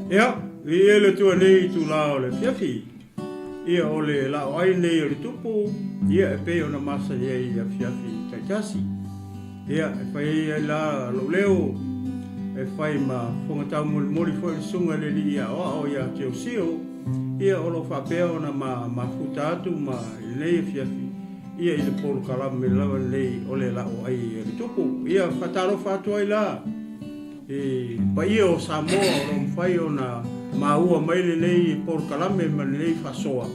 Ia, i ele tua nei tu lao le fiafi. Ia o le LAOAI nei o le tupu, ia e pe o na masa iei a fiafi taitasi. Ia e whai e la lo leo, e whai ma whangatau mori fo le sunga le li ia o ia te o sio, ia o lo whapea na ma futa atu ma nei e fiafi. Ia i le polo kalama me lawa nei o le LAOAI e le tupu. Ia whataro whatua i la. Pa ia o Samoa o lo mwhai o na maua maile nei por kalame ma nei whasoa.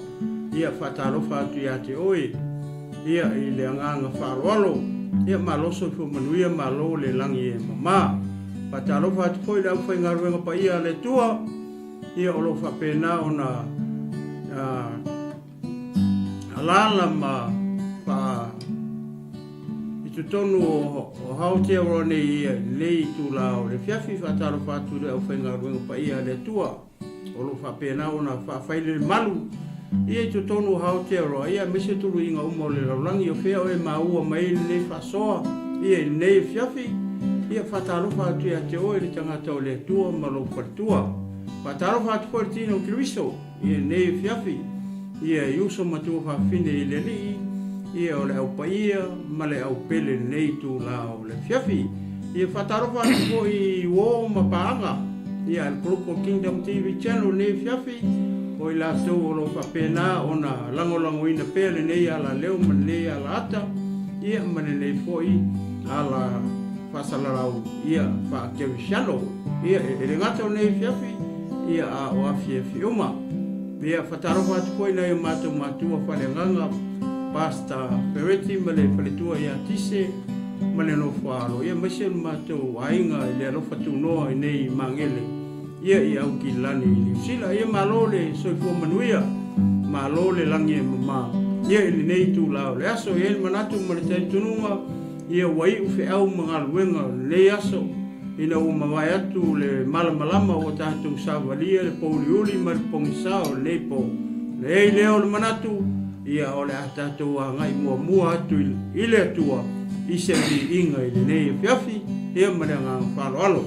Ia whatarofa atu ia te oe. Ia i le anganga wharoalo. Ia maloso i fumanuia malo le langi e mama. Whatarofa atu poi lau whai ngaruenga pa ia le tua. Ia o lo whapena o na alala ma tu tonu o Aotearoa nei ia nei tu lao le fiafi whataro whatu le au whainga ruenga pa ia le tua o lo whapena o na whawhaile malu ia tu tonu o Aotearoa ia mese tulu inga umo le raulangi o whea o e maua mai nei whasoa ia nei fiafi ia whataro whatu ia te oe le tangata o le tua ma lo whatua whataro whatu po le tino Kiriso ia nei fiafi ia iuso matua whawhine i le li ia o le au paia ma le au pele nei tu lao le fiafi ia whatarofa po i uo mapaanga ia al grupo Kingdom TV channel nei fiafi o i la tau o lo whapena o na langolango ina pele nei ala leo ma nei ala ata ia ma nei po i ala whasalarau ia whakewisano ia e ngata o nei fiafi ia a o a fiafi uma ia whatarofa po i nei matua whalenganga pasta pereti male paletua ia tise male no falo ia mese mato ainga le no fatu no nei mangele ia ia au kilani ni sila ia malole so fo manuia malole langi mama ia ile nei tu la le aso ia manatu male tai tunuma ia wai u fe au mangaluenga le aso ina u mawai atu le malamalama o tatu savalia le poliuli mal pongisao le po le leo le manatu ia ole atatu ngai mua atu ile atua i se inga ile nei fiafi ia mananga whaloalo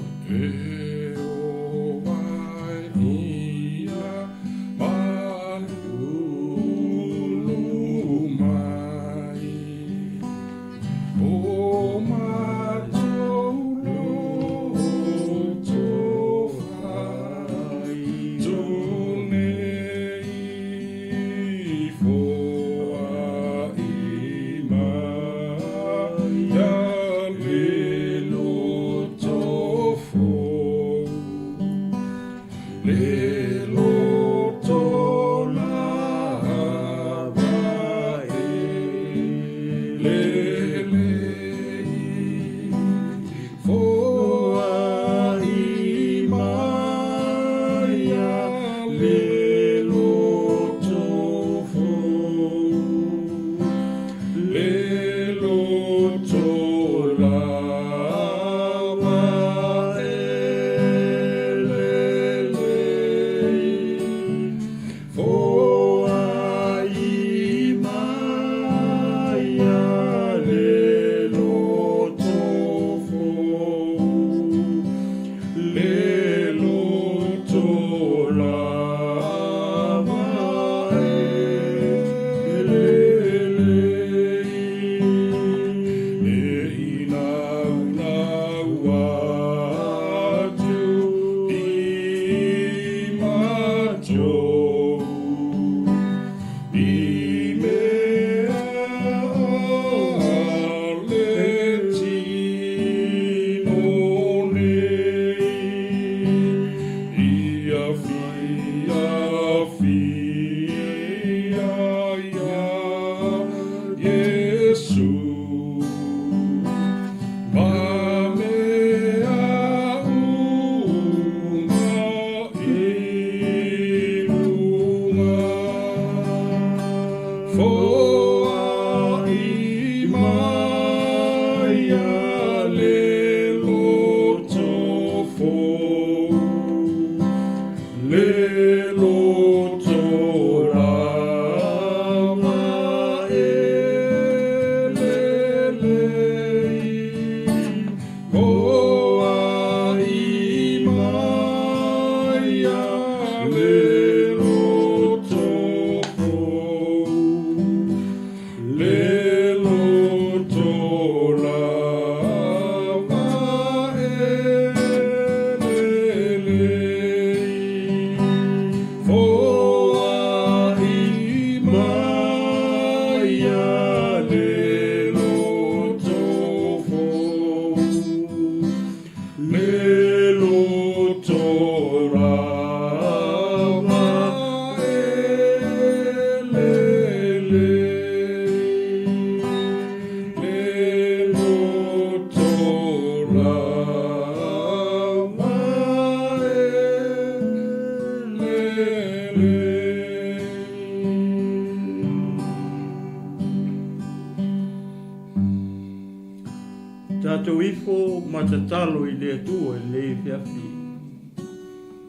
matatalo I le atua I le fiafi.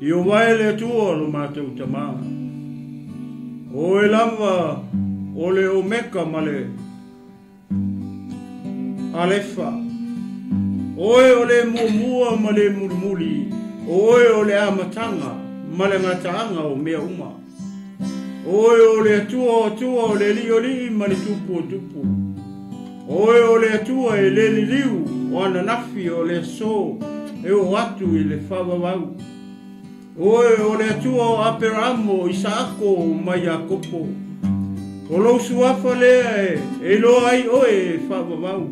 I o vai le atua lo mātou tamā. O e lava o le o meka ma le alefa. Oe o le muamua ma le mulimuli. Oe o le amatanga ma le ngataanga o mea uma. Oe o le atua o le lioli ma le tupu o tupu. Oe o le atua e le liu o ananafi o le so e o atu I le whawawau. Oe o le atua o aperamo I saako ma Iakopo. O lo suafa lea e lo ai oe e whawawau.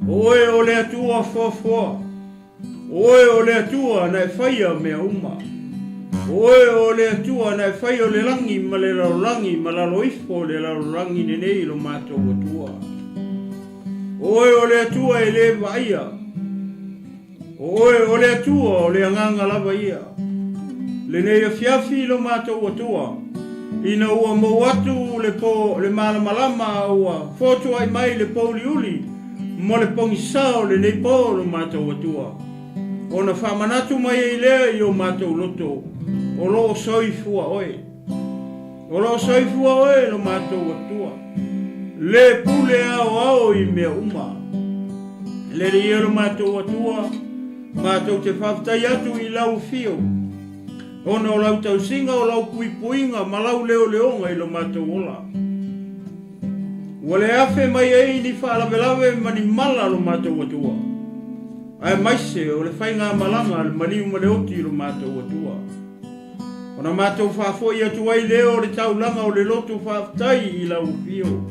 Oe o le atua fofoa. Oe o le atua na e whaia mea uma. Oe o le atua na e whaia o le langi ma le laulangi ma lalo ifo le laulangi nenei lo mātou atua. Oe o le atua e le vaia. Oe o le atua o le anganga lava ia. Le nei a fiafi lo mātou atua. Ina ua mo atu le malamalama ua fotu ai mai le pauliuli. Mo le pongisao le nei po lo mātou atua. Ona whamanatu mai e lea I o mātou loto. O lo soifua oe. O lo soifua oe lo mātou atua. Le pule ao I mea uma. Le ria lo mātou atua. Mātou te whaftai atu I lau fio. Ona o lau tau singa o lau puipuinga ma lau leo leonga I lo mātou ola. Wale afe mai ei ni whaalavelave mani mala lo mātou atua. Ai maise o le whainga malanga le maliu ma le oti lo mātou atua. Ona mātou whafoi atu ai leo le taulanga o le loto whaftai I lau fio.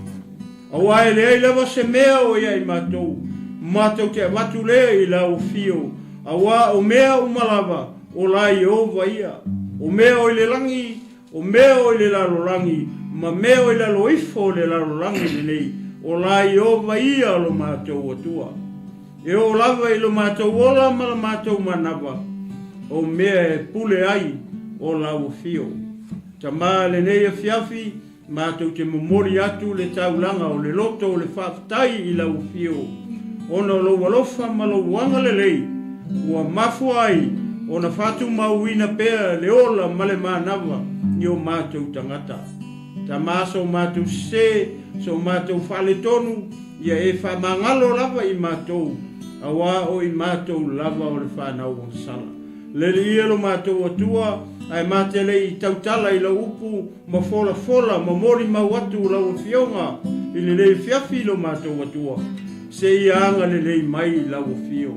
Awai le ai lava se mea o iai mātou. Mātou te watu le I lau fio. Awa o mea umalava o lai o vaia. O mea o le langi, o mea o le lalolangi. Ma mea o la loifo le lalolangi nei o lai o vaia lo mātou atua. E o lava I lo mātou ola ma la mātou manava. O mea e pule ai o lau fio. Tamā le nei a fiafi, mātou te momori atu le taulanga o le loto o le whaftai I lau fio. Ona lo walofa ma lo wanga le lei. Ua mafu ai, ona whatu mauina pea le ola ma le manava I o mātou tangata. Tamā so mātou se, so mātou whale tonu, ia e whamangalo lava I mātou, awa o I mātou lava o le whanau o sala. Le lia lo mātou atua, ai mātele I tautala I la upu, ma fola fola, ma mori mawatu la o fionga, I le lei fiafi lo mātou atua, se ia anga le lei mai la o fio.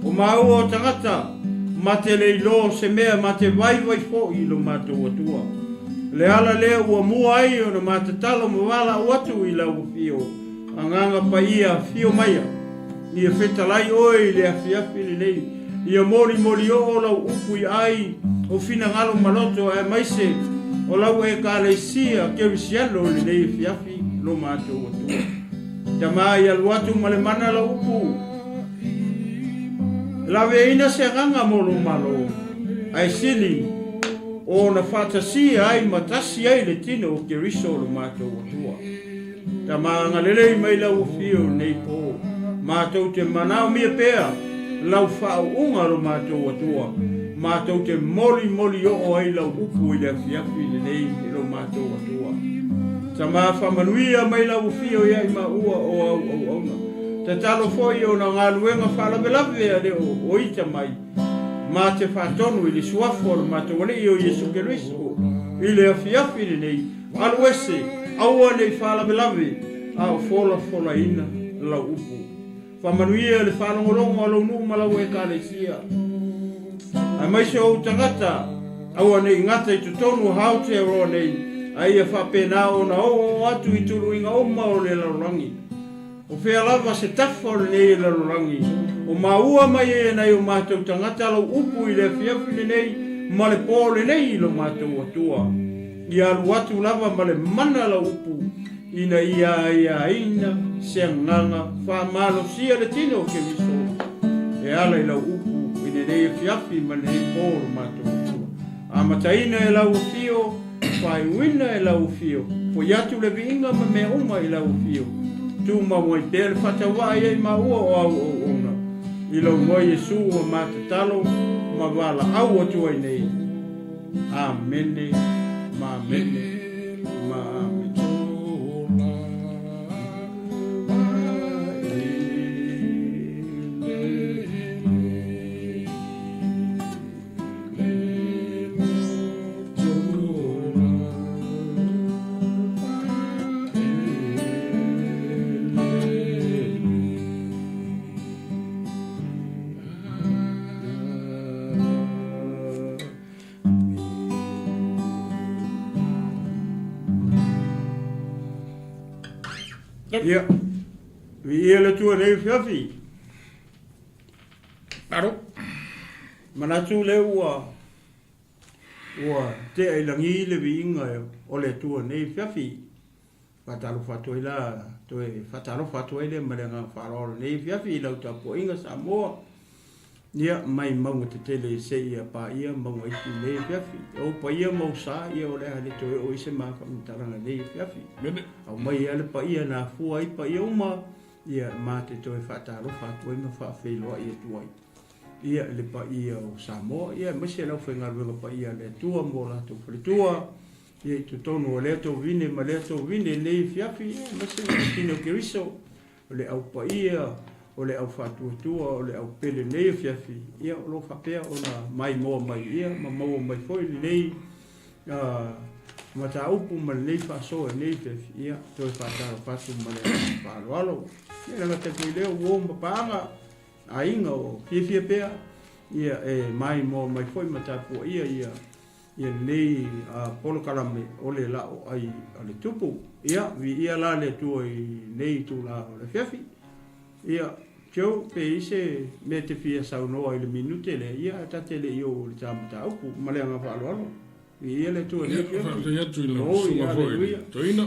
O mau o tangata, matele I lo se mea mate vai fo I lo mātou atua. Le ala lea ua mua ai o na matatalo mawala o atu I lau fio. Anganga pa ia fio maia. Ia whetalai oi le afiafi le nei. Ia mori o lau upu I ai. O fina ngalo maloto e maise. O lau e ka leisia ke visialo le nei afiafi lo mātou atua. Tamā ia luatu ma le mana lau upu. Lawe ina se nganga molo malo. Ai sili. O na whatasi ai matasi ai le tino o ke riso lo mātou atua. Ta maanga lelei mai lau fio nei po. Mātou te manao mia pea. Lau whao unga lo mātou atua. Mātou te moli o ai lau upu I le fiafi le nei lo mātou atua. Ta maa whamanuia mai lau fio iai ma ua o au. Ta talo foi o na ngā luenga whalawelawe a le o ita mai. Ma te whatonu I le suafo lo mātou wale I o Yesu Keriso. I le afiafi le nei. Alu ese, aua nei whalawelawe. Ao fola ina lau upu. Whamanuia le whanongolongo alo nu malau e kālesia. Ai mai se o tangata. Aua nei ngata I tutonu haute a roa nei. Ai a whapena o na o atu I turu inga oma o le laurangi. O whea lava se tafo le nei la rorangi. O maua mai e nei o mātou tangata lau upu I le fiafi le nei, ma le pō le nei lo mātou atua. I alu atu lava ma le mana lau upu, ina ia ina, se nganga, whamalo sia le tino ke miso. E ala I lau upu, I le nei fiafi ma le nei pō lo mātou atua. Amataina e lau fio, whai uina e lau fio, po yatu le viinga ma me uma I lau fio. Tu ma moi pele fata wa ye ma o I lau moa Iesu o matatalo ma wala au atu ai nei. Amene, ma amene, ma amene. Ia, ia le tua nei whiawhi. Aro. Manatu le ua te ai langi le viinga o le tua nei whiawhi. Whatalo whatoi la, toe whatalo whatoi le marenga wharoro nei whiawhi lau tapo inga sa moa. Ia, mai maunga te tele se ia pa ia maunga iti nei whiawhi. O pa ia mau sa ia o le hale toe o ise maa whamutaranga nei whiawhi. Mene. Au mai ale pa ia na fua i pa ia uma. Ia ma te toe whatalo whatoi ma whawhiloa ia tuai. Ia le pa ia o Samoa. Ia masi lau whengaruenga pa ia le tua mo la tu whalitua. Ia i tutonu o le ato vine ma le ato vine nei whiawhi. Ia masi le tino kiriso. O le au pa ia. O le au whatuatua, o le au pele nei whiawhi. Ia o lo whapea o na mai moa mai ia, ma maua mai foi nei ma ta upu ma nei whasoa nei whiawhi. Ia, toi whatara whatu ma le whaaloalo. Ia nga te kui leo uo ma paanga a inga o whiawhia pea. Ia mai moa mai foi ma ta pua ia nei polokalame o le LAOAI a le Tupu. Ia, vi ia la le tuai nei tu la o le whiawhi. Ia, tau pe ise me te fia saunoa i le minute le, ia tate le io le tamata upu, ma le anga whaaloalo. Ia le tua le kia. Ia, whaate atu i le sunga foi. Toina,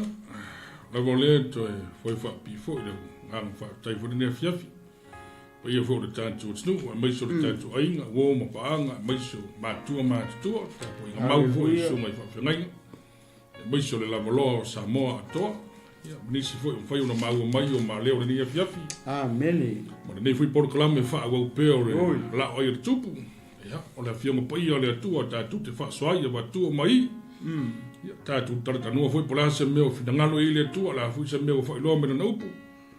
lago le toi foi whapi foi le ngang whaatai foi nea whiawhi. Pa ia foi le tātu o tinu, a maiso le tātu ainga, wō ma paanga, maiso mātua, tapo inga mau foi sunga i whawhengainga. Maiso le lamoloa o Samoa atoa. Ia, nisi foi fai una mau mai o ma leo le nia fiafi. Amene. Ma nei foi por kalame fa wa upeo le LAOAI le Tupu. Ia, o le fianga pai o le atua ta tu te fa soai wa tu mai. Ia, ta tu tarata no foi pola se meu finangalo ile atua la foi se meu foi lo me na upu.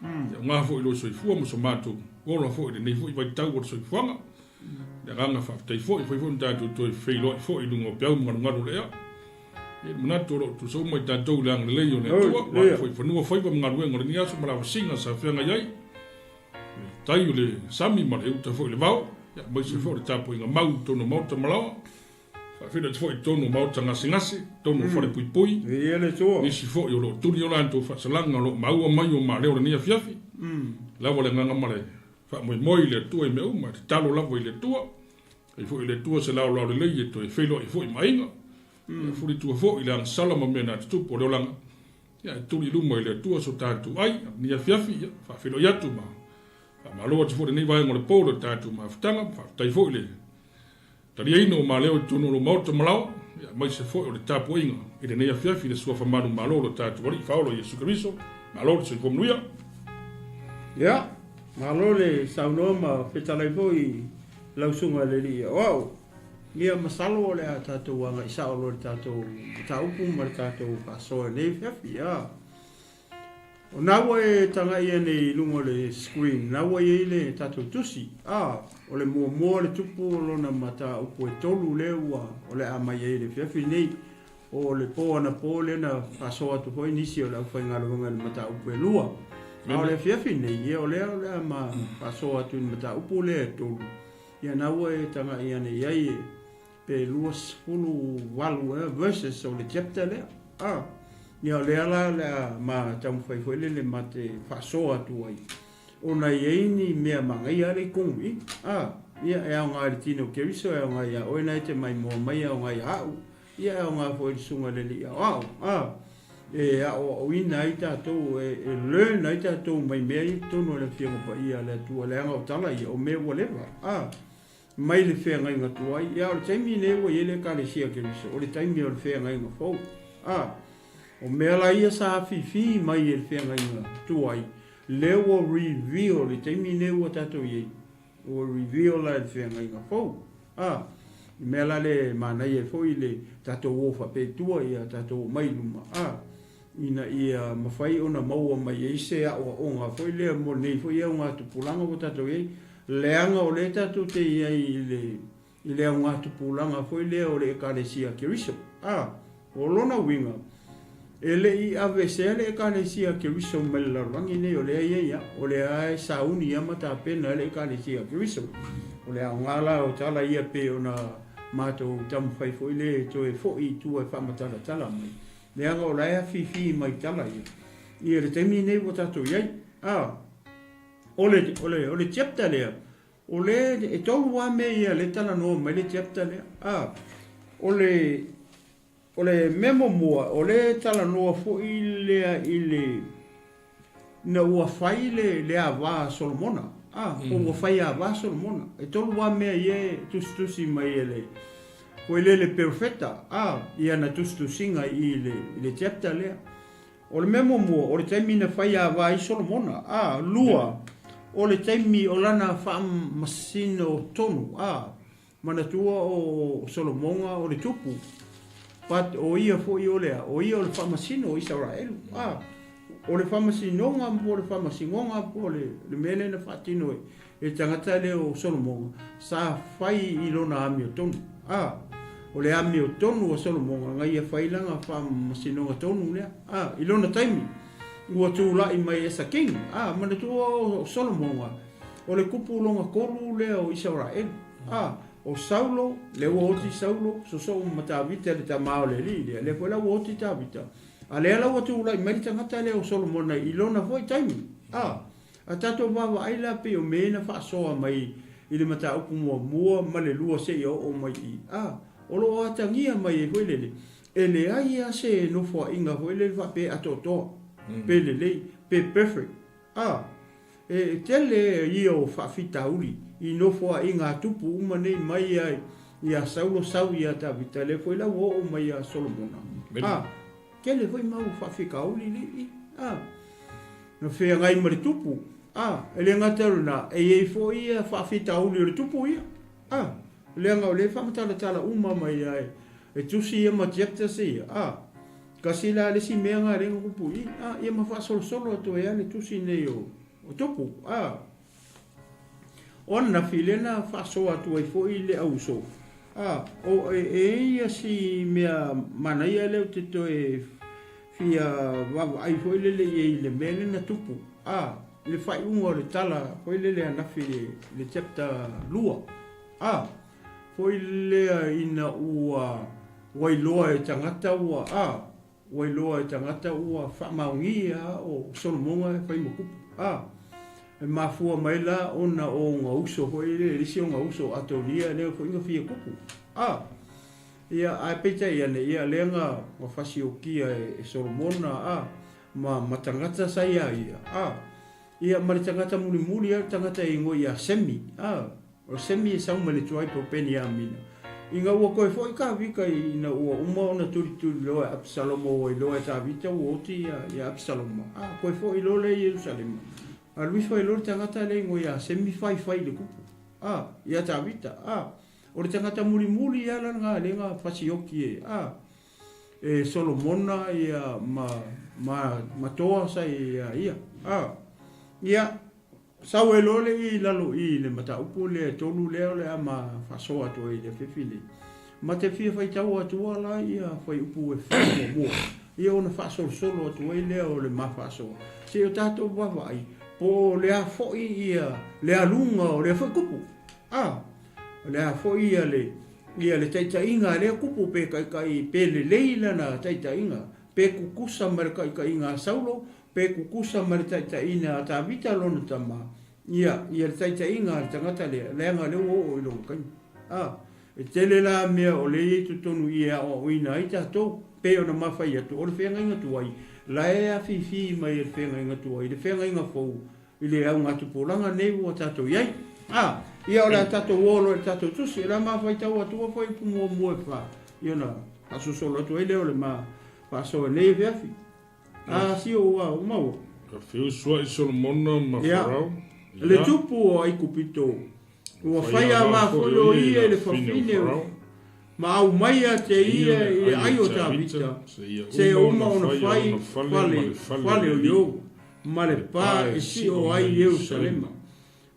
Ia, nga foi lo soifua mo so matu. Ora foi le nei foi vai tau o soifuanga. Ia, nga fa tai foi ta tu toi fei lo foi lungo pau mo ngalo le. Mana toro tu so mai tatou lang le yo le tua wa foi fanua foi pa ngaru ngor ni aso mala singa sa fenga yai tai le sami ma le uta foi le vau ya mai se foi tapo inga mau tono mau ta mala fa fina foi tono mau ta ngasi tono foi pui pui ia le tua ni si foi lo tu yo lan to fa salanga lo mau mai o ma le o ni fiafi la vola nganga male fa moi le tua me uma talo la voi le tua e foi le tua se la lo le ye to e felo e foi mainga. Furi tua fo i le sala ma mena tupu o le olanga. Ia, tuli luma i le tua so tātu ai, ni a fiafi, ia, whawhilo i atu ma. Maloa te fo le nei vai ngore pōle tātu ma whtanga, whawhtai fo i le. Tari eino ma leo i tunu lo mauta malawa, ia, mai se fo i le tāpu inga, i le nei a fiafi le sua whamanu malo lo tātu wari, whaolo i Jesu Kariso, malo le sui komunuia. Ia, malo le saunoa ma whetalai fo i lausunga le lia, wow. Ia masalo o le a tātou anga i saolo le tātou taupu ma le tātou whasoa nei whiawhi, ia. O nawa e tanga ia nei lungo le screen, nawa ia i le tātou tusi, o le mua le tupu o lona mata upo e tolu le ua, o le ama ia i le whiawhi nei, o le po ana po le na whasoa tu hoi nisi o le au whaingaronga le mata upo e lua. O le whiawhi nei, ia o le ama whasoa tu mata upo le e tolu. Ia nawa e tanga ia nei ia pe luas pulu walu verses o le chapter le ia le ala ma tamu fai foi le mate fasoa tu ai ona yeini mea mangai ale kumi ia e nga Leatinuu keriso e nga ia o na te mai mo mai o nga ia ia nga foi sunga le ia e o ina ita to e learn ita to mai mei to no le fianga pa ia le tu le nga tala ia o me whatever mai le whenga inga tuai, ia o le taimi ne ua ele ka le sia keriso, o le taimi o le whenga inga fau. O mea la ia sa fifi mai e le whenga inga tuai, le ua reveal le taimi ne ua tatou iei. o reveal la le whenga inga fau. I mea la le manai e fo i le tatou o whapetua ia tatou mai luma. Ina ia mawhai ona maua mai e se a o onga fo i lea mo nei fo ia ngā tupulanga o tatou iei. Leanga o le tatou te iei i lea ngā tupulanga fo i lea o le ekalesia kiriso. O lona winga. E le I ave se le ekalesia kiriso me la rangi nei o lea ia. O lea ai sauni ia mata pena le ekalesia kiriso. O lea ngala o tala ia pe ona mātou tamu whai fo i le to e fo I tua e whamatala tala mai. Leanga o laia fifi mai tala ia. Ia le temi nei o tatou iei. O le chapter lea. O le e tolu wa me ia le tala no mai le chapter lea. O le memo mua, o le tala noa fo I lea I le na ua whai le awa Solomona. O ua whai awa Solomona. E tolu wa mea ie tusi mai e le. Ko le perfeta. Ia na tusinga I le chapter lea. O le memo mua, o le taimi na whai awa I Solomona. Lua. O le taimi o lana whaam masino tonu. Manatua o Solomonga o le tupu. But o ia fo I o lea, o ia o le whamasino o Israelu. O le whamasinonga po le whamasingonga po le mele na whatino e tangata le o Solomonga. Sa whai I lona ami o tonu. O le ami o tonu o Solomonga, ngai ia whailanga whamasinonga tonu lea. I lona taimi, ua tūlai mai esa king. Manatua o Solomonga, o le kupu longa kolu lea o Israelu. O Saulo, le ua oti Saulo, so matavita le tamao le li, le fo la ua oti tavita. A le ala ua tūlai mai tangata le o Solomona I lona foi taimi. A tato wawa aila pe o mena whaasoa mai I le mata upu mua ma le lua se o mai I. O lo atangia mai e hoelele. E le aia se no fo inga hoelele wa pe atotoa. Pe le lei, pe perfect. E tele I o whaafita uli. I no fo inga tupu umane mai ai. Ia Saulo sau ia tavita le foi la o mai a Solomona. Kele foi mau whaafika uli li. No whea ngai ma le tupu. Ele ngataru na e fo ia whaafita uli le tupu ia. Leanga o le whamatala uma mai ai. E tusi ia ma chapter se ia. Kasi la le si mea ngā renga kupu i. Ia ma whaasolo ato e ale tusi nei o tupu. Ona filena whaasoa atu ai fo I le au so. O ia si mea mana ia leo te to e fia wawa ai fo I le mele na tupu. Le whai unga o le tala fo I le anafi le chapter lua. Fo I lea ina ua wailoa e tangata ua. Wailoa e tangata ua whamaungia o Solomonga e whai makupu. E mafua mai la ona o ngā uso fo I le risi o ngā uso atonia leo fo inga fia kupu. Ia ai peita ia ne ia lenga wa fasi o kia e Solomona ma tangata sa ia. Ia ma tangata muli ia tangata I ngoi ia semi. O semi e sau male tuai po peni amina. Inga ua koe fo I ka vika ina ua uma ona turi loa Absalomo o I loa ta vita ua oti ia Absalomo. Koe fo I loa le Jerusalem. A lui fai lor tangata le ngoi ia semi fai le kupu. Ia ta vita. O le tangata muli ia lan ngā lenga pasioki e. E Solomona ia ma toa sa ia. Ia sau e lole I lalo I le mata upu le tolu leo le ama whasoa to I le whiwhili. Ma te whia whai tau atua la ia whai upu e whai mua. Ia ona whasolo atua I leo le ma whasoa. Se o tātou wawai, po lea foi ia, lea lunga o lea whai kupu. Lea foi ia le taitainga lea kupu pe kai pe le leila na taitainga. Pe kukusa mara kai ngā Saulo, pe kukusa mara taitaina a tāwita lona tama. Ia le taitainga le tangata lea ngā leo o I longa kaini. E tele la mea o le tu tonu ia o ina I tātou, pe ona mawhai atu, o le whenga inga tuai. La e a fifi mai le whenga inga tuai, le whenga inga fau, I le au ngā tupolanga nevu o tātou iai. Ia o la tātou olo e tātou tusi, e la mawhai tau atua whai pumua mua e wha. Ia na, asusolo atu e leo le ma whasoa nei veafi. Si o ua o maua. Ka whiu sua I Solomona ma wharau. Le tupu o ai kupito, ua whaia ma folo ia le whawhine ma au maia te ia i ai o tā vita se uma ona whai whale o iou ma le pā e si o ai Ierusalema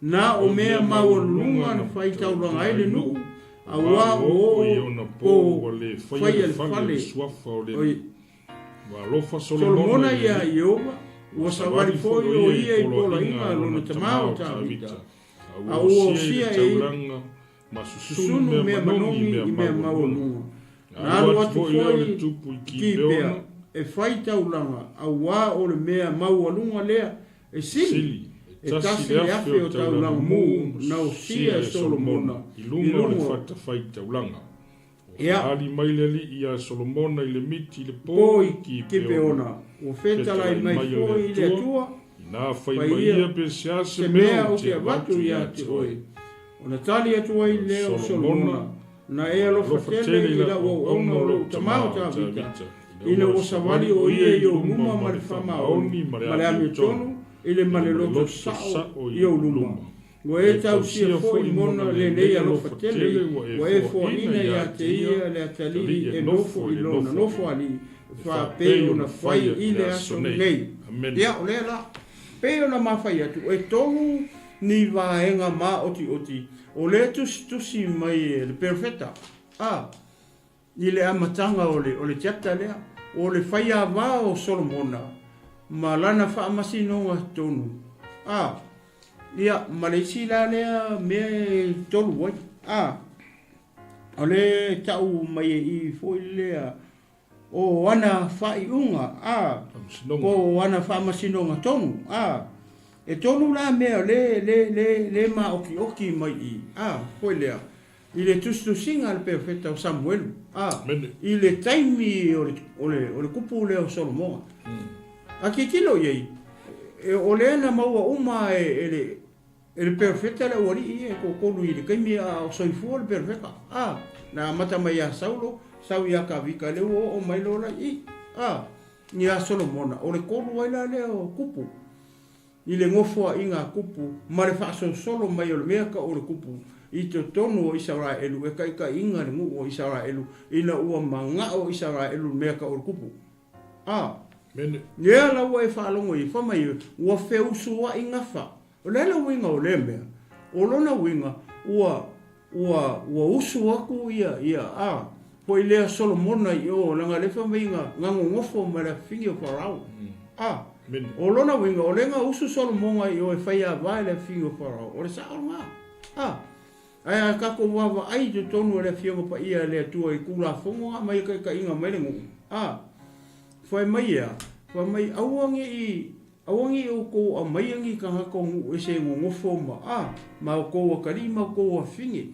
na o mea maua na whai tauranga ai le nuu a wā o po whaia le whale Solomona ia Iova ua sawari foi o ia i pola inga lona tamao tā vita a ua sia e susunu mea manomi i mea maunua na alu atu foi ki pea e whai taulanga a wā o le mea maualunga lea e sili e tasi le afe o taulanga mu na o sia Solomona i lunga o le whata whai taulanga ali mai le li ia Solomona i le miti le poi ki peona o fetala i mai foi i le atua na whai mai ia pe siase mea o te avatu ia te oe o na tali atua i leo Solomona na e alo fatele i la ona o lo tamao ta vita ina o savali o ia i o muma ma le whamaoni ma le ami tonu i le male loto sao i o luma wa e tau sia foi mona le nei alo fatele wa e fo ina ia te ia le atali e nofo i lona nofo ali fa peo na fai i le aso nei ia o le la peo na mawhai atu e tonu ni vaenga ma oti o le tusi mai le perfetta i le amatanga o le chapter lea o le whaia wā o Solomona ma lana whaamasino tonu ia Malaysia la lea mea tolu wai o le tau mai i foi lea o ana whai unga o ana whaamasino tonu e tonu la mea le ma oki mai i foi lea i le tusinga le perfetta o Samuelu i le taimi o le kupu lea o Solomona a kikilo iei o le ana maua uma e le perfetta le wari i e kokolu i le kaimi a soifua le perfetta na mata mai a Saulo sau ia ka vika le o mai lola i ni a Solomona o le kolu waila le o kupu i le ngofua inga kupu ma le whaaso solo mai o le mea ka o le kupu i te tonu o Israelu e kaika inga le ngu o Israelu ina ua manga o Israelu mea ka o le kupu Nia la ua e whaalongo i whamai ua wheusu wa inga wha o lela winga o le mea o lona winga ua usu aku ia po i lea Solomona i o langa le whamai ngango ngofo ma le whingi o Farao o lona winga o lenga usu Solomona i o e whaia vai le whingi o Farao o le sao nga ai kako wawa ai te tonu le whiongo pa ia le tua i kula fongo mai ka inga mai le ngu Fai mai awangi o ko a mai angi ka hako ngu e se ngofo ma o ko a kari ma o ko a whingi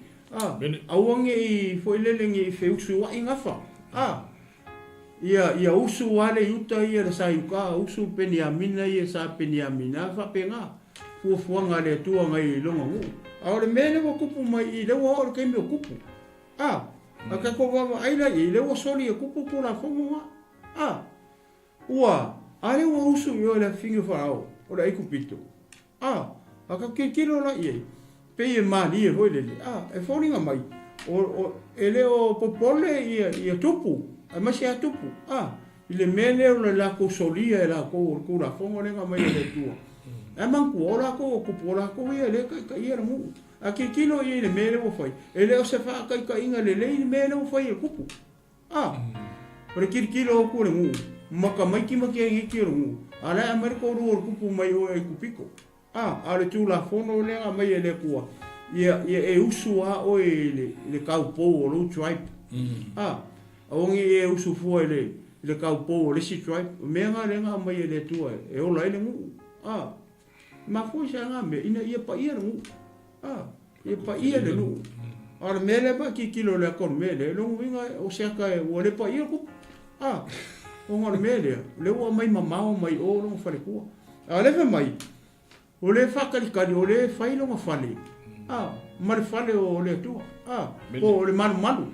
awangi i fai lelengi i wheusu wa ingafa ia usu wale yuta ia le sa yuka usu peni amina ia sa peni amina fa penga fuanga le tua ngai longa ngu Ahora mele wa kupu mai i lewa o ke me kupu. Aka ko wa ai la i lewa soli e kupu pula fonga. Ua, ale wa usu yo la fingo farao. O la ikupito. Aka ke kilo la i. Pe e mali e hoile. E foninga mai. O ele o popole i tupu. A masi a tupu. Ile mele o la ko solia e la ko la fonga lenga mai le tua. E manku ora ko ora ko ia le ka ia mu a ke kilo ia le mele o fai ele o se fa ka inga le mele o fai e kupu ore kilo ko le mu maka mai ki e mu ala ameriko ro kupu mai o e kupiko ale tu la fono le mai ele kua ia e usua o le kaupo o lo tribe ongi e usu fo le kaupo o le si tribe me nga le nga mai ele tua e o la ele mu ma foi já nga me ina ia pa ia no ia pa ia no ora mele ba ki kilo le kon mele lo winga o se ka o le pa ia ku o ngor mele le o mai mama o mai o no fale ku ale ve mai o le fa ka o le fai lo ma fale ma le fale o le tu o le malu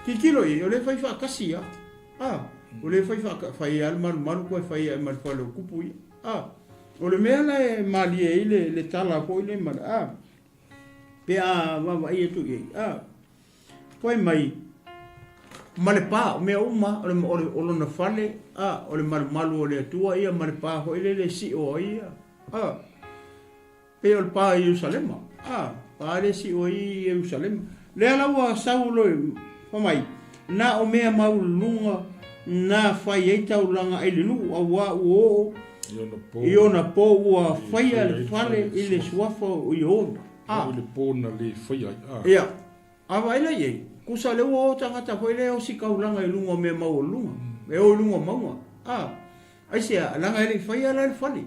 ki kilo o le fai fa kasi o le fai al malu ko fai al fale ku pu o le mea le mali e le tala po ile ma pe va ia tu ye foi mai male pa me uma o na fale o le malu o le tua ia male pa ho ile le si o ia pe o pa Jerusalem pa le si o ia Jerusalem le ala wa saulo fa mai na o mea maulunga na fai e taulanga ai le lu wa o iona po ua fai le fale i le suafa o iona le po na le fai ia ava ila ye kusa le o tangata foi le o si kaulanga i lunga me maulunga e o lunga maunga ai sia langa le fai ala le fale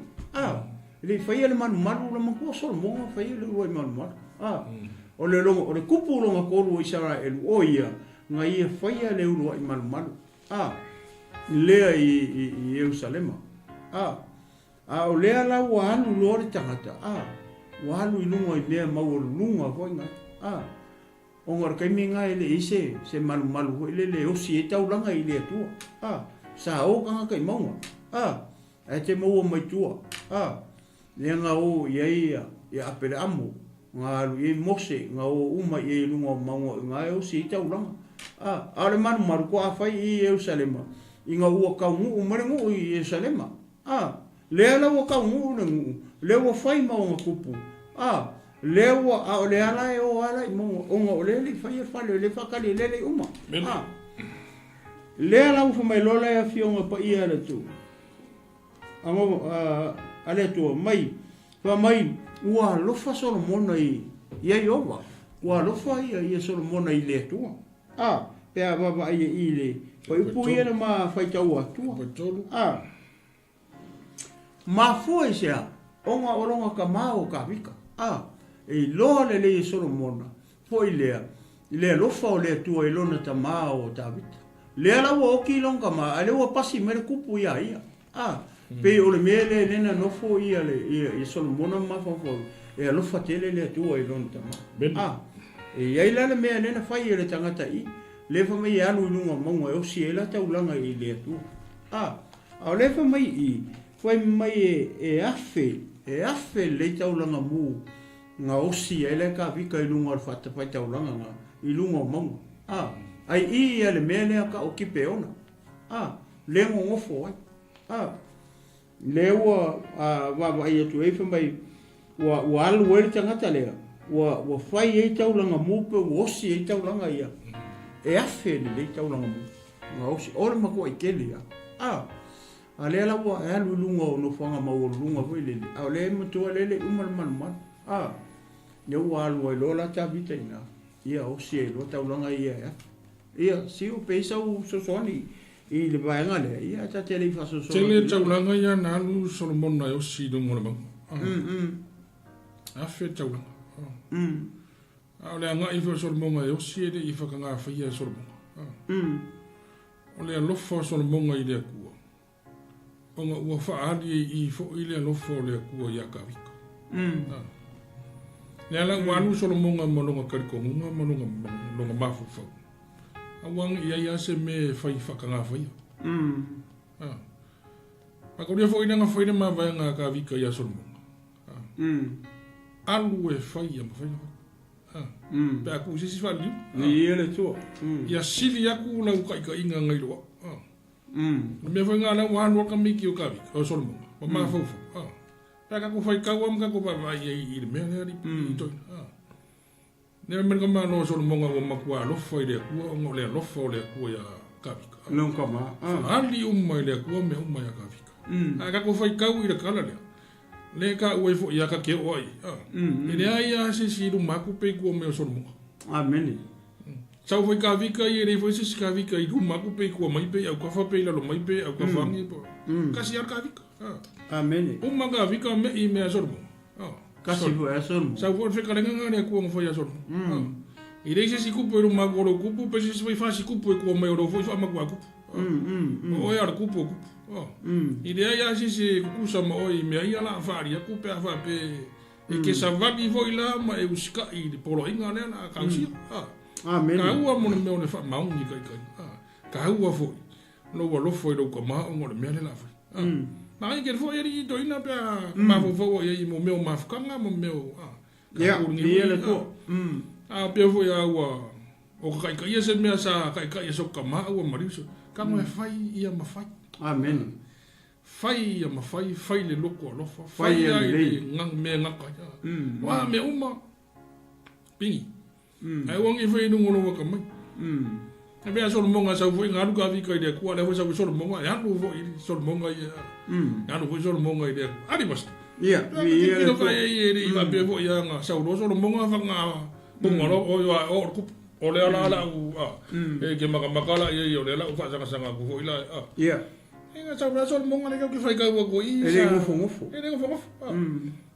le fai le manu manu la mako so mo fai le o manu manu o le longa o le kupu longa ko lu Israel o ia nga ia fai le o manu manu lea i Jerusalem o lea la wa anu lore tangata wa anu i lunga i mea maulunga foi nga o ngor kai minga ele ise se malu malu ele o si e taulanga i le tua sa o kanga kai maunga e te mau mai tua le nga o ia apere amo nga lu i mose nga o uma i lunga maunga nga o si e taulanga ale manu maru ko afai i Jerusalem inga ua kaungu umarengu i Jerusalem le ala ua kaungu le ua fai maunga kupu le ua le ala e o ala i maunga onga o le fai e fale le fakali le uma le ala ufa mai lola e fionga pa ia le tu ale tu mai fa mai ua lofa Solomona i Iova ua lofa ia Solomona i le tua pea baba ia i le pa upu ia na ma fai tau atua ma foi sea onga oronga ka mau ka vika e loa le Solomona foi le lofa o le tua i lona ta mau ta vita le ala o ki longa ma ale o pasi mere kupu ia pe o le mele nena no fo ia le Solomona ma fo e lofa tele le tua i lona ta ma e ia la le me nena fai le tangata i le fa mai anu lunga monga o si ela taulanga i le tu a le fa mai i foi mai e afe le taulanga mu nga o si ela ka vika i lunga fa ta fai taulanga nga i lunga monga ai i le mele ka o ki peona le ngo fo le wa va ia tu e fa mai wa alu e tangata le wa fai e taulanga mu pe o si e taulanga ia e afe le taulanga mu nga o si ora mako i kelia ale ala wa alu lunga no fanga mau lunga foi le ale mo to le umal man ne wa alu e lola ta vita ina ia o si lo taulanga ia si o pesa o sosoni i le vaenga le ia ta tele fa sosoni tele taulanga ia na alu Solomona o si do mo mo afe taulanga ole anga i fa Solomona o si e i fa kanga fa ia Solomona ole lofa Solomona i le ku onga ua fa ali i fo i le lofa le ku ia ka vika le ala wanu Solomona mononga karikonga mononga mafu fa awang ia se me fa i fa kanga fa ia ako dia fo ina nga fa ina ma va nga ka vika ia Solomona alu e fa ia ma fa pe aku sisi fa li ni ele to ia sili aku la ka inga ngai lo me fa nga la wan ka miki o ka vika o Solomona ma fa fa pe ka ko fa ka wa ka ko ba i le me ri to ne me ka ma no Solomona o ma kwa lo fa ile ku o le lo fa le ku ya ka vika non kama ali umma ile ku me umma ya ka vika ka ko fa ka u ile kala le ka u fo ya ka ke oi ile ai se si lu ma ku pe ku me Solomona amen sa foi ka vika i re foi se ka vika i lu ma ku pe ku mai pe au ka fa pe la lo mai pe au ka fa ngi po ka si ar ka vika amen umma ka vika me i me Solomona ka si vo Solomona sa vo fe ka nga ne ku fo ya Solomona i re se si ku pe lu ma ko lo ku pe se foi fa si ku pe ku me ro foi fa ma ku o ya ku po i re ya si ku sa ma o i me ia la fa ri ku pe fa pe e ke sa va vi voi la ma e uska i polo inga le na ka si amen ka ua mo me o fa ma ungi ka ua fo no wa lo fo do ko ma o mo me le la fo na i ke fo ri do ina pe ma fo fo i mo me o ma fkanga mo me o Ya, ia le tu. A pe fo ya wa o kai kai se me sa kai kai so kama o mariso. Ka mo fai ia ma fai. Amen. Fai ia ma fai le loko lo fai ia le ngang me ngaka. Wa me uma. Pingi. Ai wong I fai no ngono ka mai. E bea solo monga sa foi ngaru ka vi kai de ku ale foi sa solo monga ya no foi solo monga ya. Ya no foi solo monga de. Ali basta. Ia, ia no kai e va pe foi ya nga sa solo monga fa nga. Bunga lo o le ala u e ke makala ye o le ala u fa sanga ku foi la. Ia. E nga sa solo monga le ka fai ka ko I. Ele ngofo. Ele ngofo.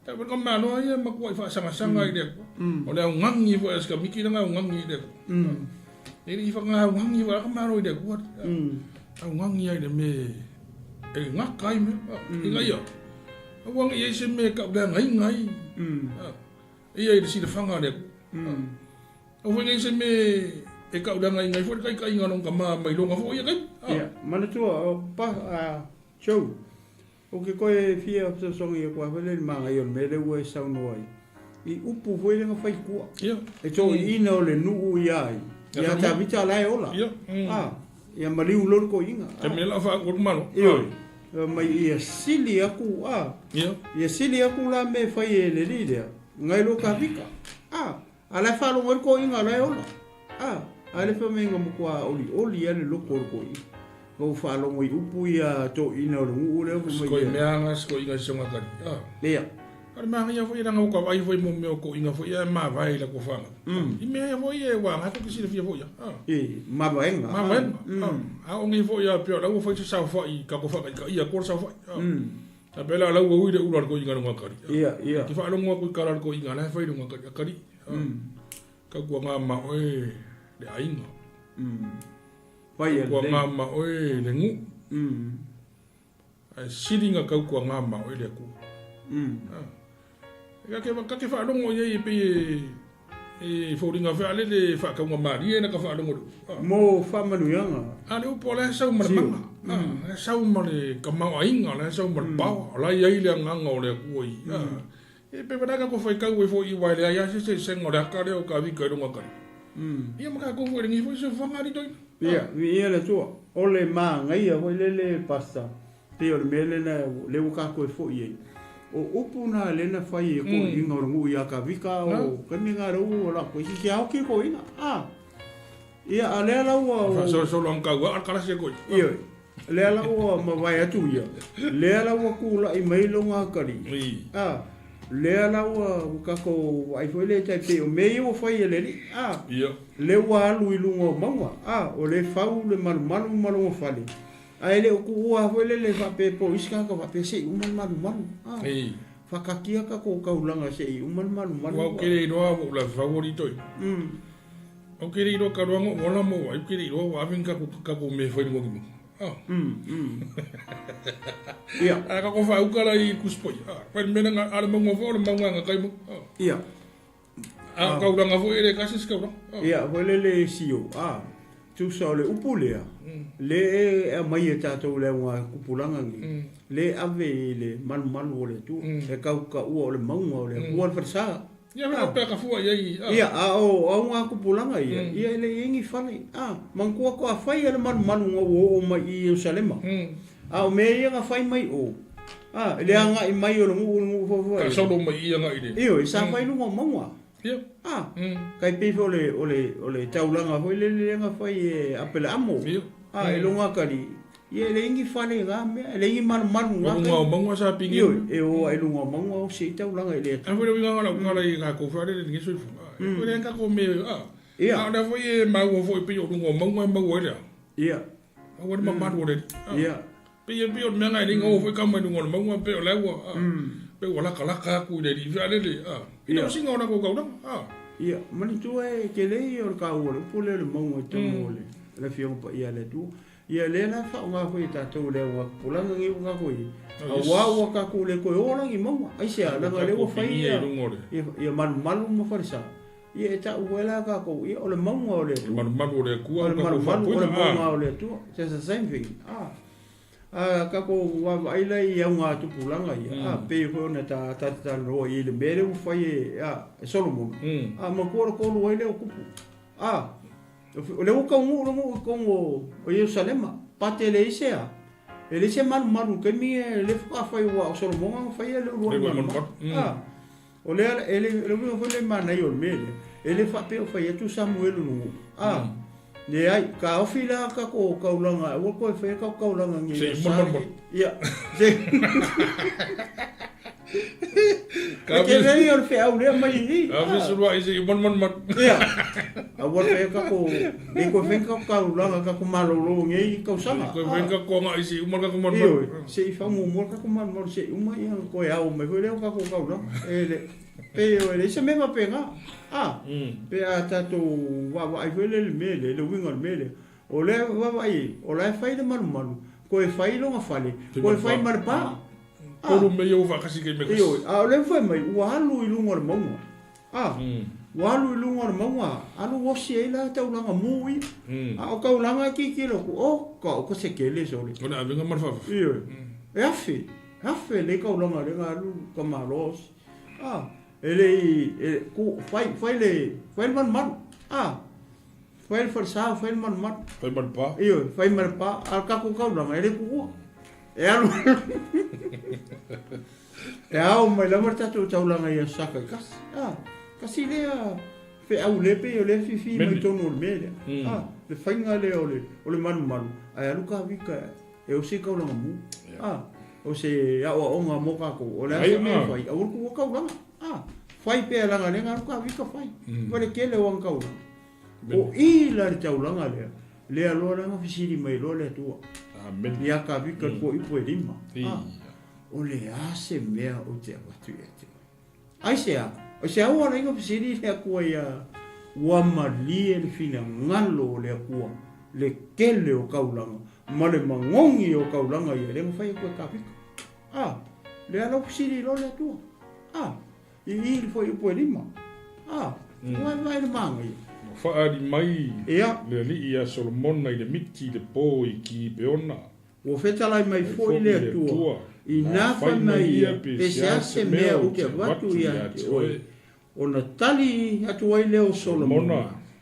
Ta per kom malo ye ma ku fa sanga I de. O le ngangi foi ska miki nga ngangi de. Ele fa nga ngangi wa ka maro de ku. Ngangi ai de me e ngakai me. Inga yo. Wang ye se me ka ga ngai. Ia I si de fanga de. O wang ye se me e ka ga ngai fo kai ngano ka ma mai longa fo ia kai. Ia, mana tu pa show. O ke koe fia so songi ko avele manga yo me le we sa no ai. I upu foi nga fai ku. Ia. E to ina o le nu ia ai. Ia ta vita lai ola. Ia. Ia mali u lor ko inga. Te me la fa ko malo. Ia. Mai ia sili aku Ia. Ia sili aku la me fai e le lida. Ngai lo ka vika. Ala fa lo ngor ko inga lai ola. Ale fa me nga mo kwa oli ale lo ko inga. Ko fa lo ngoi upu ia to ina o ngu le ko mai. Ko meanga ko inga songa ka. Ia. Ar ma ia foi ranga ko vai foi mo me ko inga foi ia ma vai la ko fa. I me ia foi e wa ha ko ki sile fia foi. Ma vaenga. Ma ven. A ongi foi ia pe la ko foi sa foi ka ko fa ka ia ko sa foi. Ta bela la wo ide ular ko inga no ka. Ia. Ki fa lo ngo ko kala ko inga la foi no ka ka. Ka ko nga ma oi de ainga. Vai ko nga ma oi le ngu. Ai siringa ka ko nga ma oi le ku. Ka ke fa longo ye pe e fo ringa fa le fa ka nga mari na ka fa longo mo fa manuanga ale u pola sa ma manga sa ma le ka ma inga la sa ma pa la ye ile nga ngo le ku e pe bana ka ko fa ka we fo I wa le ya se ngora ka le o ka vi ka longo ka ia ma ka ko fo ringi fo se fa ngari doi ia le tu ole ma ngai o le pasta te o mele na le u ka ko fo ye o upu na lena fai ko inga o ngu ia ka vika o kaninga ro o la ko ki au ki ko ina ia ale la o so long ka wa kala se ko ia le la o ma vai atu ia le la o ku la I mai longa kari le la o ka ko ai foi le tai pe o me o fai le ia le wa lu I lungo manga o le fau le malu fale ai le ku ua foi le fa pe po iska ka fa pe se malu fa ka kia ka ko ka ulanga se malu wa kere no la favorito o kere no ka ro wala mo ai kere no wa vin ka ko me foi mo ia ka ko fa u kala I kuspo pa me na ala mo fo le manga ka mo ia ka ulanga foi le ka se ska ia foi le sio tu sa le upulea le e mai e tatou le nga kupulanga ngi le ave le malu o le tu e ka o le maunga o le kual farsa ia me pe ka fu ai ia o nga kupulanga ia le ingi fale man ko fai le malu o mai I Salema o me ia nga fai mai o le nga I mai o ngu fo ka so do mai ia nga ide io sa fai no maunga ia kai pe fo le taulanga fo le nga fai apela amo e longa kari ia le ingi fale ga me le ingi malu nga nga mangwa sa pingi e o e longa mangwa o se taulanga le a fo le nga la ka ko fa le ngi so fo le ka ko me ia na fo e ma wo fo pe o nga mangwa le ia o wa ma wo le ia pe o me nga ni ngo fo ka ma nga mangwa pe o la wo pe wala kala ka ku le di fa le ia singa ona ko ka ia mani tu e ke le o ka o le pole le mangwa tu le la fio pa ia le tu ia le na fa nga ko ta tu le wa pulanga ngi nga ko wa ka ku le ko ora ngi mangwa ai se ala nga le wo fa ia malu mo farsa ia ta uela ka ko ia o le mangwa o le malu le ku o le mangwa o le tu it's the same thing kako wa ila ia nga tupulanga ia pe ho na ta ro i le mere u fai Solomon ma ko lo ile o kupu le o ka mo o Jerusalema pate le isea ele se man ke mi le fa fai wa Solomon fai le ro o le ele le man ai o mele ele fa pe o fai tu Samuel no ne ai ka ofila ka ko kaulanga o ko fe ka kaulanga ni ia ka ke nei o fe au le mai ni ka vi sulu ai se mon ia a wo fe ka ko ni ko fe ka kaulanga ka ko malolo ngi ka usanga ko fe ka ko ngai se mon ka ko mon se fa mo ka ko mon se uma ia ko ya o me ko le ka ko kaulanga ele ele se me va pegar pe atato wa ai vele le mele le winga le mele o le wa ai o le fai de malu ko e fai lo ngafale ko e fai marpa ko lu me yo va kasi ke me yo a le fai mai wa lu i lu ngor mo wa lu i lu ngor mo alu wo se la ta ulanga mui o ka ulanga ki lo ko se ke le so le ona venga marfa yo e afe le ka ulanga le ngalu ka malos ele ku fai man fai força fai man pa io fai man pa al ka ku ka lang ele ku e alu e au mai la marta tu tau lang ia saka kasi le fe au le pe le fi mai tonu mele le fai ngale ole man ai alu ka vika e o se ka lang mu o se o nga mo ka ko ole me fai au ku ka lang fai pe langa le ngar ka vika fai vale ke le wan ka o i la tau langa le alo langa fisiri mai lo le tu amen ya ka vika ko i po lima o le ase mea o te watu e ai se au ana inga fisiri le ko ia wa mali le fina ngalo le ko le kele o kaulanga male mangongi o kaulanga ia le fai ko ka vika le alo fisiri lo le tu i foi po lima vai le mangi fa ali mai le li ia Solomon ai le miti le po i ki peona o feta lai mai foi le tua i na fa mai pe se me o ke watu ia o na tali atu ai le o Solomon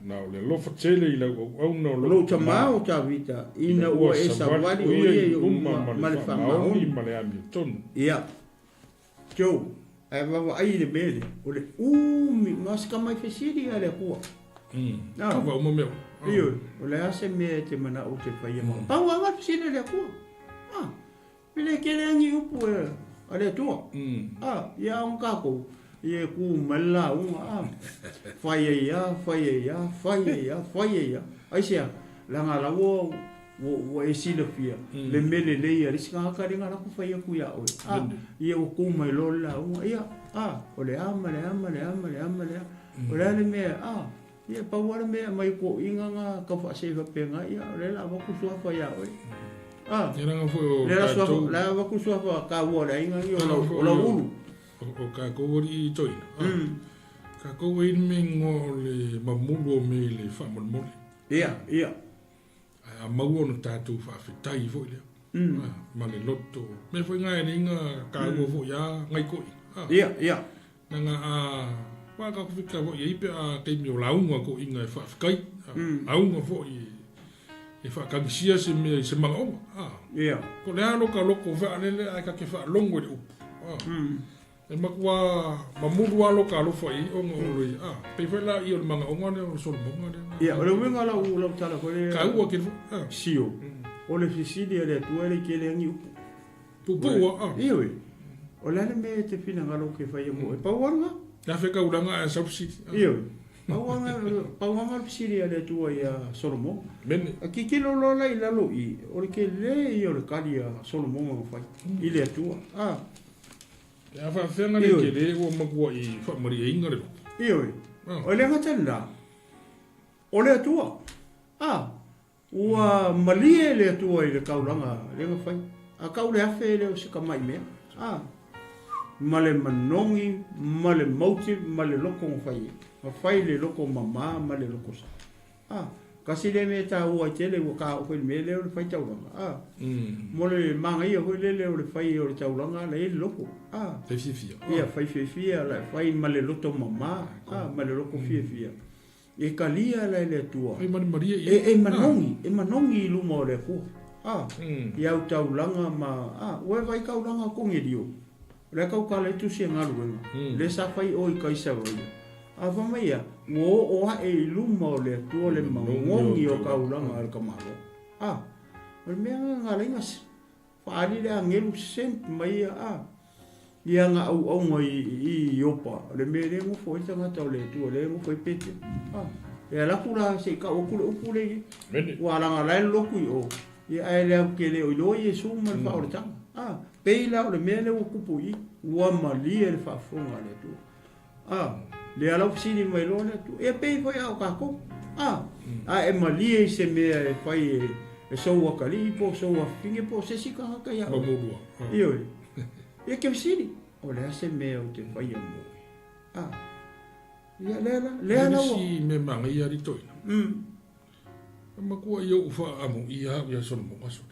na le lo fatele i le au no lo tama o ta vita ina o esa wali o ia ma le fa ma le ami ton ia jo ai le mele o le mi mas ka mai fesiri ale ko ka va mo meu io o le ase me te mana o te fai ma pa wa va fesiri le ko pile ke le ngi upu ale to ya un ka ko ye ku mala un fai ya ai sia la ngala wo e sila fia le mele le ia risika ka ringa la ku fai ku ya o ia o ku mai lo la ia o le ama o le me ia pa wa me mai ko inga nga ka fa se fa penga ia le la va ku so fa ya o era nga fo la va ku so fa ka wo le inga yo lo ulu o ka ko ri toi ka ko we me ngo le mamulo me le fa mo ia a mau no tatu fa fitai fo le ma le loto me foi ngai ninga ka go fo ya ngai ko ia nanga wa ka fika fo ye pe a te mi la unga ko inga fa kai a unga fo e fa ka sia se me se ma o ia ko le ano ka loko fa le ai ka ke fa longo de e makwa mamuru alo ka lo fo i o ngoi pe fa la i o manga o ngone o so mo ngone ia o le winga la u lo tala ko le ka u ke sio o le fisidi le tu ele ke le ngi pupu ia o le me te fina ngalo ke fa mo e pa wanga la fe ka ulanga a subsidi ia pa wanga fisidi le tu ia Solomon men ki kilo lo la ila lo i o le ke le i o le kalia Solomon mo fa i le tu ya fa fenga le ke le o makua i fa mari inga le ia o le hatala o le tu ua malie le tu i le kaulanga le fai a kaule afe le o sika mai me male manongi male mauti male loko fai ma fai le loko mama male loko sa kasi le me ta ua tele o ka o me le o fai taulanga mo le manga ia hoi le o le fai o le taulanga le loko ia fai la fai ma le loto mama ma le loko fia e kalia le tua e manongi luma o le ku ia o taulanga ma o vai kaulanga kongi dio le kau kala tu se ngalu le sa fai o i kaisa a whamaia, ngō oha e luma o le tua le mangongi o kaulanga al kamaro. O le mea ngā reingas, whaari le angelu sent mai ia ngā au ngai i opa. Le mea le ngofo i tangata o le tua, le ngofo i pete. E alakura se ka okule upule i, waranga lai loku i o. Ia ae leo ke leo i loi e suma le wha o le tanga. Peila o le mea le wakupu i, ua malia le whaafonga le tua. Le ala sini mai lona tu e pe foi au ka ko e malie se me fai e so wa kali po so wa finge po se sika ka ya io e ke sini o le se me o te fai mo ia le ala si me manga ia ri toina ma ko io fa amo ia so mo aso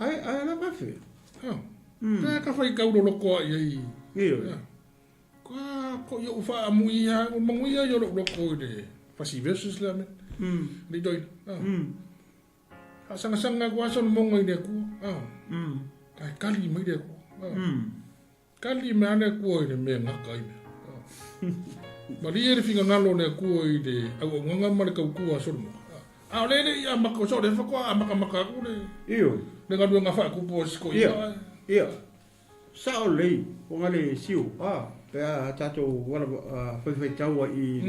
ai la ba fe ka fai ka ulo ko ia io ko yo fa muia o manguia yo lo ko de fasi versus la me ni doi sanga ko son mongo de ku kai kali mai de ku kali me ane ku de me ngakai ma ri e finga ngalo ne ku de au nganga ma ka ku so mo le ya ma ko so de fa ko maka ku de io de ngadu nga fa ku po ko ia sa o lei o ngale siu pea tato wala fai taua i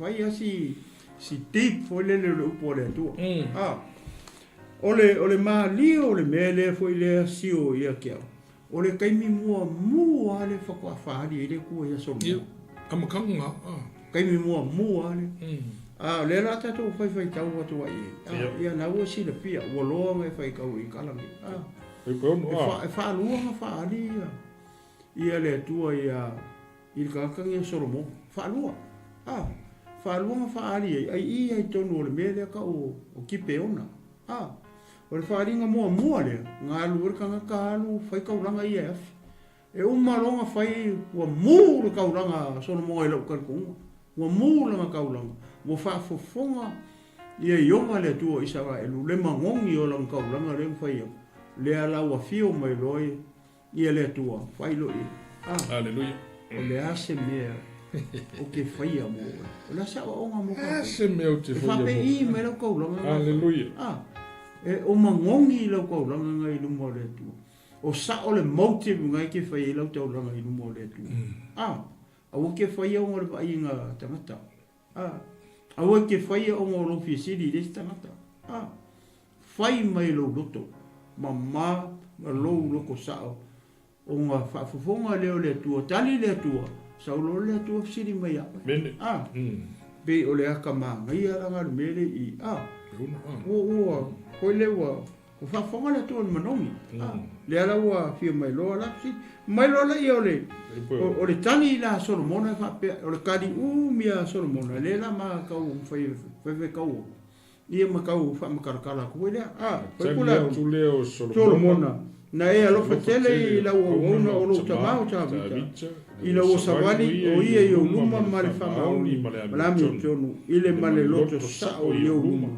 fai asi si tip foi le upo le tua ole ma li ole mele foi le sio ia kia ole kaimi mua le fakwa fahari ile ku ia so amakanga kaimi mua le le la tato fai taua tua i ia na wo si le pia wo lo ngai fai kau i kalami fa luanga fahari ia le tua ia il kakangi soromo falua falua faali ai ia tonu le mele ka o kipe ona o le faali nga mo le nga lu ka lu fai ka ulanga ia e malonga fai wa mu le ka ulanga soromo e lo ka ku wa mu le ka ulanga wo fa fofonga ia yonga le tua isawa e lu le mangongi o lang ka ulanga le fai le ala wa fio mai loi ia le tua fai lo i aleluia o le ase mea o ke fai mo o la sa o nga mo ka ase mea o te fai fa pe i me lo ko longa aleluia e o mangongi lo ko longa ngai lu mo le tua o sa o le motive ngai ke fai lo te longa i lu mo le tua o ke fai o mo ai nga tamata o ke fai o mo lo fi sidi de tamata fai mai lo loto mama lo ko sa o nga fafofonga leo le tua tali le tua saulo le tua siri mai apa be o le akama ngai ala ngar mele i ko le wa o fafonga le tua manongi le ala wa fi mai lo la si mai lo la i o le tani la solomona fa pe o le kadi mia solomona le la ma ka o fai ka o ia ma ka o fa ma karkala ko le ko kula tu leo solomona na e alo fatele i la uona o lo tamau tabita i la o savali o ia i o luma ma le famauni malami tonu i le male loto sa o i o luma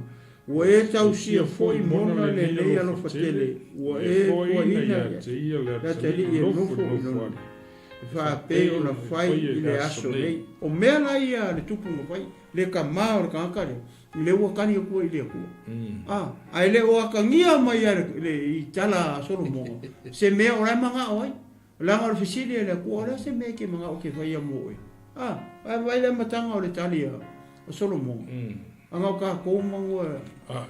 ua e tausia foi mona le nei alo fatele ua e ua ina la te li e nofo i nonu whape o na fai i le aso nei o mea la ia le tupu ma fai le ka mao le kankare le ua kani o kua i le kua ai le ua kangia mai le i tala solo mo se mea o rai manga oi langa o fisili le kua ora se mea ke manga o ke fai a mo oi ai vai le matanga o le tali o solo mo anga o ka koumango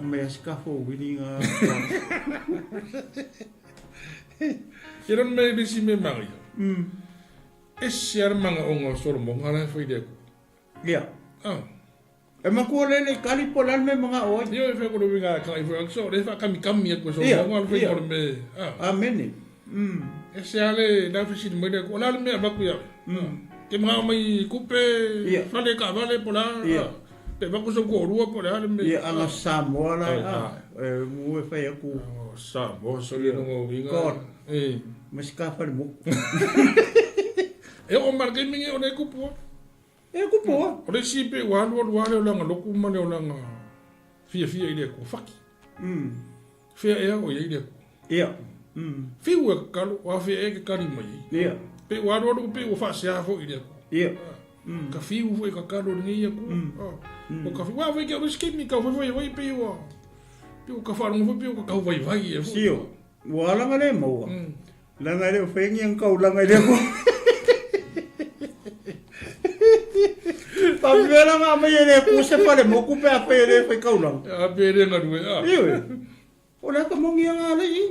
mea skafo wininga Kiran me bisi me manga e siar manga o ngā solo mo ngā fai le kua ia e makua lele kali polan me mga oi. Yo e wheko rowi ngā kai whaka so, re whaka kami e kua so, ngā wheko me. Amene. E se ale, nā whisi ni mwere, kua lale mea baku ia. Ke mga mai kupe, whale ka wale pola. Pe bako so ko rua po le ale me. Ia anga Samoa la mu e fai aku. Samoa so le no winga. God. Mas ka fa mo. E o marke mingi o le kupu. E kupu. O le sipe wan o langa loku mane o langa. Fia ile ko faki. Fia e o ile ko. Ia. Fiu e kalu o fia e ka kali mai. Ia. Pe wan pe o fa sia fo ile ko. Ia. Ka fiu foi ka kalu ni ia ko. O ka fiu wa foi que o skip ka foi pe o. Pe o ka fa no foi pe o ka vai e fo. Sio. Wa langa le mo. Langa le foi ngi ngau langa le ko. Pa vela nga mai ele ku se pare mo ku pe a pe ele foi kaulang. A pe ele nga due a. Iwe. O le ka mongi nga le i.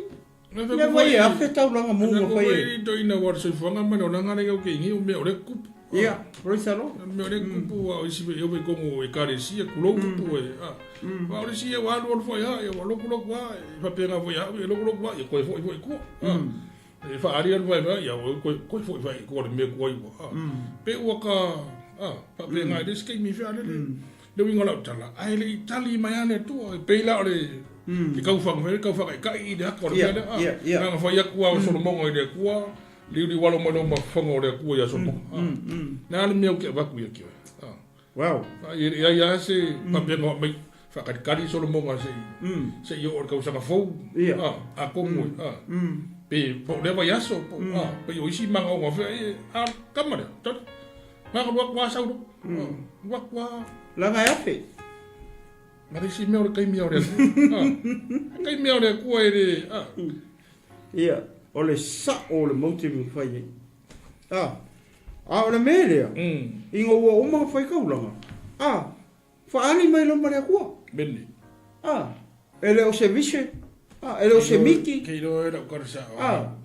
Le vai a fe tau langa mo mo foi. Foi do ina war se fonga mano langa le ke ngi o me o le ku. Ia, roisalo. Me o le ku o isi eu ve como e kare si e kulo ku e. Wa o si e wa lo foi ha e wa lo kulo wa fa pe nga foi ha e lo kulo wa e ko foi ku. E fa aria vai vai ya ko foi vai ko me ko i. Pe o ka pa pe ngai des ke mi fa le le winga la tala ai le itali mai ane tu pe la le i kau fa ka i de ko le nga fa ya ku so mo ngai de ku li walo mo ma fa ngo de ku ya so mo na le me ke va ku ya ki wow ya se pa pe ngo mai fa ka kali so mo nga se yo or ka sa ka fo a ko mo pe po le va ya so pe yo isi manga ngo fa a kamera Nga kwa sa ulo. Kwa. Langa ya fe. Mari si meo kai meo re. Kai meo re ko ere. Ia, ole sa ole motive fai. Ole mele. Ingo wo uma fai ka ulanga. Fa ali mai lo mare ko. Bene. Ele o service. Ele o se miki. Ke lo era ko sa.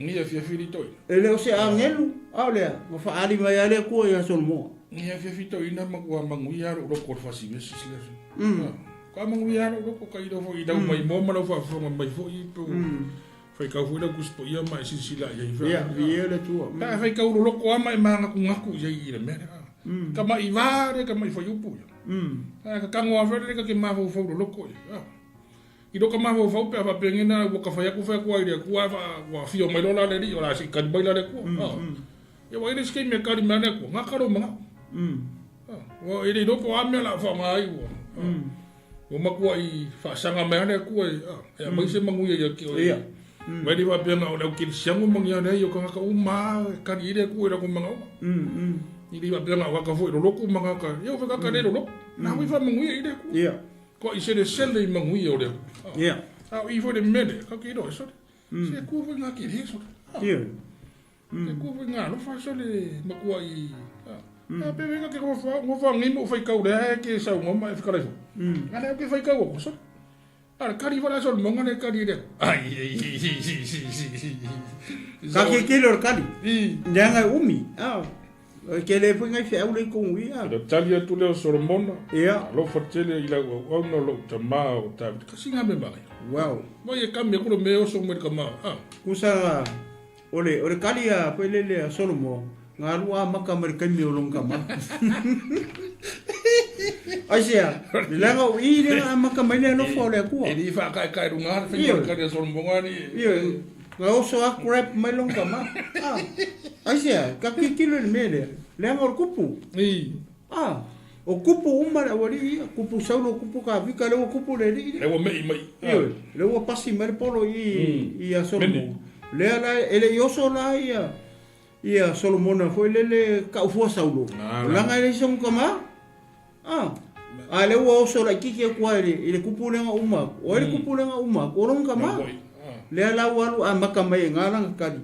Ni e fia toi. Ele o se angelu. Olha, vou falar de manhã ele com a sua mão. E a fita ina magua manguiar o ko fa si ves si. Ka manguiar o ko kai do foi da mai mo malo fa mai foi po. Foi ka foi da cuspo ia mai si sila ia. Ia, ele tua. Ka foi ka o lo ko mai manga ku ngaku ia ira me. Ka mai vare ka mai foi upu. Ka kango afere ka ke ma fo lo ko. I do ka ma fo pe pa pengena o ka fa ya ku fa ku ira ku wa fio mai lo la le ri o la si ka bai la le ku. Ya wa ile skei me kari mana ko ngakaro mga wa ile do po ame la fa mai wo makua i fa sanga mana ko ya mai se mangu ya ki o ya mai di wa pena o le ki siangu mangia ne yo ka uma ka ile ko ira ko manga ni di wa pena wa ka fo ro ko manga ka yo fa ka le ro na wi fa mangu ile ko ya ko i se de sele mangu yo le ya i fo de mede ka ki do so se ku fa ngaki ri so ya e ko nga no fa so le makua i pe venga ke ko fa ngi mo fa ka ure ke sa mo ma fa ka le ana ke fa ka ko so ara kari fa so mo ngane kari de ai ka ke kilo kari ndanga umi ke le fa ngai fa ule ko wi da talia tu le so mona lo fa tele ila o no lo tama o ta ka singa me ba wow mo ye kam me ko me o so mo ka ma kusa Ole kali a pelele a solomo nga lua maka merkan mi olong kama. Asia, langa i de maka mele no fole ku. Edi fa kai runga fa ka de solomo ngani. Iyo. Nga oso a crap melong kama. Asia, ka kilo mele. Langa kupu. O kupu umara wali kupu saulo kupu ka vika le kupu le di. Le wo mai. Iyo, le wo pasi mer polo i a solomo. Le ala ele yoso la ia Solomona foi lele ka ufua saulo langa ele song kama ale wo so la kike kwa ele kupulenga uma o ele kupulenga uma orong kama le ala walu amaka mai ngala kali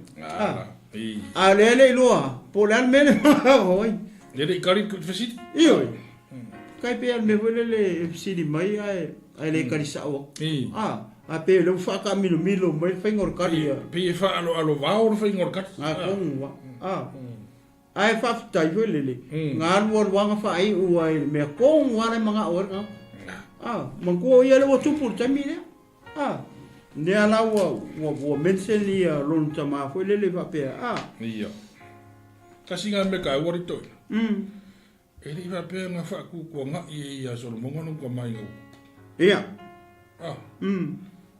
ale ele loa polan mele hoi le kali fasit iyo kai pe me lele fsidi mai ai le kali sawo a pe le fa ka milo mai fingor kali pe fa alo vaur fingor kat kong ai fa tai lele ngal wor wanga fa ai uai me kong wala mga or ka mangko ia le tupu tami ne ne ala wo mensen li lon tama foi lele fa pe iya kasi nga me ka wor to Ele va pe nga fa ku ko nga ia so mo ngano ko mai ngo. Ia.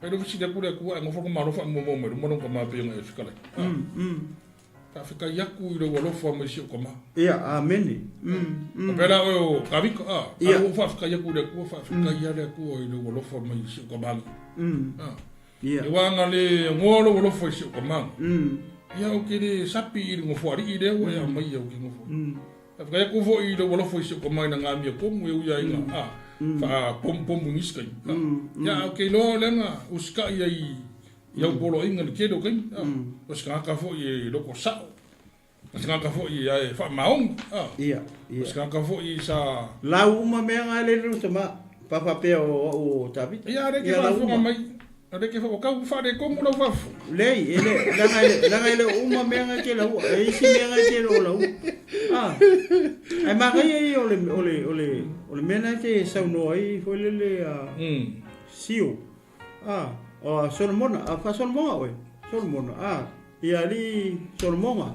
Pero si da ku ku ngo fa ko ma ro fa mo ko ma pe nga fikala. Ka fika yaku ilo lo fa mo si ko ma. Ia, amen. Pera o ka vi ko o fa fika yaku de ku fa fika ya de ku ilo lo fa mo si ko ma. Ia. Wa nga le ngolo lo fa si ko ma. Ia o ke de sapi ngo fo ri de o ya mai o ke ngo fo. Ka yaku fo ilo lo fa si ko ma na nga mi ko mo ya ina fa pom ngiskai. Ya o ke lo lenga uska ia ia bolo inga ke do kan o ska ka fo i lo ko sa o ska ka fo i ai fa maong ia o ska ka fo i sa la uma me nga le lu tama papa pe o tabi ia re ke fa fo mai re ke fo ka fa de ko mo lo fa le ele la nga le uma me nga ke la u e si me nga ke lo la u ai ma ga ye ole mena te sa no ai fo le siu o Solomona, fa Solomona oi. Solomona, ia li Solomona.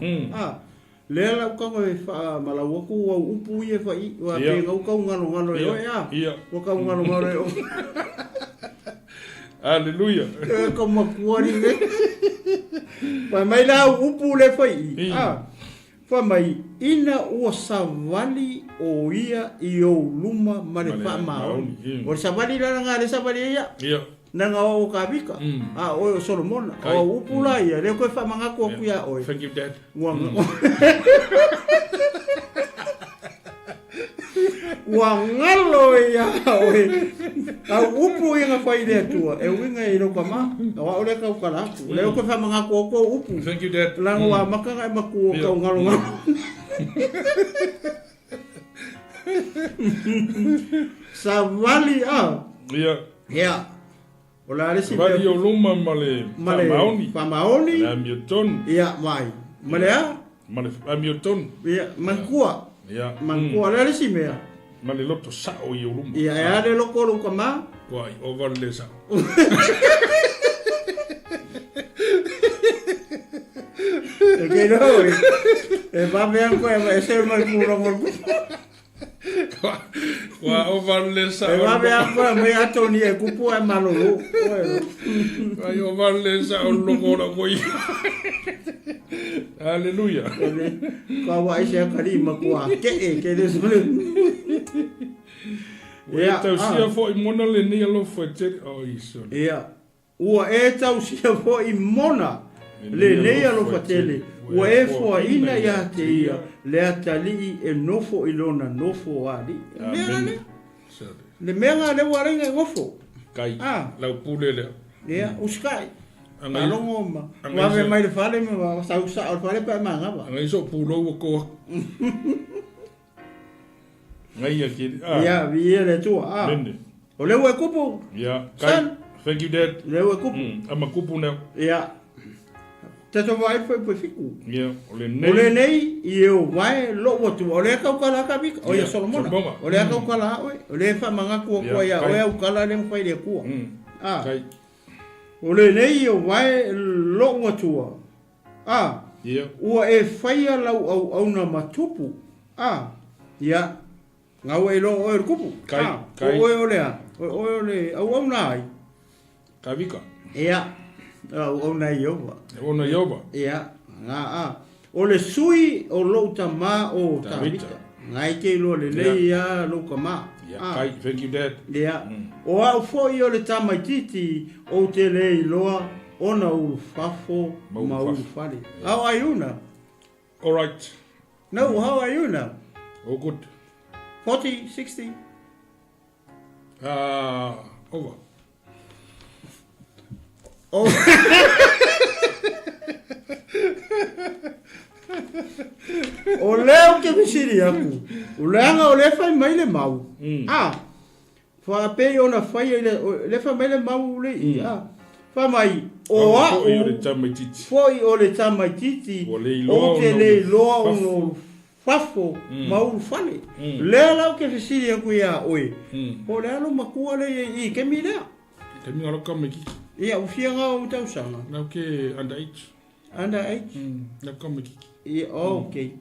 Le la ka ko fa malawa ku upu ye fa i wa pe ngau ka ngalo ia. Ko ka ngalo o. Hallelujah. Ko makuari le. Pa mai la upu le fa i. Fa mai ina o savali o ia i o luma mare fa maoni. O savali la nga le savali ia. Ia. Nanga o ka bika o Solomon o upula ia le ko fa manga ko ku ya oi thank you dad wangalo ya oi a upu ia fa ide tua e winga i ro kama o le ka kala le ko fa manga ko upu thank you dad lango wa maka ga maku ka ngalo savali ia Ola le si vai o luma male maoni la mioton ia mai male mioton ia mankua ia mankua le si mea male loto sa o i o luma ia le loko lu kama Wai over le sa ke no e va ver ko e se mal muro wa over le sa e va ver ko me atoni e kupu e malolo vai over le sa o logo la koi Hallelujah ko wa se kali makua ke le sole ia tau sia fo i mona le ni alo fo te o iso ia ua e tau sia fo i mona le nei alo fatele ua e fo ina ia te ia le atali e nofo ilona nofo ali le menga le warenga ngofo kai lau pule le ia uskai alongo ma ve mai le fale me va sa usa al fale pa manga ba ngai so pulo ko ngai aki ia vie le tu o le we kupu ia kai thank you dad le we kupu ama kupu na ia te vai foi fiku ia o le nei i o vai lo tu o le ka kala ka bik o ia Solomon o le ka kala o le fa manga ko ia o ia kala le fai le ku kai o le nei o vai lo tu ia o e fai la au na matupu ia ngau e lo o kupu kai o le au nai kavika ia o nai yoba ia nga o le sui o lo tama o tavita ngai ke lo le ia lo kama kai thank you dad ia o au fo i o le tama titi o te le loa ona u fafo ma u fali how are you now all right no how are you now oh good 40, 60? Over. Oh. O leo ke misiri aku. O leanga o le fai mai le mau. Fa pe ona fai le fai mai le mau le fa mai o o le tamaititi. Foi o le tamaititi. O te le loa o fafo mau fale le la ke fisiri ku ya oi o le alo makua le I ke mi le ke mi ngalo ka me ki ia u fianga o tau sanga na ke under age na ka me ki ia okay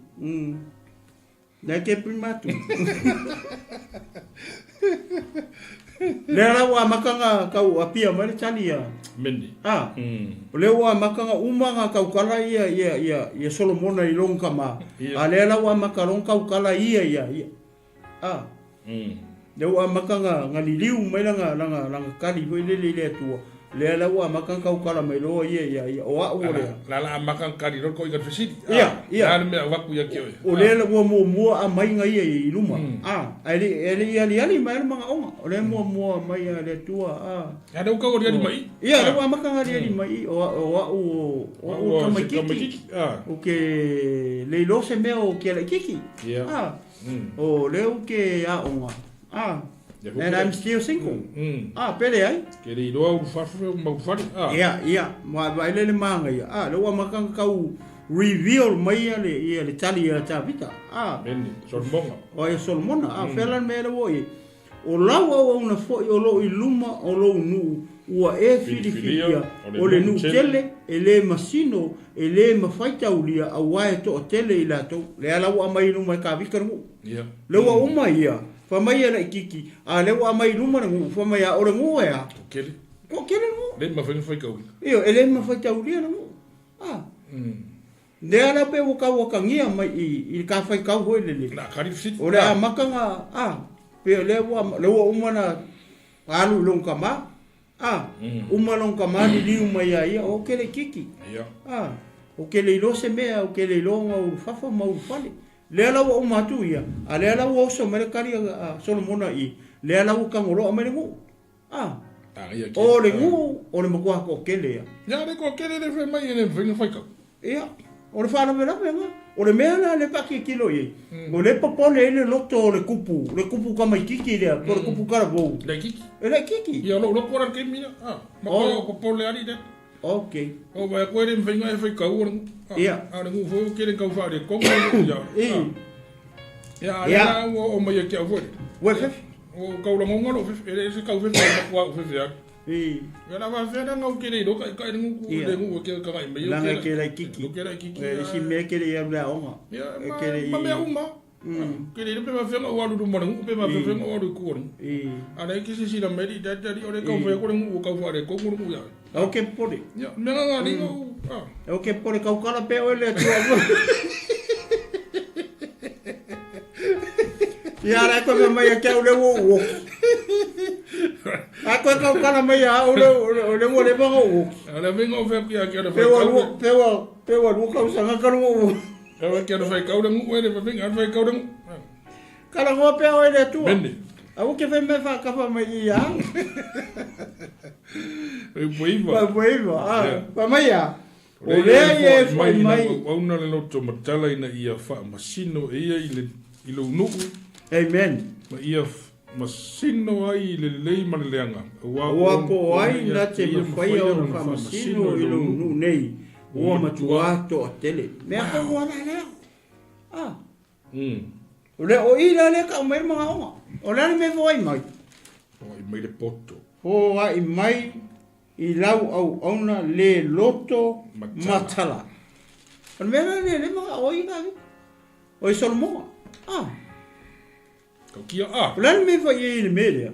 Nā ke primatu. Lea wa makanga kau apia mai tali ya. Meni. Le wa makanga umanga kau kala ia Solomona I long kama. Lea wa makalong kau kala ia. Le wa makanga ngaliliu mai langa kali foi le tua. Le wa makanga kau kala mai lo ia o a o le. La makanga kali ro ko I ka fesiti. Ia. Me waku ya ke. O le mo a mai ngai I luma. Ali mai manga onga. O le mo mai le tua. Ada ka o ali mai. Ia, le wa makanga ali mai o ka mai kiki. O ke le lo se me o ke le kiki. O le o ke a onga. And I'm still single. Pele ai. Ke le loa u fafu mau fari. Ia. Mai le manga ia. Le wa makanga kau reveal mai le tali a tavita. Meni, Solomona. O e Solomona. Felan me le wo i. O lawa o una foi o lo I luma o lo nu ua e filifilia o le nu tele e le masino e le mafaita ulia a wae to o tele I lato le ala ua mai luma I ka vika ngu le ua uma ia fa mai ala ikiki a le ua mai luma ngu fa mai a o le ngu ea o kele ngu le mafaita ulia iyo e le mafaita ulia ngu le ala pe waka ngia mai I ka fai kau hoi le na karifit o le a makanga pe le ua umana alu long kama uma long kama ni liu mai ia o kele kiki o kele lo se mea o kele lo ngau fafa mau fale le ala ua uma tu ia a le ala ua so mere kari Solomona I le ala ua kangolo mere ngu o le ngu o le makua ko kele ia le ko kele le fe mai le fai kau ia o le whana mera nga o le mea na le paki kilo i o le papole le loto le kupu kama I kiki lea ko le kupu karabou le kiki le kiki ia lo kora ke mina ma ko papole ali de okay o va ko le mvenga e fai kau ia le ngu fo ke le kau fa le ko ia o mai ke o o kau la ngolo e se kau fe ko fe ya Ngana va fena ngau kere do kai ngu le ngu ke ka mai me langa ke la kiki si me kere ya bla onga kere ma me uma kere pe ma fena wa lu mo ngu pe ma fena wa lu ko ana ke si la meri da o le kau fe ko ngu kau fa le ko ngu ya o ke pore ya me nga ni o ke pore kau kala pe o le tu ya ra ko me mai ke o le wo Ako kau kala mai a o le mo le bango o. Ala vengo fe kia ke fe wa lu kau sanga kanu o. Ala ke no fai kau le ngu ele fe ngar fai kau le ngu. Kala ngo pe o le tu. Bende. Au ke fe me fa ka fa mai ia. E poiva. Pa mai a. O le e mai. Au na le loto matala ina ia fa masino ia I lo nu. Amen. Ma ia masino ai le lei maleanga wa po ai na te mawhai o na masino I lo nu nei ua matua to tele me ko wana leo o le o ila le ka mai mga onga o le me foi mai mai le poto o ai mai I lau au ona le loto matala on me le mga o ina o Solomona kia Lan me fai ele mele.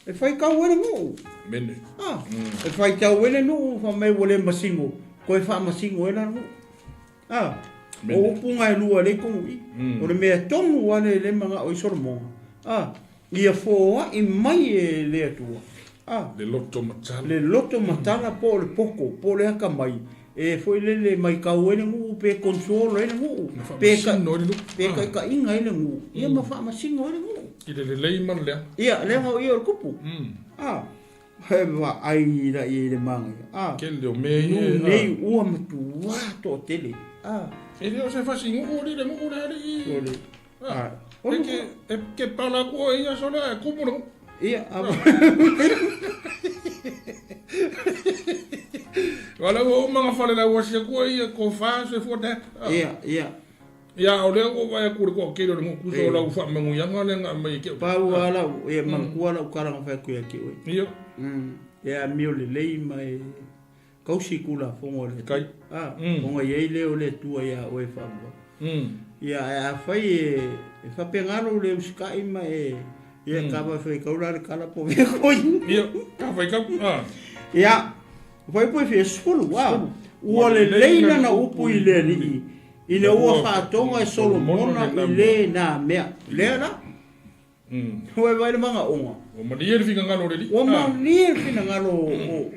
E fai ka wele mo. Mene. E fai ka wele no fa me wole masingo. Ko e fa masingo ela no. O punga e lua le ko I. O le me tonu wale le manga o Solomona. Ia fo I mai e le tua. Le loto matala. Le loto matala po le poko, po le aka mai. E foi le mai ka wele ngu pe consolo ele ngu. Pe ka inga ele ngu. Ia ma fa masingo ele ngu. Ile le lei man le. Ia, le ho ia o kupu. He wa ai la I le manga. Ke le o me nei ua matua to tele. E le o se fasi ngu le ngu le Ole. Ke pala ko ia sola e kupu no. Ia, Wala o mga fale la wasi ko ia ko fa se fote. Ia. Ya o le o vai ku ko ke le ngu ku so la fa mangu yanga le nga mai ke. Pa wala e mangua la ukara fa ku ya ke we. Ia. Ya mio le lei mai kausi kula fongo le. Kai. Fongo ye le o le tua ya o e fa. Ia a fai e whapengaro le uskai ma e ia kawa whai kaura le kala po mea koi. Ia, ka whai kau. Ia, whai pui whi skulu, wow. Ua le leina na upu i le ni. I le ua whātonga e Solomona i le na mea. Lea na? Hoi vai le manga onga. O maniere whika ngalo re li. O maniere whika ngalo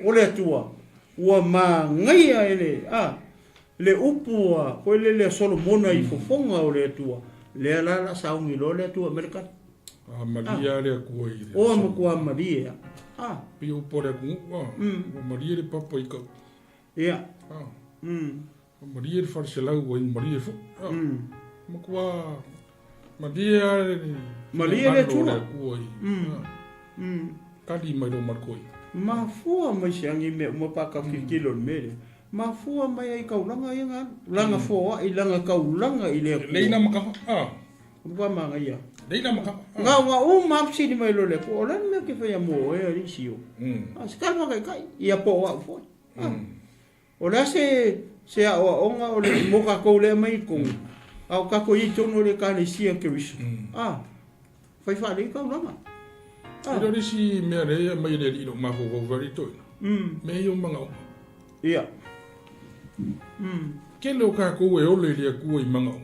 o le atua. Ua ma ngaia ele, le upu a, koe le Solomona i fofonga o le atua. Lea la saungi lo le atua Amerikana. Maria le kua i le. O makua Maria. Pi upo le kungu. O Maria le papa i kau. Ia. O Maria le wharselau o i Maria fo. Makua Maria le tua. Kua i. Kali mai lo markoi. Mafua mai siangi me umapaka kikilo mere. Mafua mai ai kaulanga i ngā. Langa fua i langa kaulanga i le kua. Leina maka. Kwa manga ia. Leina maka. Ngā mapsi ni mai lo le kua. Olani mea ke whai amo e ari sio. Sikari maka i kai. Ia po wa ufoi. Ola se a onga o le moka kou le mai kong. Au kako i tono le kane sia ke wisu. Whai whare i kaulanga. Iro risi mea rea mai le ilo maho wauwari toi. Me i o manga o. Ia. Ke leo ka kou e ole lea kua i manga o.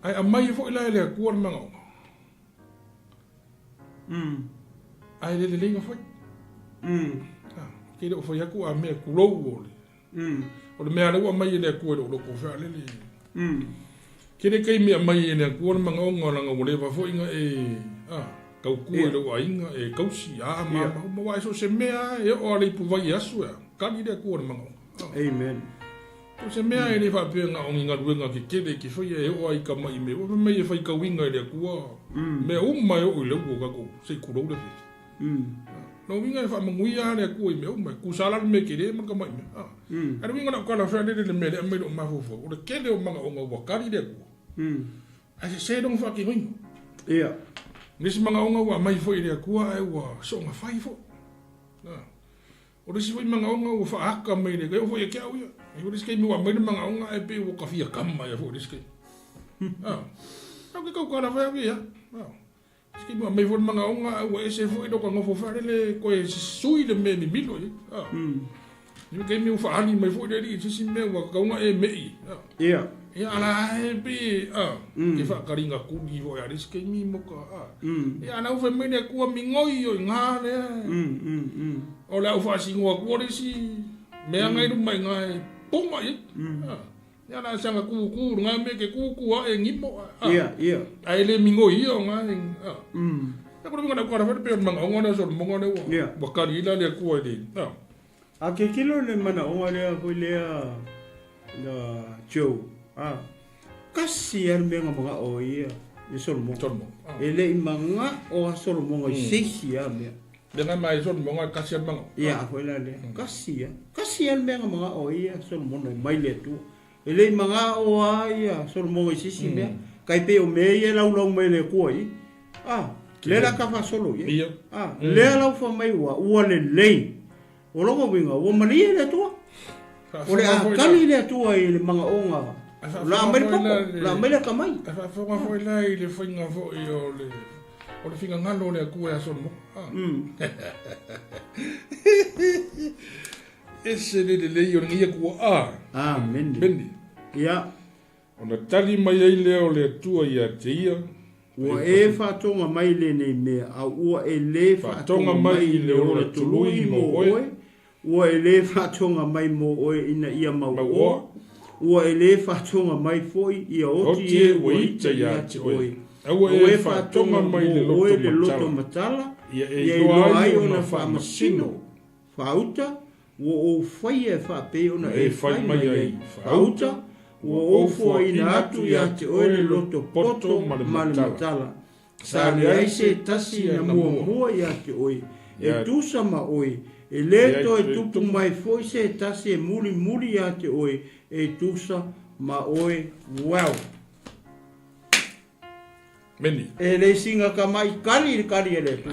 Ai a mai fo ila lea kua i manga o. Ai le linga foi. Ke leo foi aku a mea kurou ole. O le mea lewa mai lea kua i loko whea lele. Kere kei mea mai e nea kuana manga o ngā ranga wharewa fo inga kau kua rau a inga e kausi ma wai so se mea e o arei pu vai asu ea kari rea kuana manga o. Amen. Ko se mea e le whapea ngā ongi ngā ruenga ke kere ki whai e o ai ka mai me o mai e whai ka winga e rea kua mea mai o i lau o kako se kurau le whi. No winga e whamangui a rea kua i mea o mai kusala me kere maka mai me. Ara winga na kala whea lele me rea mai o mafofo o le kere o manga o ngā wakari rea kua. Ai se dong fa ki hoingo. Ia. Nisi manga onga wa mai foi rea kua e wa so nga fai fo. O resi foi manga onga wa fa haka mai rea kai o foi e kia uia. E o resi kai mi wa mai manga onga e pe o kawhia kama e fo resi kai. Au ke kau kala whea wia. Resi kai mi wa mai foi manga onga e wa ese foi doka ngofo whare le koe sui le me mi milo i. Ni kai mi wa fa ani mai foi rea ri sisi me wa kaunga e mei. Ia. Ia ala e pe ke whakaringa kuri vo e aris kei mi moka ia ana uwhe mene kua mingoi o i ngā rea o le au whaasingoa kua resi mea ngai rumai ngai ponga i ia ana sanga kuru ngā me ke kukua e ngimo ia ai le mingoi o ngai ia kura minga na kua rafere pe o manga onga nea soro monga nea wakari ila lea kua e le a ke kilo le mana onga lea hui lea na Joe kasi ar menga mga o ia e Solomon. Ele i manga o Solomon i seisi a mea. Dengan mai Solomon kasi ar manga. Ia foi la le. Kasi ar menga mga o ia Solomon i mai le tu. Ele i manga o ia Solomon i seisi mea. Kai pe o me ia lau mai le ko i. Le la ka fa solo ia. Le la fa mai ua le lei. O longo winga o maria le tu. O le kali le tu i le manga onga. La mai poco, la mai la kamai. Fa foi la i le whainga fo i o le whinga ngalo le kua a sono. Ese le lei o ngia kua mendi. Mendi. Ia. O na tali mai ai leo le tua i a te ia. Ua e whatonga mai le nei mea, a ua e le whatonga mai le o le tului mo oe. Ua e le whatonga mai mo oe ina ia mau oa. Ua e le whatonga mai foi i a oti e waita i a te oe. Ua e whatonga mai le loto matala. Ia e loa ai o na whamasino. Whauta, ua o whai e whape o na e whai mai ai. Whauta, ua o fua ina atu i a te oe le loto poto ma le matala. Sa le ai se tasi na mua i a te oe. E tusa ma oe. E leto e tupu mai foi se tasi e muri i a te oe. E tusa ma oe wow. Meni. E le singa ka mai kari e le tu.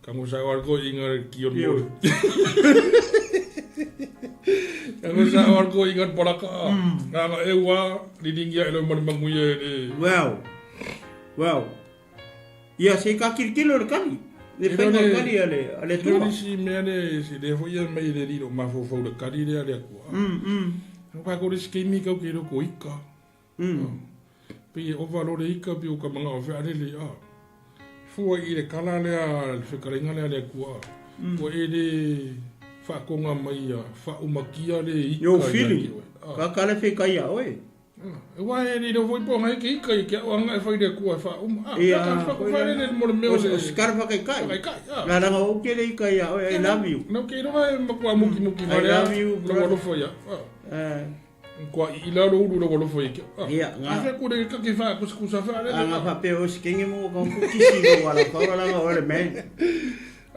Kamu sa war ko inga ki on mo. Ang sa awal ko ingat pala ka. Nga ewa, didingya ilo manmanguya. Wow. Ia se ka kilo kali. Le fenga kali ale tu. Ni si mene si de foi mai le dilo mafo de kali le ale ko. Ka ko ris kimi ka ko ko ika. Pe o valore ika bi o ka manga o fa ale le a. Fu i le kala le a fe kalinga le ale ko. Ko e de fa ko nga mai a fa umakia le ika. Yo fili. Ka kala fe ka ia oi. Wa ni do foi po ngai ki kai ke o ngai foi de ko fa ka ko fa le mo me o scarfa kai. La nga o ke le kai ya I love you. No ke no vai mo kwa muki I love you. Lo foi ya. Ko I la lo lo foi ke. Ia nga. Fa ko de ka ke fa ko sa fa le. Nga fa pe o skingi mo ko ki si go wala fa wala nga o le men.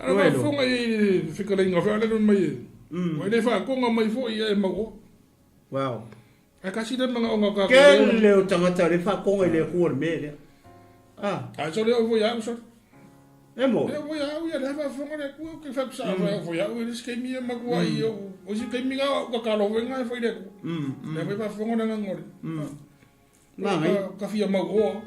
Ara fa ngai fika le nga fa le no mai. Wa le fa ko nga mai foi e mo. Wow. A kasi dan mga onga ka. Ke le o tangata le fa konga le ko me le. So le o ya so. Emo. Le o ya le fa fonga le ko ke fa sa o ya o le ske mi ma ko ai o si ke mi ga ka lo venga foi de ko. Le fa fonga na ngori. Ka fia ma o.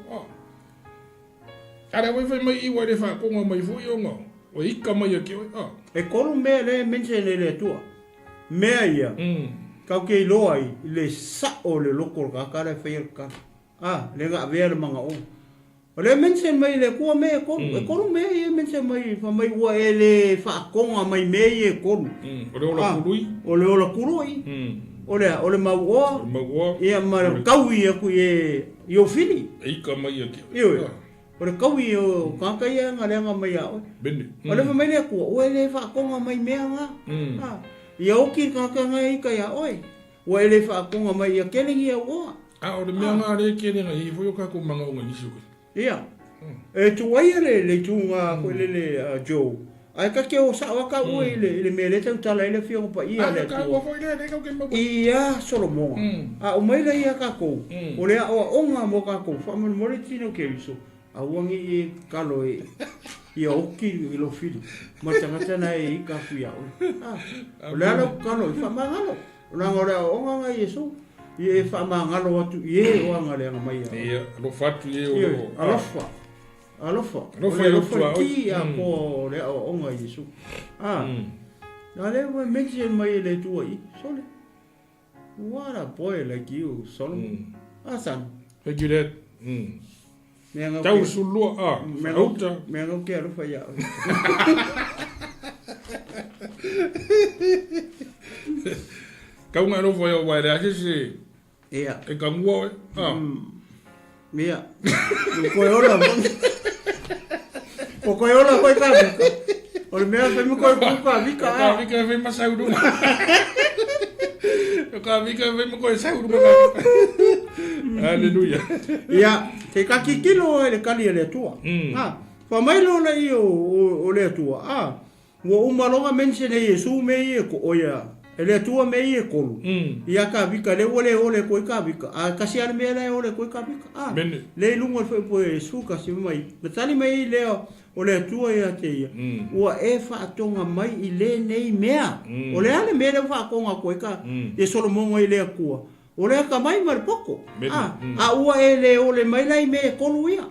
Ara we fa mai I wa le fa konga mai foi o ngo. O ika mai ke o. E ko me le mense le tua. Me ia. Kau ke loa I le sa o le loko ka kare whaia ka. Le ngā vea le manga o. O le mensen mai le kua me e koru. E koru me e mensen mai. Wha mai ua e le whaakonga mai me e koru. O le ola kurui. O le ola kurui. O le mau oa. Ia ma kaui aku e o fili. E ika mai a ki. O le kaui o kakai e ngā leanga mai a oi. Bende. O le mai le kua. O le whaakonga mai mea ngā. Ia oki kaka ngai ka ia oi. Wa ele fa konga mai ia kelingi ia oa. O le mea ngā re kelinga I foi o ka ko manga o ngai nisu. Ia. E tu wai le tu ngā ko le Joe. Ai ka ke o sa waka o le me le tau tala ele fio pa ia le. Ka o foi le ka ke mo. Ia Solomon. O mai le ia ka ko. O le o onga mo ka ko. Fa mo le tino ke iso. A wangi I kalo e. Ia oki I lo fili. Matangata na e ika kuia oi. O le alo kalo I whamangalo. O nga ora o nga nga Yesu. I e whamangalo atu I e o nga lea mai a. Ia, alo fatu I e o. Alofa. Alofa ki a ko le o nga Yesu. Na le wa mention mai le tua I. Sole. What a boy like you, Solomon. Son. Thank you, Dad. Tau sulua auta. Mea ngau ke arufa ia. Kau ngā rofa ia wai rea se. Ia. E ka mua Mea. Koe ola mo. O koe ola koe ka vika. O le mea whai mo koe ka vika. Ka vika e whai masau runga. Ka vika e whai mo koe sau runga. Aleluia. Ia. Te kaki kilo e le kali e le tua. Wha mailo na I o le tua. Ua umalonga mense ne Yesu me I e ko oia. E le tua me I e kolu. Ia ka vika le ole koe ka vika. Kasi ane mea le ole koe ka vika. Le lunga le po e su kasi mai. Na tani mai I leo o le tua ia te ia. Ua e whaatonga mai I le nei mea. O le ane mea le whaakonga koe ka. E Solomonga I lea kua. O le ka mai mar poko. Ua e le ole mai lai me kolu ia.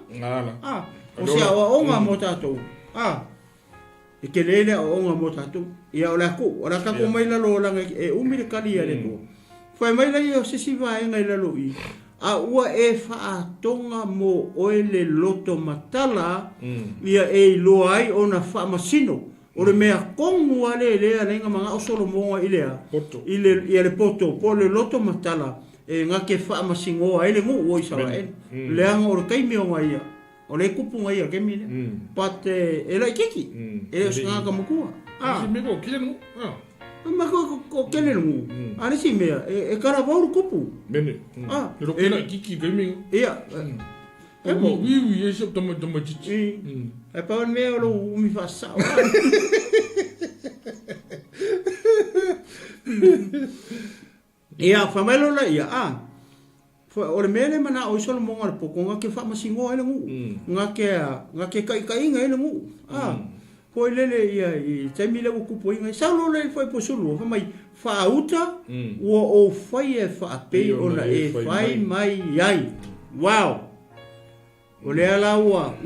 O sea o onga mo tatou. E ke lele o onga mo tatou. Ia o la ko. O la ka ko mai lalo langa e umi le kali ale to. Fai mai lai o sisi vai ngai lalo I. Ua e whaatonga mo oe le loto matala. Ia e loa ai o na whaamasino. O le mea kongu ale lea lenga mga o Solomonga I lea. Ia le poto. Po le loto matala. E nga ke whaamasingoa. Ele ngu o isawa e. Leanga o le kaimi o nga ia. O le kupu nga ia kemi le. Pat e lai kiki. E o sanga mukua. Si meko kile ngu. Ma ko kele ngu. Ani si mea. E kara vauru kupu. Bene. E ro kela kiki kemi. Ia. E mo wiwi e se tama chichi. E pa mea o lo umi whasau. Ia, whamelo la ia, o le mele mana o Solomonga le poko, ngā ke whamasingoa ele ngu, ngā ke kaikainga ele ngu, po lele ia, I taimi lewa kupo inga, saulo le whai po sulu, whamai, whaauta, ua o whai e whaapei ona e whai mai iai. Wow! O lea la ua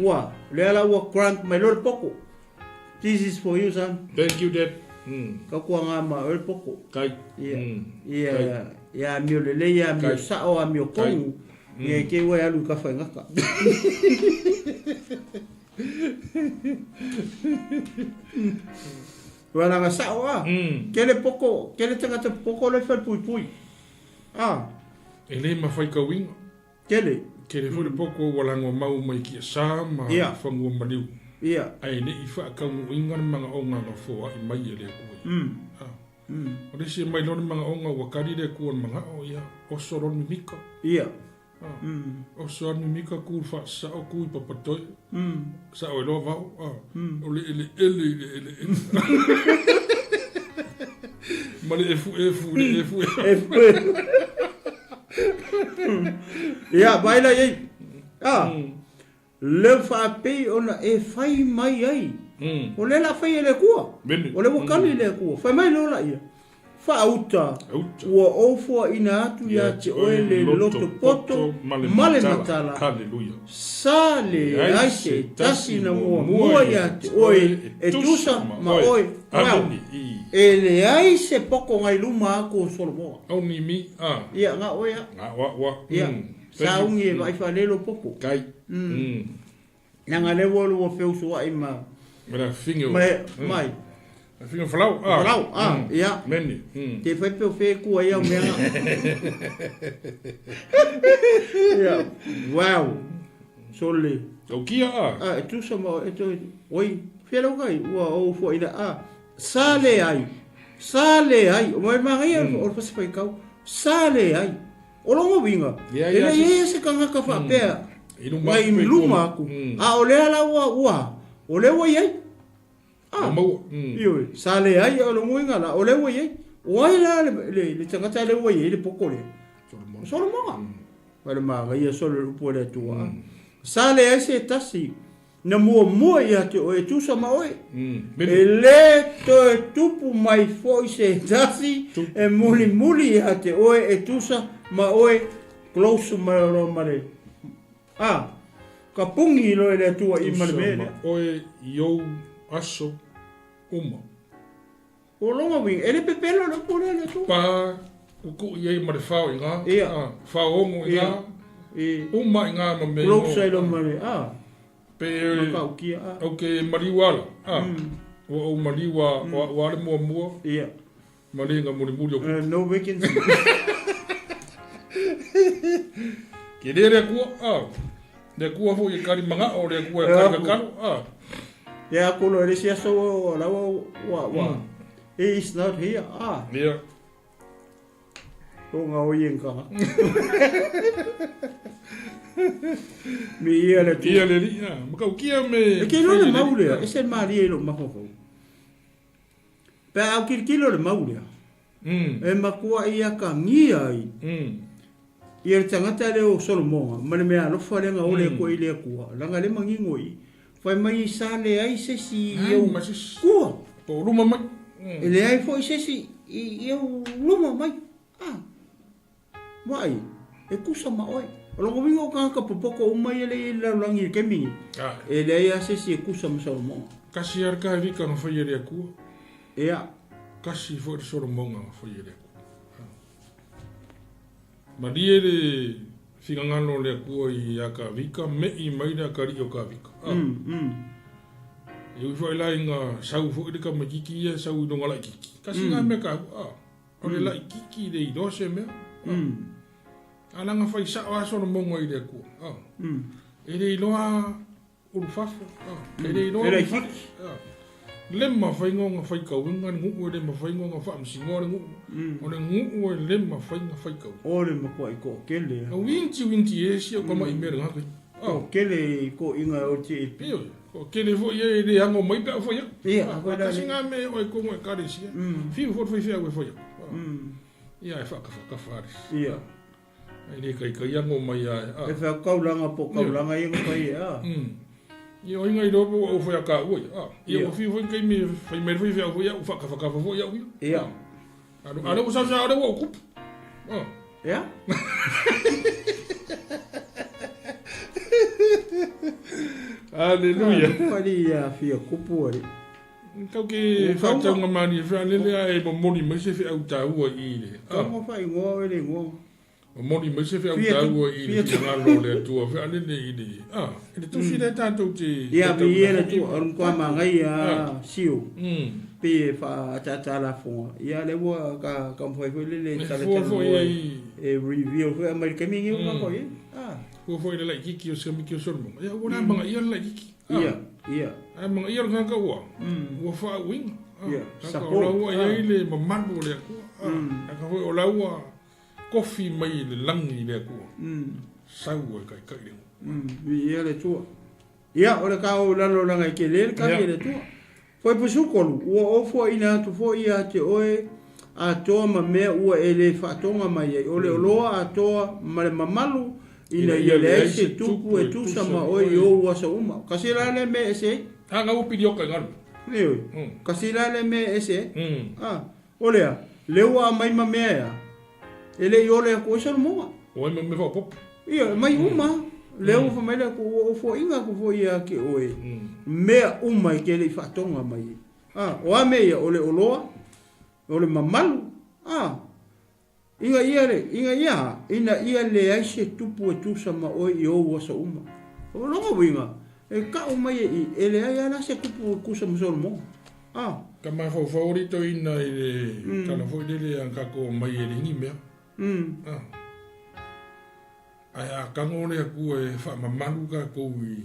grant mai lor poko. This is for you, son. Thank you, Dad. Ka kua ngā ma lor poko. Kai. Ia mio lele, ia mio sao, a mio kongu. Ia ke wai alu ka whai ngaka. Wala nga sao kele poko, kele tangata poko le whai pui pui. E le ma whai ka winga. Kele fwere poko walango mau mai ki a sā ma whangua maniu. Ai ne i whaakaungu inga na mga onga nga fōa i mai e le kua. O resi e mai lona mga onga wakari le kua mga o ia osoro ni mika. Osoro ni mika kua wha sa o kui papatoi. Sa o e loa vau. O le ele. Ma le efu. Ia, baila iei. Le whaapei ona e whai mai ai. O le la whai e le kua. O le wakani le kua. Whai mai lola ia. Whaauta. Ua ofua ina atu ia te oe le loto poto. Male matala. Halleluja. Sa le aise tasi na mua ia te oe e tusa ma oe. E le aise poko ngai luma ako solomoa. Au ni mi. Ia ngā oea. Ngā wa. Ia. Sa ungi e vai whalelo poko. Kai. Nanga le wolu o feusu ai ma. Mera fingo. Mai. Fingo flau. Ia. Meni. Te whai peo whee kua ia o mea. Ia. Wow. Sole. Au kia E tu sa ma e to. Oi. Whelau kai. Ua o fua ina Sale ai. O mai magai o pasipai kau. Sale ai. O longo winga. Ele ia se kanga ka whapea. Ngai luma aku. O lea la ua. O le wai ai. Ioi. Sale ai o longo winga la. O le wai ai. O ai la le tangata le wai ai le poko le. Solo monga. Wale magai ia solo upo le tua. Sale ai se tasi. Na mua ia te oe tusa ma oe. E le to e tupu mai foi se tasi. E muli ia te oe e tusa ma oe. Close ma ro mare. Ka pungi lo le tua i mare mene. Oe iou aso uma. O longa wing. E le pepelo na pule le tua. Pa uku iei mare whao i ngā. Whao ongo i ngā. Uma i ngā ma me. Close lo mare. Pe au ke mariwala. O mariwa wale mua. Maringa muri o. No vacancy. Ke le kua. Le kua fo i kari manga o le kua kari kanu. Ya kulo le sia so la wa. It's not here. Yeah. O nga o yenka. Mi ia le tu. Ia le li. Maka kia me. E ke lo le maulea. E se mari e lo mahofo. Pe au kilo le maulea. E makua ia ka ngia ai. Ia tangata le o Solomonga. Mane mea no wharenga o le ko i le kua. Langa le mangingo i. Whai mai sa le ai se si iau kua. Po luma mai. E le ai fo i se si iau luma mai. Mai. E kusa ma oe. Longo wingo ka popoko umai ele langi ke mi. Ele ia se si kusa ma Solomonga. Kasi arka vika no foi ele ku. Ia. Kasi foi Solomonga foi ele ku. Ma ele fica ngano le ku i aka vika me i mai na kari o ka vika. Eu foi lá inga sau foi de ka makiki e sau no ngala kiki. Kasi nga me ka o le la kiki de idose me. Alanga fai sa wa so mo ngoi de ku. Ele loa urfafo. Ele loa. Lemma fai ngonga fai ka winga ngu le ma fai ngonga fa msingo ngu. O le ngu lemma fai nga fai ka. O le ma ko iko kele. O winti e si o kama imer nga ka. O kele ko inga o ti pio. O kele fo ye le ango mai ka fo ya. Ia, ko da singa me o ko mo ka ri si. Fi fo fo ya. Ia fa ka faris. Ia. Ai kai ango mai a. E fa kaulanga po kaulanga i ngo pai Io inga i robo o foi ka oi. Io fi foi kai me fai me foi o fa ka fo ya. Ia. Ada usah ada kup. Oh. Ya. Haleluya. Pali ya fia kupu ali. Kau ke fata ngamani fa lele ai momoni mai se au tau i le. Kau fa ingo ele ngo. Momoni mai se au tau i le ngalo le tu fa lele i le. Ele tu si le tanto ti. Ya mi ele tu on kwa mangai ya siu. Pe fa tata la fo. Ya le wo ka foi lele tala tala. Review fa mai kami ngi ko ye. Foi le like ki o se mi ki o sormo. Ya wona manga ia like ki. Ia. Mga iya nga ka wa. Wa fa wing. Ia. Sa ko la wa ia ile mamanu le ko. Ka foi o la wa coffee mai le langi le ko. Sau kai kai le. Ia le tu. Ia o le ka o la lo langa ke le ka le tu. Foi pusukolu. O fo ina tu fo ia te oe a to ma me o ele fa tonga mai o le lo a to ma le mamalu. Ina ia le se tupu e tu sama o yo wa sa uma. Kasira le me ese. Nga upi dio ka ngal. Leo. Kasira le me ese. Olea, leo a mai ma mea. Ele yo le ko sa mo. O me fa pop. Ia, mai uma. Leo fa mai le ko fo inga ko fo ia ke oe. Mea uma ke le fa tonga mai. O a me ole oloa. Ole mamalu. Ina ia le ai se tupu e tu sama o i o wasa uma. O longa winga. E ka uma i ele ai ana se tupu ku sama sol mo. Ka mai favorito ina i le kana foi dele an ka ko mai e ringi mea. Ai a kangone ku e fa mamalu ka ko i.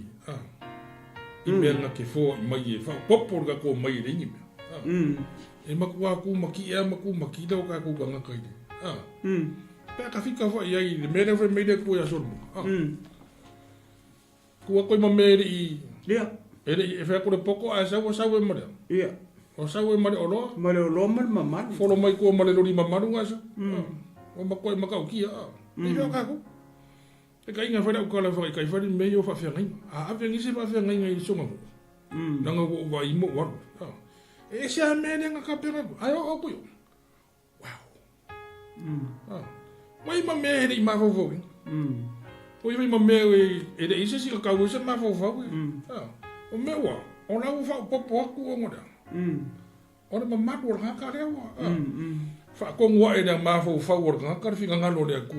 I mea na ke fo mai e fa popor ka ko mai ringi mea. E makua ku maki do ka ku ganga kai. Pea ka fika fa ia i mele fwe meile kua ya sormo. Kua koi ma mele i... Ia. Ele e fea kore poko a sau e mare. Ia. O sau e mare o loa. Mare o loa mare mamanu. Folo mai kua mare lori mamanu nga sa. O ma koe makau kia. I fea kako. E ka inga whaida ukala whai kai whari mei o whawhia ngai. A awhia ngise whawhia ngai ngai songa mo. Nanga wa imo waru. E sea mele nga ka pera. Ai o kuyo. Wai ma me he ma fo. Oi mai ma me e de ise si ka ka se ma fo. O me wa, o la fa popo ku o ngoda. O ma ma do ha ka le wa. Fa ko ngwa e de ma fo fa wor ka ka fi nga lo le ku.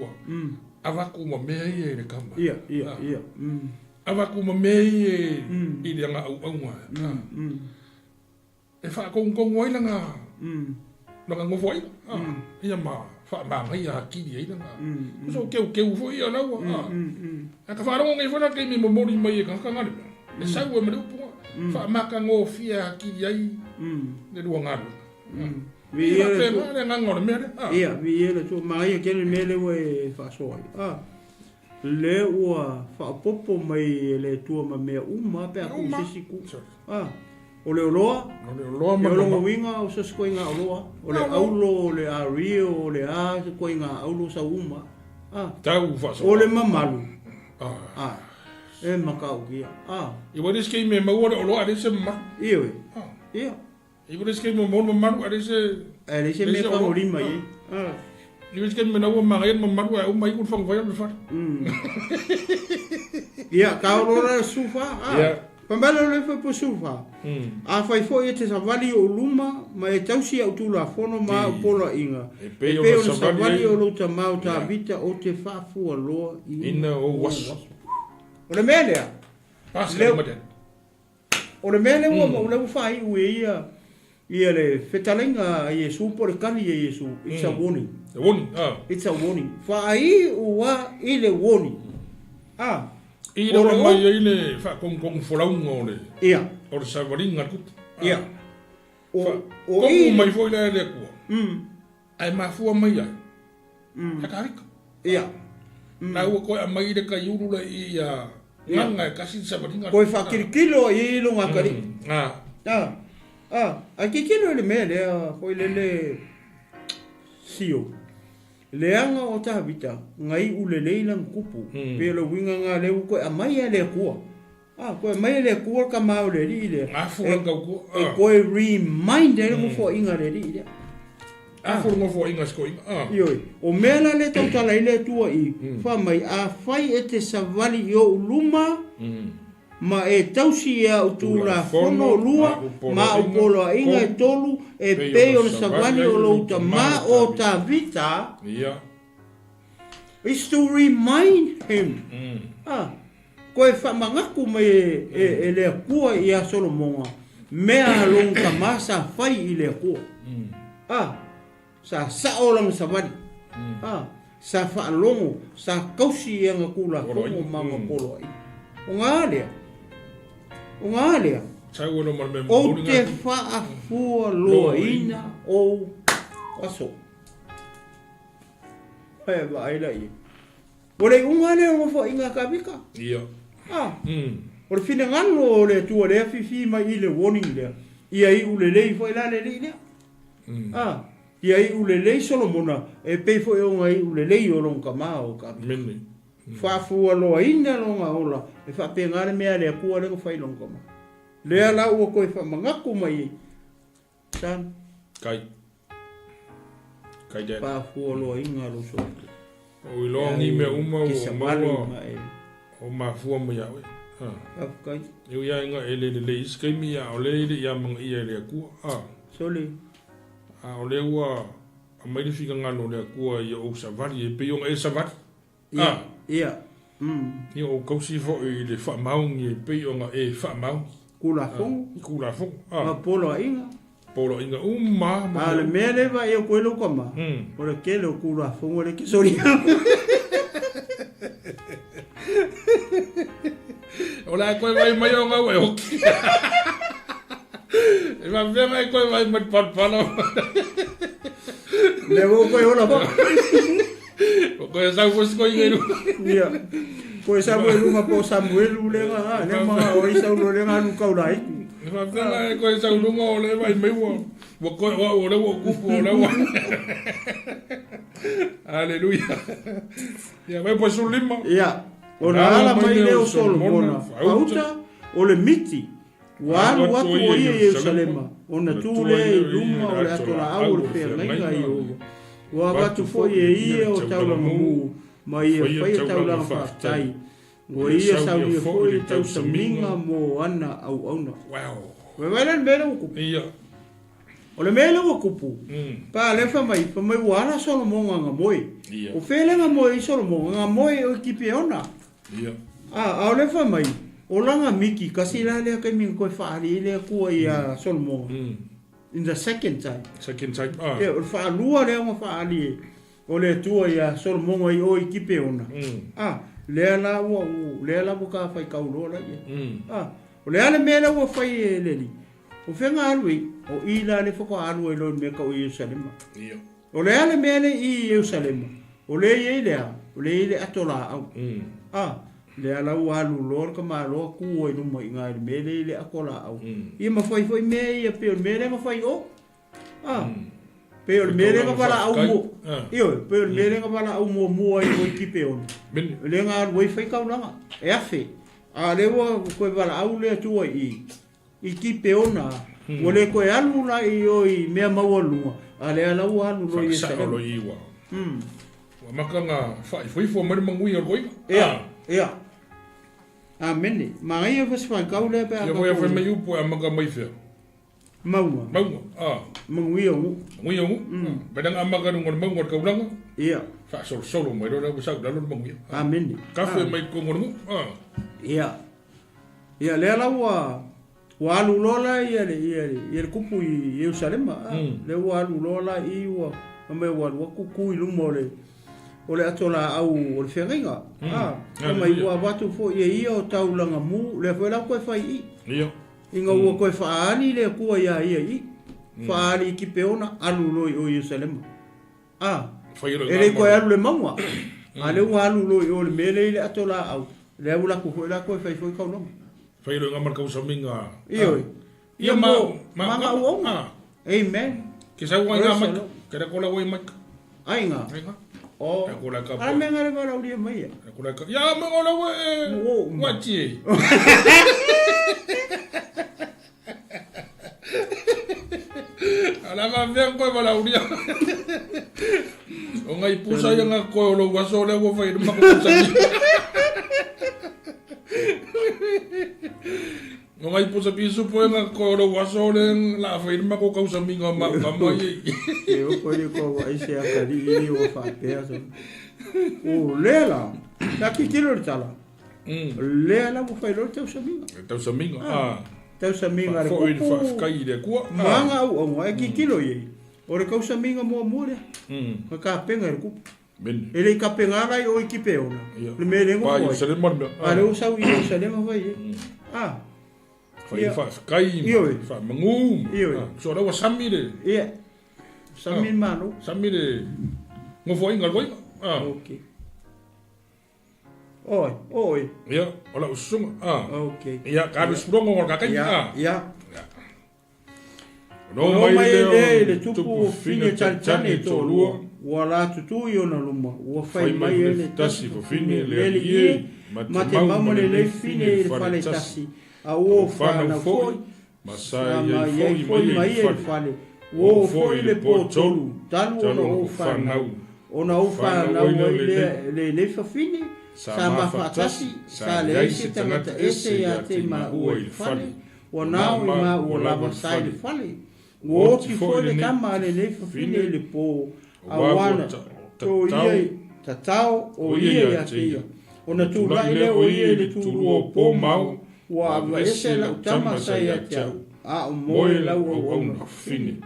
Ava ku ma me e le kama. Ia. Ava ku ma me e de nga au ngwa. E fa ko ngwa ila nga. Nga ngo foi. Ia ma fa ma ngai a ki di ina. So ke foi ia lawa. A ka fa ro ngai fona ke mi momori mai ka ka ngal. E sa o me pu. Fa ma ka ngo fia ki di ai. Ne do ngal. Vi ia le ngangor me. Ia, vi ia le tu mai ke le mele we fa so. Le ua fa popo mai le tu ma me uma pe ku sisiku. O le oloa ma longa winga o sa skoinga oloa. O le aulo, o le a rio, o le a skoinga aulo sa uma. Tau faso. O le mamalu. E makau kia. I wadi skei me maua oloa ade se ma. Iwe. Ia. I wadi skei me maua mamalu ade se. Ade se me pangorima i. I wadi skei me naua mangayen mamalu a umai kun fang vaya lefat. Ia, kaurora sufa. Ia. Pambala le fa po sufa. A fai fo e te savali o luma, ma e tausi au tula fono ma o pola inga. E pe o savali o lo ta mau ta vita o te fa fu a loa ina o was. O le mele. Pasle maden. O le mele o le fai u ia le fetalenga Yesu por kali Yesu. It's a warning. A warning. It's a warning. Fai wa ile warning. I le ora mai ai le fa kong folaunga o le. Ia. O le savaringa kutu. Ia. O mai foi le kua. Ai mafua mai ai. Hakarika. Ia. Na ua koe a mai le ka iuru le i a nganga e kasi savaringa. Koe whakirikilo i lunga kari. A kikilo le mea lea foi le sio. Leanga o ta vita ngai ulelei lang kupu pe lo winga nga le ko amai le ko ko mai le ko ka mau le ri le afu nga ko ko reminder mo fo inga le ri Afu fo inga sko inga. Ioi. O mela le tau tala ile tua i. Wha mai a whai e te savali i o uluma. Ma e tausi ia utula fono lua. Ma upolo a inga e tolu. E peo na savali o louta ma o ta vita. Ia. Is to remind him. Koe whamangaku mai e lea kua i a Solomonga. Mea long ka masa whai i lea kua. Sa saolang sa wadi. Sa whaalongo. Sa kausi i anga kula kongo mama polo ai. O ngā lea. O ngā lea. O te whaafua loa ina o aso. Hea wa aila i. Ore unga lea o wha inga ka vika. Ia. Ore whina ngano o lea tua lea whiwhi mai i le warning lea. Ia i ule lei fo ila le lei lea. Ia i ule lei Solomona. E pei fo e onga i ule lei o longa maa o ka vika. Mene. Whaafua loa ina longa ola. E whape ngare mea lea kua lea whai longa maa. Lea la ua koe whamangako mai. San. Kai. Kai dad. Whaafua loa inga lo so. O ilongi me uma o maua. Mai. O mafua mo yawe. Afkai. Eu ia inga ele le iskemi ya ole ile ya mang ia le ku. Soli. Ole ua a mai fika ngano le ku ia o savari e pe yong e savat. Ia. Ni o kausi fo i le fa maung e pe yong e fa maung. Kula fong. Kula fong. Ma polo inga. Polo inga umma. Ale mele va e ko lo kama. Ora ke lo kula fong ore ki sori. Ola koe vai mai o ngau e hoki. E ma vea koe vai mai patpano. Levo koe ola pa. O koe sau koe koe ngeru. Ia. Koe Samuelu ma po Samuelu lenga ha. Le ma o isa ulo lenga nu kaulai. E ma vea koe sau lunga o le vai mai wa. Wa koe o le wa kupu o le wa. Aleluia. Ia vai po sulima. Ia. Ona ala mai leo Solomona. Auta o le miti. Walu watu o ia Yerusalema. Ona tule luma o le atola au le pea ngainga i ovo. Wa watu fo ia o taula mamu. Ma ia whaia taula whaftai. O ia saulia fo i tau saminga mo ana au auna. Wow. Wewalan mele ukupu. Ia. O le mele ukupu. Pa le whamai wala Solomonga nga moe. O whele nga moe i Solomonga nga moe o kipe ona. Ia. Au le whamai. O langa miki, kasi la lea kai minga koe whaari lea kua i a Solomon. In the second time. Second time. E, o whaalua lea ma whaari e. O lea tua i a Solomon i o i kipe ona. Lea la ua u, lea la buka whai kaulola ia. O lea le mea la ua whai e leli. O whenga alui, o i la le whako alua i loi meka o Yerusalema. Ia. O lea le mea le i Yerusalema. O lea i lea, o lea i le atola au. Le ala walu lor ka malo ku o no mai ngai mele le akola au I ma foi me ia pe mele ma foi o pe mele ka pala au mo io pe mele ka pala au mo ai o ki pe on le nga wai fai ka una e afe a le wo ko pala au le tu I ki pe ona o le ko alu la I o I me ma wo lu a le ala walu lo I sa lo I wa wa makanga foi fo mai mangui o goi ia Amene. Ma ia vas fa kaule pe. Ia foi foi mai upo a manga mai fe. Maunga. Mangui o. Mangui o. Bedang amaga ngor mangor ka ulanga. Ia. Fa solo mai do na sa dalo mangui. Amene. Kafe mai ko ngor mu. Ia. Ia le la wa lu lola ia kupu I Yerusalema. Le wa lu lola I wa me wa kuku I lu mole. O le atola au o le whengainga. O mai ua watu fo ia o taulanga mu, le whela koe whai I. Ia. Inga ua koe whaani le kua ia I. Whaani ki peona alu loi o Yerusalema. E le koe alu le maua. A le ua alu loi o le mele I le atola au. Le au la koe la koe whai kaulonga. Whai lo ngamar kau saminga. Ioi. Ia Manga uonga. Amen. Ke sa ua ngamak. Kera kola wai mak. Ainga. Oh, ala menga le wala ulia mai ya. Ya menga la we. Wachi. Ala nga vea koe wala uria. O ngai pusa ia nga koe o lo waso leo ko whai mako pusa. O ngai pusa pisu poe nga koe o lo waso leo la whai mako kausa minga mamai. E o koe ko wa ise akari i o whapea so. O lela, ta ki kilo tala. Lela mo whai lo tau saminga. Tau saminga, Tau saminga re kupu. Fo i whai de kua. Manga au e ki kilo ye. O re kau saminga mua mure. Ka penga re kupu. Ele ka penga rai o i ki pe ona. Le me rengo ko. Pa i sale mon. Ale o sau i sale ma vai. Fai whai wha mangu. So rawa samire. Ia. Samin mano. Samire. Ngo fo inga loi. Okay. Oi. Ia, ola usunga. Okay. Ia, karu sprongo ngor kakai. Ia. No mai le tupu fine talitane to lua. Wala tutu i ona luma. Ua fai mai le tasi fo fine le ie. Ma te mama le fine le fale tasi. A uo whana foi. Masai e foi mai e fale. Uo foi le po tolu. Talu ona o whanau. Ona o whanau le nefa fine. Sa mawhatasi, sa leise tangata ese ia te ma ua i whale. Wa nao i ma ua lava sai le whale. Ua oti foi le kama le nefa fine le po. Awana, to ia tatao o ia ia te ia. Ona tu lai le o ia le tulu o po mau. Wa awa ese la utama sa ia te au. A o moe lau o ona fine.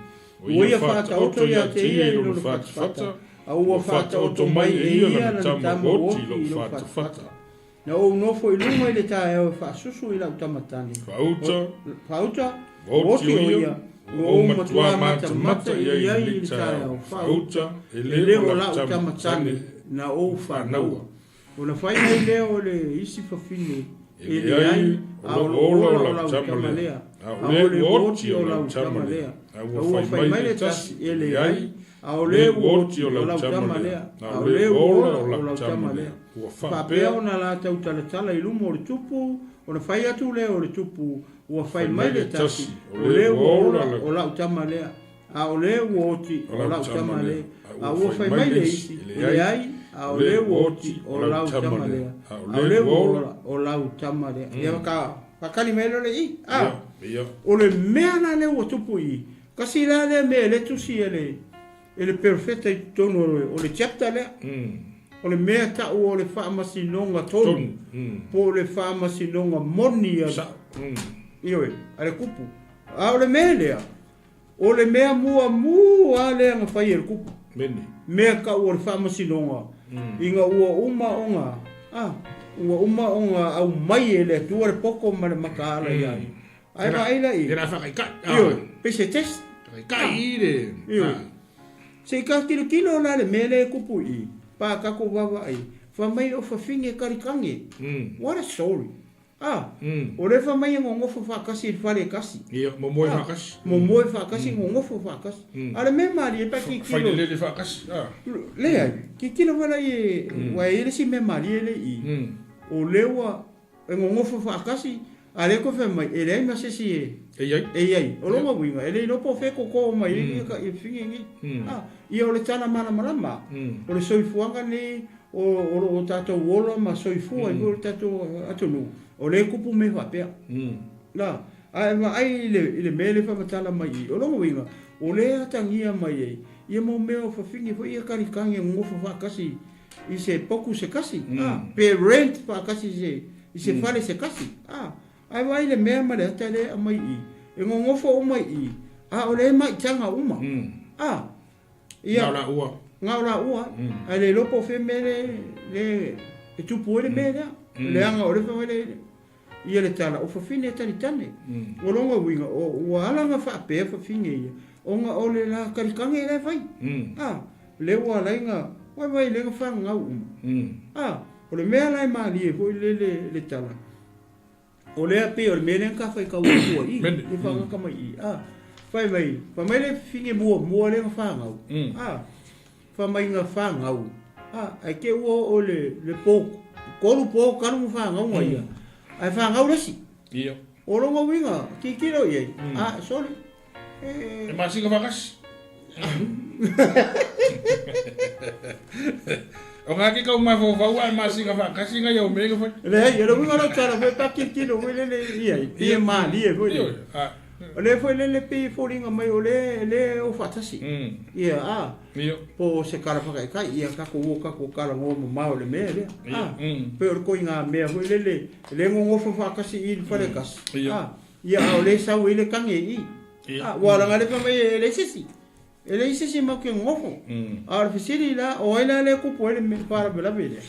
O ia whata oto ia te ia i lona whata. A ua whata o to mai e ia na tama oti lo whata. Na o nofo i lunga i le tae au e whaasusu i lau tamatani. Whauta, oti o ia. O matua mata i ia i le tae au whauta. E leo lau tamatani na o whanaua. O na whaina i leo le isi whawhine. E le ai, a o lo lau tamalea. A o le oti o lau tamalea. A ua whaimai le tasi e le ai. A o le oti o lau tamalea. A o le o lau tamalea. Whapea o na la tau talatala i lumo o le tupu. O na whai atu leo o le tupu. Ua whai mai le tasi. O le o lau tamalea. A o le oti o lau tamalea. A ua whai mai le isi. Le ai. A o le oti o lau tamalea. A o le o lau tamalea. Ia kakali mele le i. O le mea na le o tupu i. Kasi la le mea le tusi ele perfecta i tono o le chapter le. O le mea ta o le whaamasinonga tonu. Po le whaamasinonga moni a. Ioi, ale kupu. A o le mea lea. O le mea mua lea nga whai ele kupu. Mea ka o le whaamasinonga. Inga ua onga. Ua onga au mai ele tua le poko ma le makaala iai. Ai ma aila i. Era whakaikai. Ioi, pese test. Kai ire. Ioi. Se ka kilo la le mele kupu i. Pa kako wawa ai. Fa mai o fa finge karikange. What a story. O le fa mai ngofo fa kasi fale kasi. Ia, momoe fa kasi. Momoe fa kasi ngofo fa kasi. Ale me mari e pa ki kilo. Fa le fa kasi. Le ai. Ki kilo wala i wa ele si me mari ele i. O lewa ngofo fa kasi. Ale ko fa mai ele ma se si ai. O lo mo winga ele no po fe ko mai ka i finge ngi. Ia o le tana marama. O le soifuanga ni o tato wolo ma soifua i o tato atonu. O le kupu me whapea. La, ai le mele whamatala mai i. O longo winga, o le atangia mai ei. Ia mo meo whawhingi fo ia karikange ngofo whakasi. I se poku se kasi. Parent whakasi se. I se whare se kasi. Ai wai le mea mare ata le a mai i. E ngofo o mai i. O le mai tanga uma. Ia ngau ua ai le lopo fe mele le e tupu ele mele le anga o le fa le ia le tala o fa fine tani tane o longa winga o ala nga fa pe fa fine ia o nga o le la karikange le fai le ua lainga wai le fa ngau o le mea lai mali e foi le tala o le ape o le mele ka fai ka ua i le fa nga kama i fai mai le fine mua le fa ngau fa mai nga fa ngau ai ke o le po kolu po kanu fa ngau ia ai fa ngau lesi ia o longa winga ki kilo ia sorry E masinga whakasi. O ngā ki kau mai whau ai masinga whakasi ngai au mega whai. Lei, ero wingara tara whai pakikino wai lele ia, pia maali e wai lele. O le whai lele pi whoringa mai o le o whatasi. Ia, po se kara whakaikai, ia kako o kako kara ngoma mao le mea lea. Pe o koi ngā mea wai lele, le ngofo whakasi i wharekas. Ia au le sau i le kange i. Waranga le whamai le sisi. Ele sisi mau ke ngofo. Ar fisiri la o ela le kupo ele me para bela bele.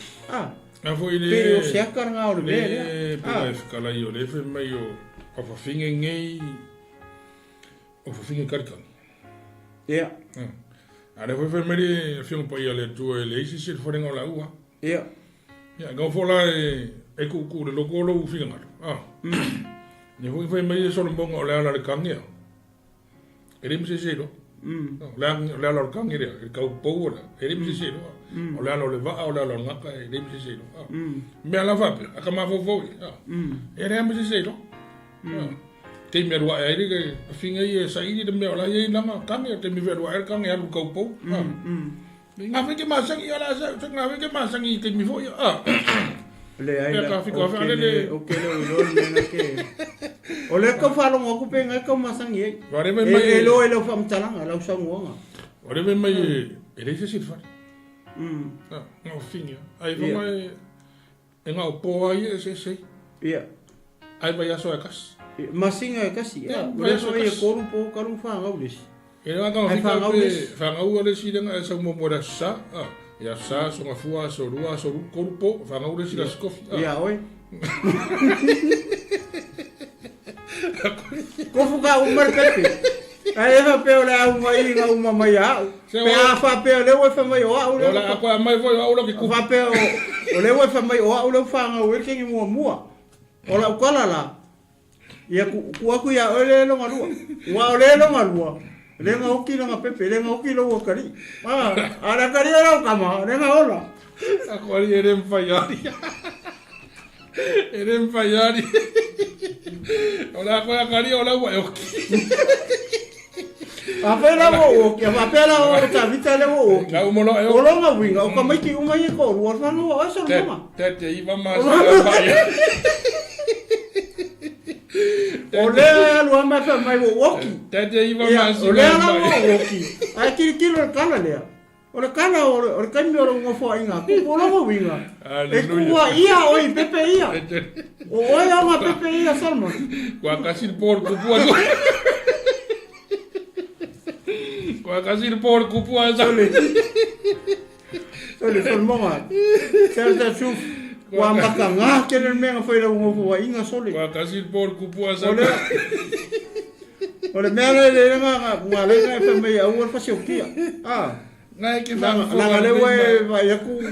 Na foi le. Pero o se akaranga o le bele. Pero escala yo le fe meio o fafinge ngei. O fafinge karkan. Ia. Ara foi fe meri fiong pa ia le tu ele sisi foi ngo la ua. Ia. Ia go fola e ku le lokolo finga. Ne foi meri so le bongo le ala le kangia. Ele me sisi lo. Le ala o kangi rea, e kau poura, e ripi se sero. O le ala o le vaa, o le ala o ngaka, e ripi se sero. Mea la vape, a ka mawhau e rea me se sero. Te mea rua e aere, a whinga i e sairi de mea o la i e nanga kangi, te mi verua e kangi alu kau pou. Ngā whike masangi, ala sa, ngā whike masangi, te mi fo i. Le aina, o ke le ulori mena ke. O le ka whalonga ku pe ngai ka masangi ei. E lo e lo whamtalanga, lau sanguanga. O le mai e reise sirwhare. Ngā whingia. Ai whamai e ngā upoa i e se. Ia. Ai vai aso e kasi. Masinga e kasi. O le so e koru po karu whangau lesi. E ngā kanga whika pe whangau a lesi renga e sau momora sa. Ia sa, so ngā fua, so rua, so koru po, whangau lesi la skofi. Ia oi. Kofu ka umar pepe. Ai fa pe ola uma i nga uma mai au. Pe a fa pe le wo fa mai o au. Ola a kwa mai foi au lo ki ku. Fa pe o le wo fa mai o au le fa nga o ke mo mua. Ola u kala la. Ia ku aku ya ole lo ngalua. Wa ole lo ngalua. Le nga oki nga pepe, le nga oki lo kari. Ara kari ora kama, le nga ola. A kwali ere mfayari. Ere mfayari. Ola kwa kari ola wa oki. Apela wo oki, apela o tavita le wo oki. La umolo e. Ola nga winga, o kama ki uma ye ko, o fa no o so mama. Tete iba mas ya. Ole lo ama fa mai wo oki. Tete iba mas. Ole ala wo oki. Ai kiri kala lea. Ora kana ora kami ora ngo fo inga ku ora mo winga. E ku ia oi pepe ia. O oi ama pepe ia salmo. Kwa kasir por kupua. Kwa kasir por kupua sale. Sale salmo ma. Certa chuf. Kwa makanga kenen menga foi ngo fo inga sole. Kwa kasir por kupua sale. Ora mera le nga le nga fa me au fa se okia. Ngai ke la le we vai ku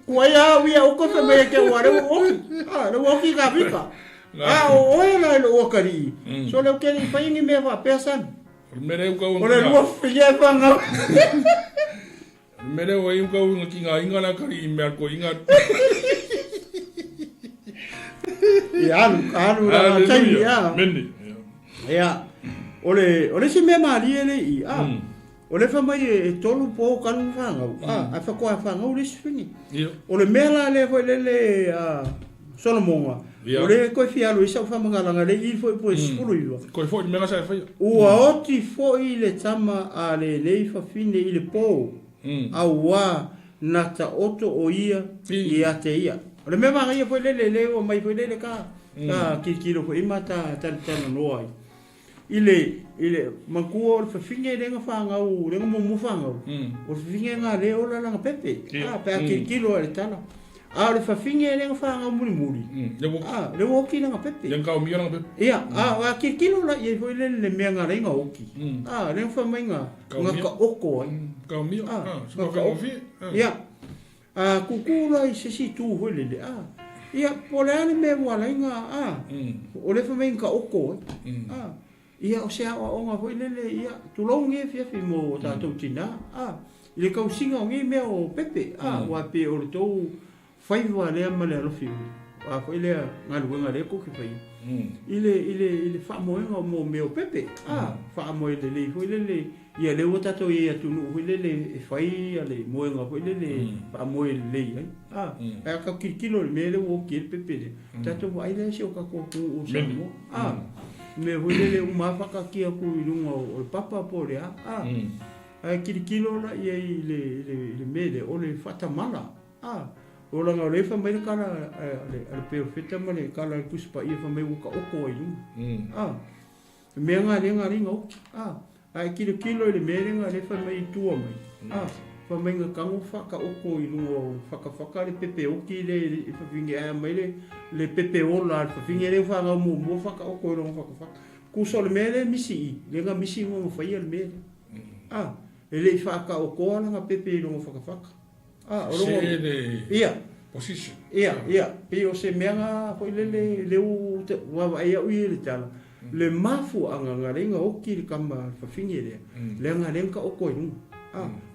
kuaya wia o ko me ke ware o le o ki ga vika o la o kari so le ke ni fa ni me va pesan mere u ka o le lo fia fa nga mere o u ka u ki nga inga la kari me ko inga ya alu la tai ya meni ya ole si me mali ele i o le famai e tolu po kalu whangau. A whakoa whangau le swingi. O le mea le foi le Solomonga. O le koe whialo i sau whamangalanga le i foi po e spulu iwa. Koe foi mega sa whaia. Ua oti foi le tama a le nei whawhine i le pō. A ua nata oto o ia i a te ia. O le mea manga ia foi le o mai foi le ka. Ka kikiro foi imata tana noai. Ile makua o whawhinge renga whangau, renga momu whangau. O whawhinge ngā le o la langa pepe. Pea kilo le tala. A le whawhinge renga whangau muri. Le woki langa pepe. Yang kau mia langa pepe. Ia, a kilo la ia foi le mea ngā renga oki. Renga whamai ngā ka oko ai. Kau mia, suka whangofi. Ia, kukula i sesi tū hoi le. Ia, po le ane mea wala inga. O le whamai ngā oko ai. Ia o se awa o ngā hoi lele, ia, tulou nge fiafi mo tātou tina. Ile kausinga o nge mea o pepe. Wa pe o le tau whaiwa lea ma le alofi. a foi le ngaluenga le ko ki fai ile fa moenga mo meo pepe fa mo le foi le ia le o tato ia tunu foi le fai ale moenga foi le fa mo le ai ka kilo le le o ki pepe le tato vai le se o ka ko o sa mo me foi le uma fa ka ki ku ilunga o papa po le ai kilo la ia le mele o le fata mala o la nga le fa mai kala ale perfecta mane kala kuspa ia fa mai uka oko ai me nga ringa o ai kilo le me nga le fa mai tua mai fa mai nga kango fa ka oko i lungo fa le pepe o ki le fa vinge ai mai le pepe o la fa vinge le fa nga mo fa ka oko i lungo fa ku so le me misi le nga misi mo fa ia le me ele fa ka oko la nga pepe i lungo fa ia position ia pe o se menga foi le wa ia ui le tala le mafu anga ngarenga o ki kama fa fingere le nga lenka o ko nu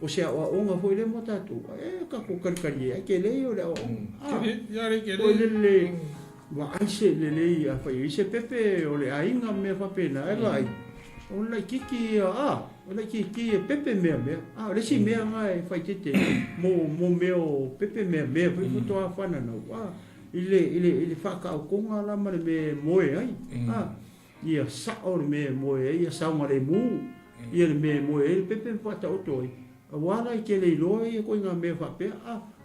o se o nga foi le motatu ka ko karkari ke le o le o ya le ke le wa aise le ia fa ise pepe o le ainga me fa pena ai o la kiki o la kiki pepe me le si me nga fa tete mo meo pepe me foi foto a fana no ile fa ka ko nga la ma me moe ai ia sa o me moe ia sa ma le mu ia me moe pepe fa ta otoi wala ke le lo ia ko nga me fa pe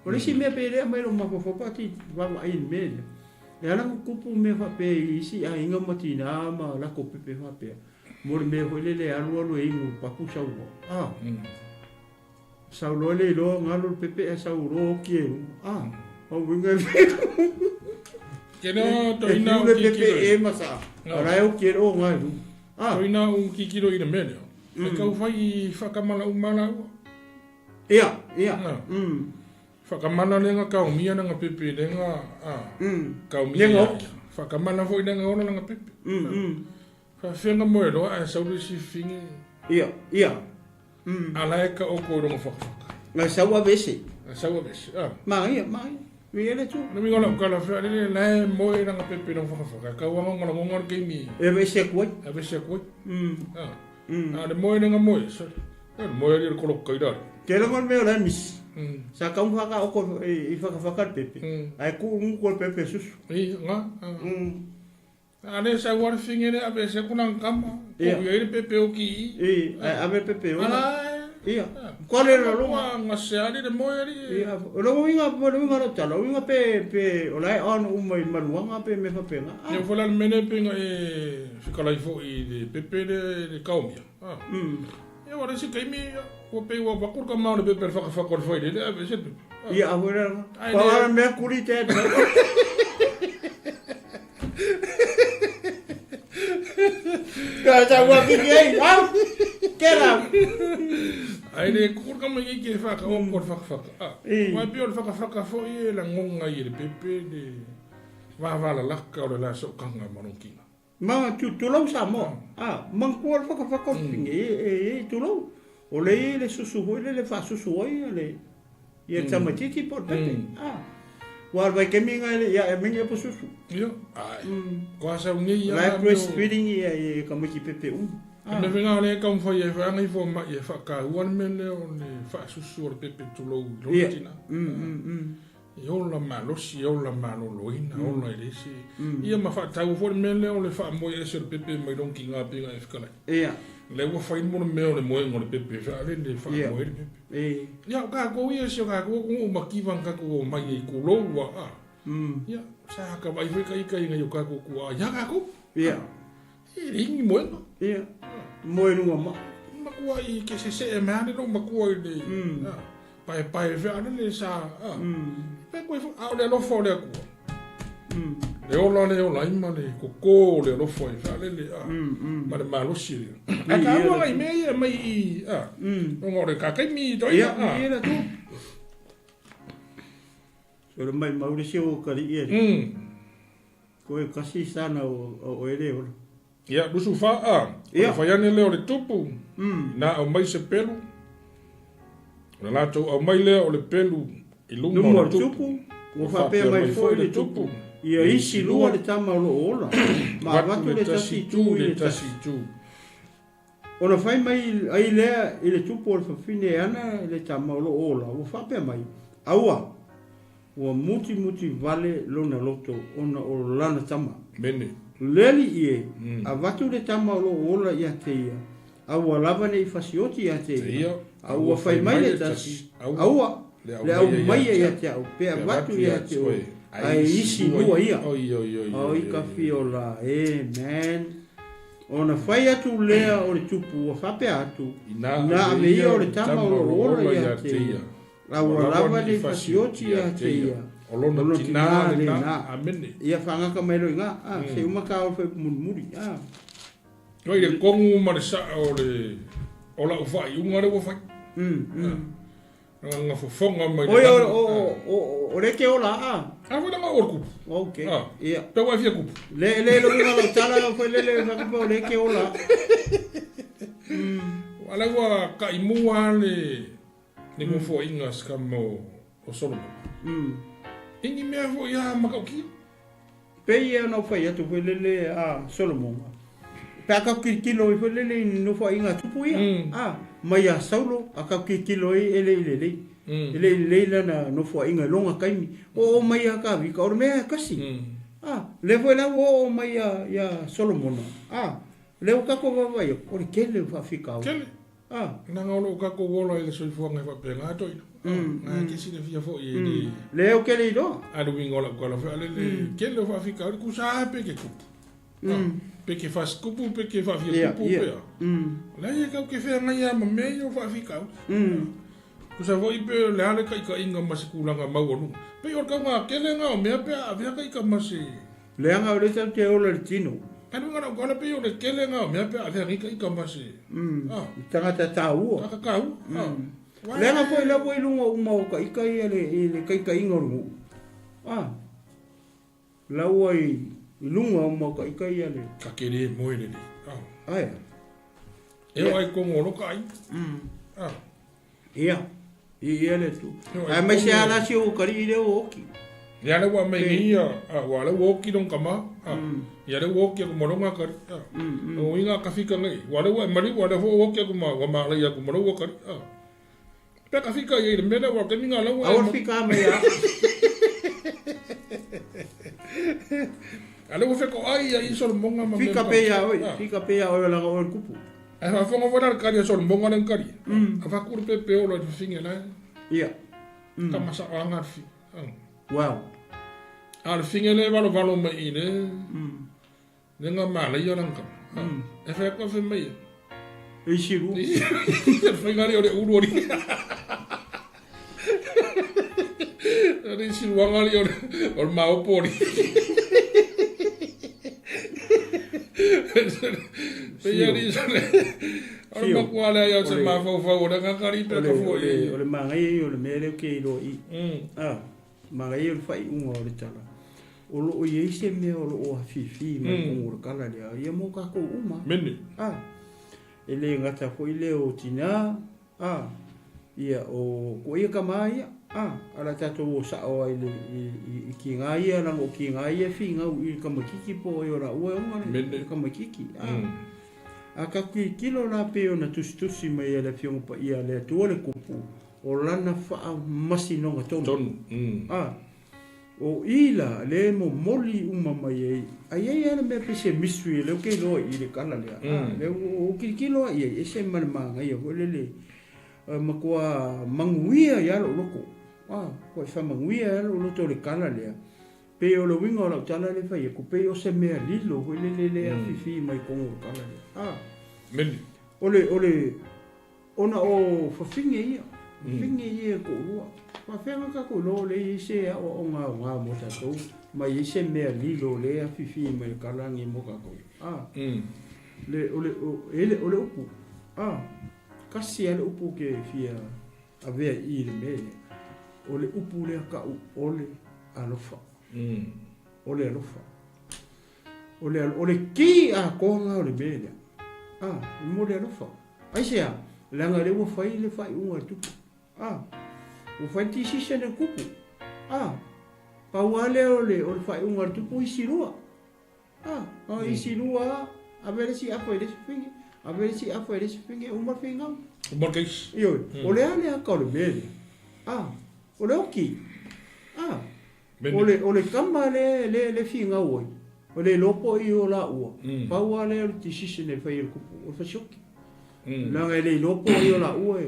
o le si me pe le ma lo ma fo pa ti va ai me e ala kupu me fa pe isi a inga matina ma la ko pepe fa pe mo me ho le alu e mu pa ku sa u sa lo le lo ngalo pepe sa u ro ki o winga que no to ina o pepe e masa ara eu quero ngai to ina un kikiro i le medio e ka fai whakamala umala ia whakamala lenga ka umia nga pepe lenga ka umia whakamala foi lenga ona nga pepe whenga moe roa e sauri si finge ia ala e ka oko rongo whakawhaka ngai saua vese mai Viene tu. No me gola kala fa le la moe na pepe no fa ka wa ngona ngona ke mi. E ve se koi. Le moe nga moe. Le moe le ko ko ira. Ke lo me la mis. Sa ka un fa ko I fa pepe. Ai ku un ko pepe sus. Nga. Ale sa war fingere a ve se kuna kama. Ko ye pepe o ki. A ve pepe o. Ia. Qual era lo nga se ali de moeri? Ia. Lo winga ro tala, winga pe o lai on mai manuanga pe me fa penga. Ne fola mene penga e fikala ifo I de pepe de kaumia. Ia ora se kai mi o pe wa bakur ka mau de pepe fa ko foi de a se. Ia agora. Para me curite. Ya wa ki ai. Kera. Ai le kurka mai ke fa ka o ko fa. Wa pe o fa fo I la ngonga I le pepe de va la ka o la so kanga maronkinga. Ma tu lo sa mo. Man ko fa ko finge tu lo. O le susu ho le fa susu ho le. Ia tamati ti por pepe. Wa vai ke minga ya minga po susu. Ia. Ko sa ungi ya. La breastfeeding ia ka mo ki pepe Me venga le ka un foi e fa ngai fo ma e fa ka wan me le on fa susu o pepe tu lo rotina. E o la malo si o la malo loina o la ese. Ia ma fa ta fo me le o le fa mo e se pepe mai don kinga pe ga fkala. Ia. Le wo fa mo me o le mo ngol pepe fa le fa mo e pepe. Ia ka ko ia se ka ko ma ki van ka ko mai e ko lo wa. Ia sa ka vai foi kai ngai ka ko ku ya ka ko. Ia. Ringi mo. Ia. Moi no ma. Makua I ke se me ane no makua I le. Pai ve ane le sa. Pe ko a le lo fo le ku. Le ola ima le ko le lo fo fa le. Ma le malo si. A ka wa I me mai no re ka kai mi do ia ia tu. So mai Mauricio ka I. Ko e kasi sana o ele o. Ia busu fa fa ya ne le o le tupu na o mai se pelu na lato o mai le o le pelu I lunga o tupu o fa pe mai foi le tupu Ia isi lua le tama o lo ola. Ma watu le tasi tu i le tasi tu. Ona fai mai ai lea i le tupu o le whawhine ana le tama o lo ola. Ua whapea mai. Aua. Ua muti vale lona loto ona o lana tama. Mene. Leli ie. A watu le tama o lo ola ia te ia. Aua lava nei fasioti ia te ia. Aua fai mai le tasi. Aua. Le au mai ia te au. Pea watu ia te o. Ai isi lua ia. Oi ka fiola. Amen. Ona fai atu lea o le tupu o whape atu. Na ame ia o le tama o lo ola ia te ia. Aua lava nei fasioti ia te ia. O lona tina le na. Amene. Ia whangaka mai roi ngā. Se umaka o whai muri. Oi le kongu ma le saa o le. O la ufai. Unga le wafai. Nga fofonga mai. Oi o reke o la a. Wala nga o kupu. Ok. Ia. Pe wa fia kupu. Le lo nga lo tala o foi le whakapo o reke o la. Wala wa ka imua le. Ni mo fo inga skamo o Solomon. Ingi mea fo ia makauki. Pe ia no fai atu foi lele a Solomon. Pe ka kilo i foi lele no fo inga tupu ia. Mai a Saulo a ka kilo i ele. Ele lana no fo inga longa kaimi. O mai a ka vi ka o mea kasi. Le foi la o mai a ya Solomon. Le o ka ko vai o kele fa fika. Kele. Nanga olo ka ko wola ile so fuanga fa pe nga to. Nga ke sine fia fo i. Le o kele do. Adu wingo la ko la fa le kele fa fika ku sa pe ke ku. Pe ke fa skupu pe ke fa fia ku pe. La ye ka ke fa nga ya ma me yo fa fika. Ku sa vo i pe le ale ka inga masikula ma wonu. Pe o ka nga kele nga me pe a via ka masi. Le nga o le te o le tino. Anu ngana ngana pe o le kele nga me pe a via ka masi. Tangata tau. Kakau. Le nga foi la foi lunga uma o ka le ka inga ru. La wai lunga uma ka le. Ka kele mo ile ni. Ai. E ai ko ngolo kai. Ia. Ia le tu. Ai mai se ala si o kari le o ki. Ya le wa mai ia wa le wo ki don kama. Ya le wo ki ko moronga kari. O inga ka fika ngai. Wa le wa mari wa le wo ki ko ma le ya ko moronga kari. Pe ka fika ye le mena wa ka ninga la wa. Awar fika mai ya. Ale wo fe ko ai so monga ma. Fika pe ya o la o kupu. Ai fa fonga fora kari so monga nen kari. Fa kur pe o lo finge la. Ia. Ta masa anga fi. Wow. Al finge le valo mai ine. Nenga mala yo lang kam. E fa ko fe mai. E shiru. Finga le o uri. Ari shiru wanga le o mau pori. Peyari sale. Ora kwala ya se ma fo ora ngakari pe ko fo i. Ole mangai ole mele ke ro i. Mangai ole fai un ore tala. Olo o ye se me olo o fifi ma ko kala ya. Ye mo ka ko uma. Mene. Ele ngata fo ile o tina. Ia o ko ia kamai. Ala tato o sa o ile i ki ngai ala o ki ngai fi ngau i kamakiki po ora o ngale kamakiki. Aka kilo na pe ona tustusi mai ala fiong pa ia le tuole kupu o lana fa masi no tonu. O ila le mo moli uma mai ai ana me pe se misui le ke lo i le kana le. Le o kilo ia ese man manga ia ho le makua manguia ia lo loko. Ko fa manguia lo to le kana le. Pe o lo winga o tala le fa ko pe o se mea lilo ho le fifi mai ko kana le. Meni. Ole ona o fa finge ia. Finge ia ko lua. Fa fenga ka ko lo le se o nga mo ta to mai se mea lilo le fifi mai kana ngi mo ka ko. Le ole upu. Kasi ale upu ke fia avea i le mele. Ole upu le ka ole alofa. Ole alofa. Ole ki a konga ole mele. Mo le alofa. Ai sea, langa le wo fai unga tupu. O fai ti si se le kupu. Pauale o le whai unga tupu isi rua. Isi rua, a vere si apa ele spingi. A vere si apa ele spingi, umar whingau. Umar keis. Ioi, o le ale a kaore mele. O le oki. O le kama le whingau oi. O le lopo i o la ua. Pauale o le tisisi ne whai kupu. O whasioki. Langa le lopo i o la ua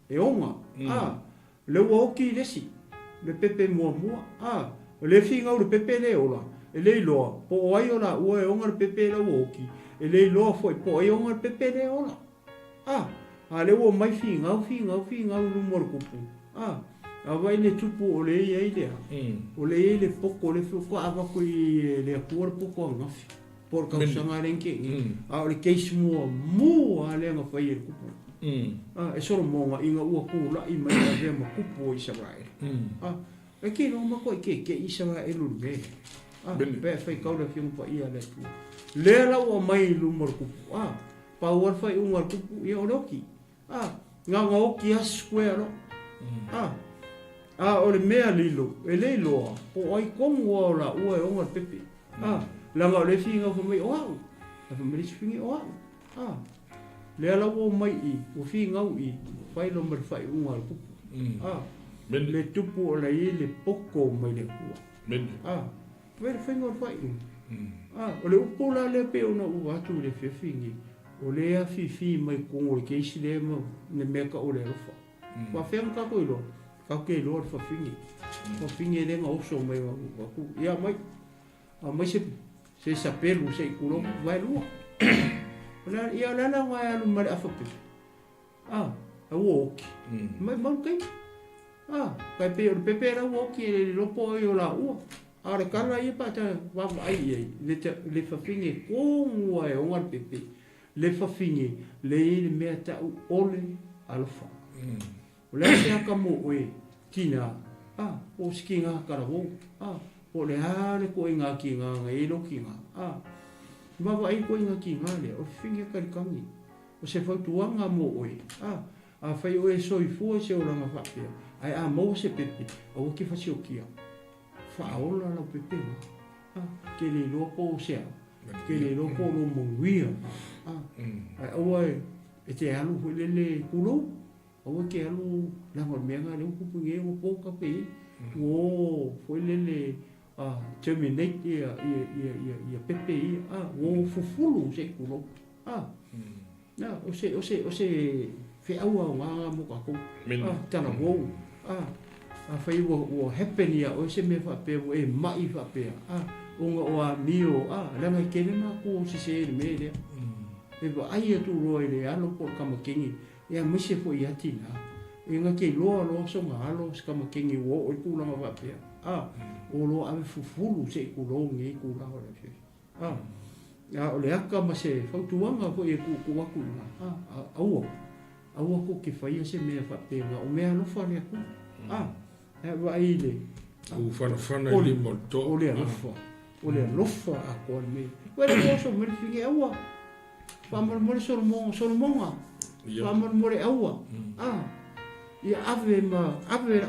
e onga. Le ua oki lesi. Le pepe mua mua. Le whingau le pepe le ola. E le loa. Po o ai o la ua e onga le pepe le ua oki. E le loa foi. Po ai onga le pepe le ola. Le ua mai whingau lumo le kupu. Vai le tupu o le ia i lea. O le ia le poko le whiko awako i le akua le poko a ngafi. Por kausanga renke. O le keisi mua le anga whai e kupu. E soro monga inga ua kula i mai a vea ma kupu o Israel. E ke no ma koe ke Israel ulu me. Pea whai kaura whiunga pa ia le tu. Le la ua mai lumo le kupu. Pau ar whai unga le kupu i o roki. Nga oki askue alo. O le mea lilo, e le loa, po ai kongu o la ua e onga pepe. Langa o le whingau wha mai o au. La wha merisi whingi o au. Le ala o mai i, o whingau i, whai lo mara whai unga le pupu. Le tupu o la i le poko mai le kua. Vere whainga o whai unga. O le upo la le pe ona ua atu le whiwhingi. O le a whiwhi mai kongo le keisi le ma ne meka o le rofa. Wa whenga kako i loa. Kau ke loa le whawhingi. Whawhingi e renga oso mai waku. Ia mai. Mai se sapelu se ikulo vai lua. Ia lana ngai alu mare a whapepe. A uoki. Mai mau kai. Kai pe o pepe ra uoki e lopo i o la ua. A le kara i pa ta wama ai ai. Le whawhingi kongua e onga le pepe. Le whawhingi le i le mea tau ole alofa. O le se aka mo oe tina, o siki ngā karawou, o le hare ko i ngā ki ngā ngā e lo ki ngā, mawa ai ko i ngā ki ngā le, o whingi karikangi, o se whautuanga mo oe, a whai oe soi fua se o ranga whapea, ai a mau se pepe, o ki whasi o kia, whaola lau pepe ngā, ke le lopo sea, ke le lopo lo monguia, ai oe e te alu hui lele kulou, o ke alu lango menga le kupu nge o poka pe foi lele 𝚟𝚒𝚘𝚎 ia pepe o fufulu se kulo na o se fe aua nga mo ka ko tana wo fai o happen ia o se me fa pe e mai fa pe o nga o mio langa ke na ko se me le e ba ai tu roi le alo por kama kingi ia mese fo ia tina e nga ke lo so nga alo kama kingi wo o ku langa va pe o lo ave fufulu se ku lo ngi ku la ora fe o le aka ma se fautuanga fo e ku aku au ko ke fai se me fa pe nga o me alo fa le ku e va ile o fana li molto o le lofa a ko me wele ko so me fingi aua Pamor more solmonga. Pamor more aua. Ia ave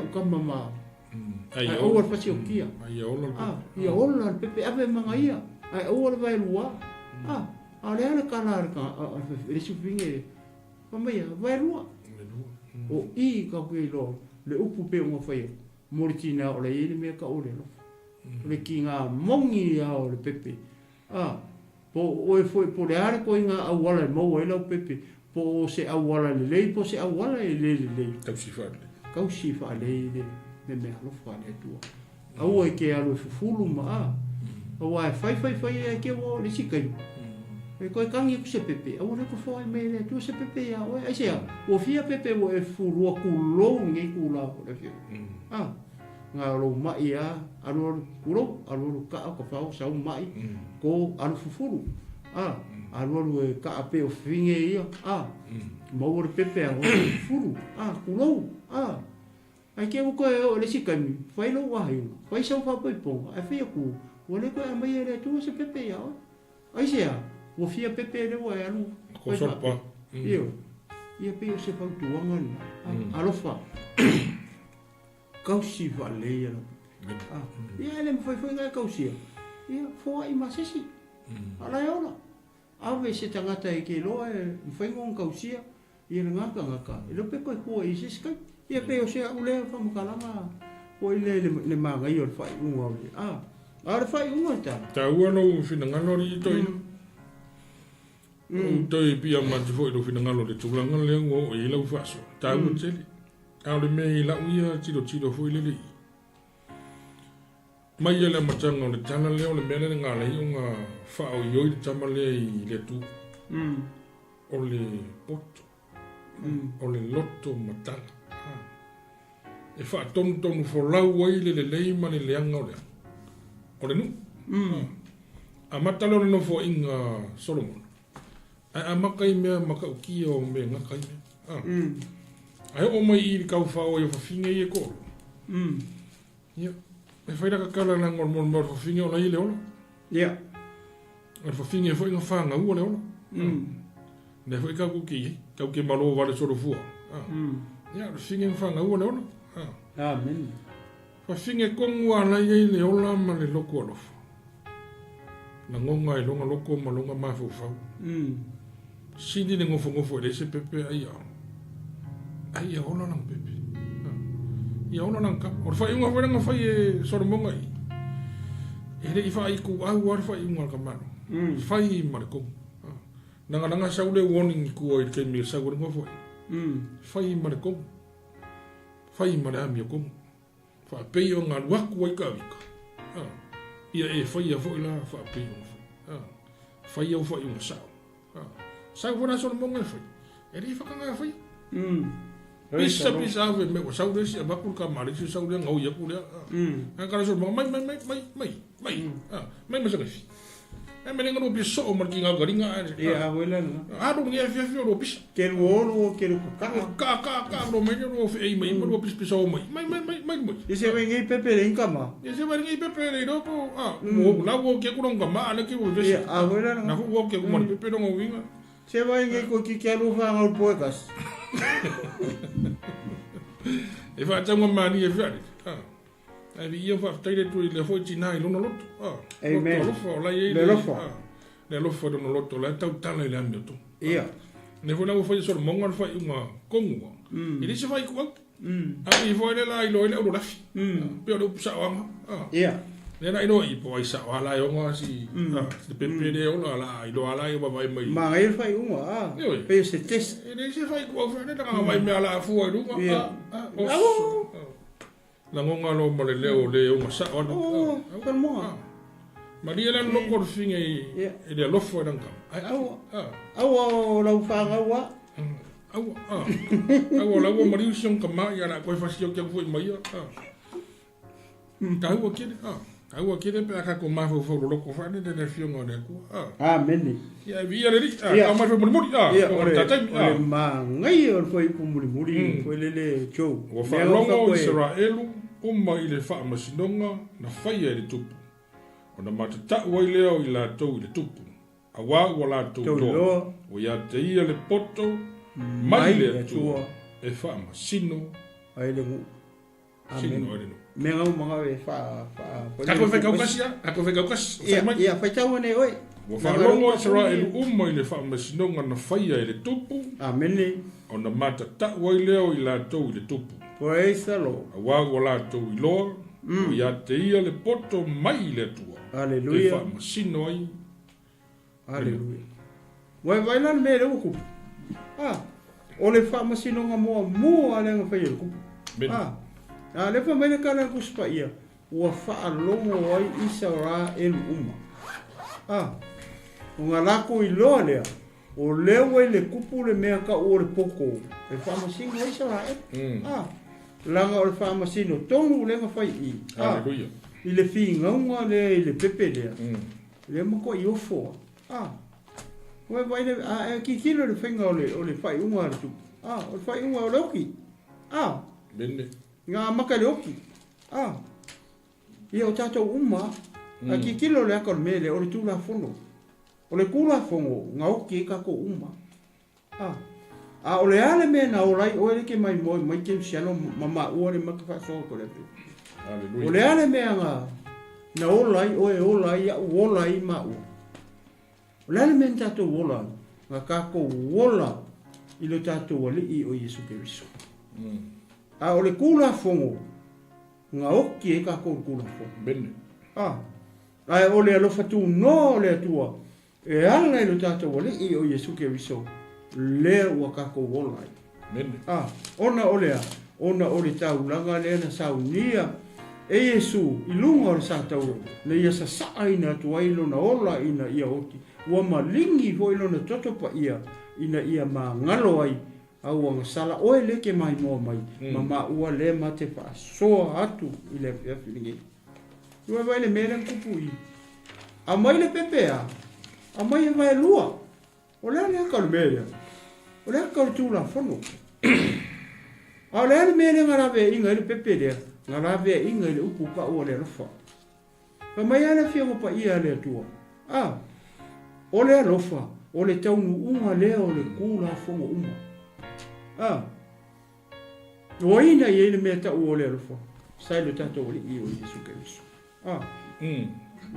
o kama ma. Ai o pasi o kia. Ia ola pepe ave manga ia. Ai o vai lua. Ale ale kana ka ese vinge. Pamaya vai lua. O I ka kuilo le upu pe mo fai. Moritina o le ile me ka ole no. Le kinga mongi a o le pepe. Po o foi por ar ko inga awala mo ela pepe po se awala le po se awala le kausi fa le me alo fa le tu au e ke alo fulu ma au ai fai e ke o le sikai e ko kangi ku se pepe au ko foi me le tu se pepe ya o ai se o fia pepe o e fulu ku lo ngi ku la o le nga lo mai a alo kuro alo ka fa sa mai ko alo fufuru alo e ka pe o finge ia mo o pepe o fufuru kulo ai ke ko o le sikami fai lo wa hi fai sa fa po po a fia ku o le ko a mai le tu se pepe ia ai se o fia pepe le wa alo ko so pa ia pe o se fa tu anga alo fa kausi vale ia Ia ele mawhai ngai kausia. Ia fōa I masesi. Ala e ola. Awe se tangata e ke loa e mawhai ngong kausia. Ia ngaka. E lope koe kua I se skai. Ia pe o sea ulea whamukalanga. O I le mangai o le whai unga o le. A le whai unga ta. Ta ua no whina ngalori I toi. Toi pia mati fo I lo whina ngalori tūlanga lea ngō o I lau whaso. Ta ua teli. A le mea I lau ia tiro fo I le lei. Mai ele matanga o le tana leo le mea le ngā lei o ngā whao I oi le tama lea I le tū. O le poto. O le loto matanga. E wha tonu fo lau ai le lei ma le leanga o lea. O le nu. A matalo le no fo inga Solomon. A makai mea maka ukia o mea ngakai mea. A o mai I kau whao I o whawhinga I e koro. Ia. E whaira ka kala na ngor mor whawhinga o la I le ola. Ia. A whawhinga e wha inga whanga ua le ola. Ne wha I kau kuki. Kau ke malo wale soro fua. Ia, whawhinga e whanga ua le ola. Amen. Whawhinga kongu ala I le ola ma le loko alofa. Na ngonga I longa loko ma longa mawhau whau. Sidi ne ngofo e se pepe ai au. Ai au ola nang pepe. Ia ola nang ka. O whai unga whairanga whai e soromonga I. E rei whai ku au ar whai unga ka mano. Whai mare kongu. Nanga saule warning I kua I ke mea saure ngofo ai. Whai mare kongu. Whai mare amia kongu. Wha pei o ngā waku ai ka wika. Ia e whai a whai la wha pei o ngā whai. Whai au whai unga sao. Sao whana sora monga e whai. E rei whakanga e whai. Pisa awe me o sao resi a wakul ka marisi sao rea ngau iaku rea. Kara sora monga mai masaka fi. E me renga no pia so o marki ngā garinga aere. Ia awela nga. Aro ngia fia ro pisa. Keru oro, keru kakanga. Ka ro mei ro fe ei mai ro pisa o mai. Mai. Ise wai ngai pepe re inka ma. Ise wai ngai pepe re ro po. Na wo ke kurong ka ma ana ke wo vesi. Ia awela nga. Na wo ke kumar pepe ro winga. Se wai ngai ko ki keru fa ngau poekas. E fa tanga mani e fia. Ai ia fa taile tu le foi tina I lono loto. Amen. Le lofo do loto la tau tala I le amio tu. Ia. Ne foi na foi sor monga foi unha kongu. E dise vai ku. A I foi la I lo o lafi. Pe o sa anga. Ia. Ne na ino I po ai sa ala yo nga si. De pepe de o la I lo ala yo vai mai. Ma ngai fai unha. Pe se test. E dise vai ku fa ne na vai me ala fu ai lunga. La ngonga lo ma le leo ma sa ona. Kan mo. Maria la no por fin e le lofo dan ka. Au la fa wa. Au la wo mariu sion ka ma ya la ko fa sio ke foi mai. Ka wo ke Aua kire pe aka ko mafo fo lo ko fa ne de fio ngone ko. Amen. Ya vi ale ri. A ma fo muri. O ma ngai o foi ku muri. Foi le cho. O fa longo Israelu umma ile fa masinonga na faia le tupu. Ona mata ta wai leo I la to le tupu. Awa wala to do. O ya te ia le poto mai le tua e fa masino. Ai le mu. Amen. Me ngau manga we fa. Kako fe kaukas. Ia fa tau ne oi. Wa fa longo Israelu umma ile fa masinonga na faia le tupu. Amen. Ona mata ta wai leo I la to le tupu. Praise the Lord. Awa wala to I loa. O ya te ia le poto mai le tua. Hallelujah. E fa masino ai. Hallelujah. Vai lan me le uku. O le fa masino nga mo ale nga fa yeku. Le fa mai kana ku spa ia. O fa longo ai isara el umma. O nga lako I loa lea. O lewa I le kupu le mea ka o le poko. E fa masino isara e. Langa o le fa masino tonu le nga fai I. Hallelujah. I le fingaunga le I le pepe lea. Le mako I ofo. Vai le ki kilo le finga o le fai unga tu. O le fai unga o le oki. Bene. Nga maka le oki. Ia o tatou uma. Ki kilo le aka me le o le tula fono. O le kula fongo nga oki ka ko uma. O le ale me na o lai o le ke mai ke siano mama o le maka fa so ko le. O le ale mea ngā, na ola ai, oe ola ai, au ola ai maua. O le ale mea tātou ola, ngā kākou ola i lo tātou alii o Iesu Keriso. A o le kula fongo, ngā oki e kākou kula fongo. Bene. Ai o le alofa tu no le atua, e ala i lo tātou alii o Iesu Keriso, lea ua kākou ola ai. Bene. Ona o lea, ona o le taulanga lea na saunia, e Iesu i lunga o le sātau, na ia sa saa ina atua ilo na ola ina ia oti, ua malingi vo ilo na totopa ia, ina ia ma ngalo ai, au anga sala oe leke mai moa mai, ma ua le ma te pa soa atu i le whiawhiringi. Ua vai le mele kupu i. A mai le pepea, a mai e vai lua, o lea le haka le mele, o lea haka le tūla whono. A lea le mele ngarawe inga le pepe lea, ngarawe inga le upu pa ua le rofa. Pa mai ale whiango pa ia le atua. O le alofa, o le taunu unga lea o le kūla whono uma. O ina i ele mea tau o le alofa, sai le tatou li i o Iesu Keriso.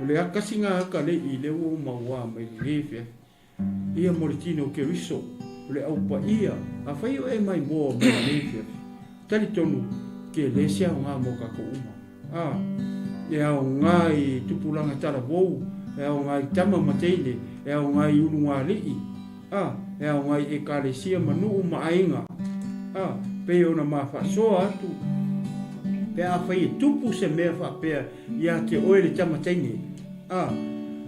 O le akasi ngā haka le i le ua maua mai lewhia. Ia mo le tino Keriso, o le aupa ia, a whai o e mai moa mai lewhia. Tali tonu, ke le sea o ngā mo kako uma. E au ngā i tupulanga tala wou, e au ngā i tama mateine, e au ngā i unu ngā lii. E au ngā i e kare sia manu uma ainga. Pe ona ma whasoa atu. Pe a whai e tupu se mea whapea ia te oe le tamataine.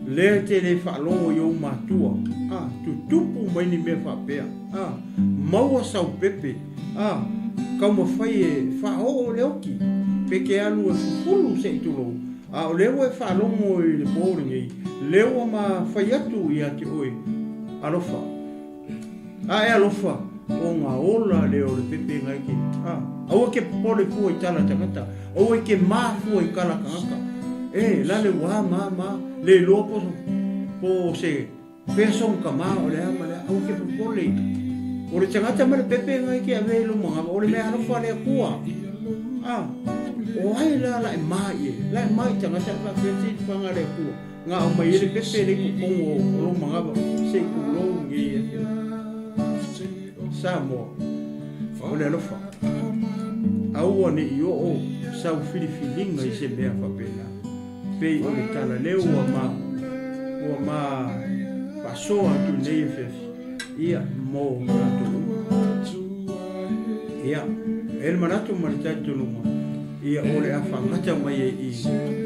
Lea te le whaalongo i o mātua. Tu tupu mai ni mea whapea. Maua sau pepe. Kau ma whai e whaoo le oki. Pe ke alu e fufulu se i tulou. O lewa e whaalongo i le bōringi. Lewa ma whai atu ia te oe. Alofa. E alofa. O ngā ola leo le pepe ngai ke. Aua ke pole fua i tala tangata. Aua ke maa fua i kala kangaka. Lale wā maa le lopo po se pesong ka maa o le ama le. Aua ke pole. O le tangata ma le pepe ngai ke ave lo mga. O le mea alofa le kua. O ai la e maa ie. La e maa i tangata la peti whanga le kua. Ngā o mai le pepe le kupongo o lo mga se kulou ngi e. Samo o le alofa aua ne i o sau filifilinga i se mea whapena pei o le tala leo ua ma pasoa tu nei e whiawhi ia mō rātou ia ele manato ma le tātou lunga ia o le a whangata mai e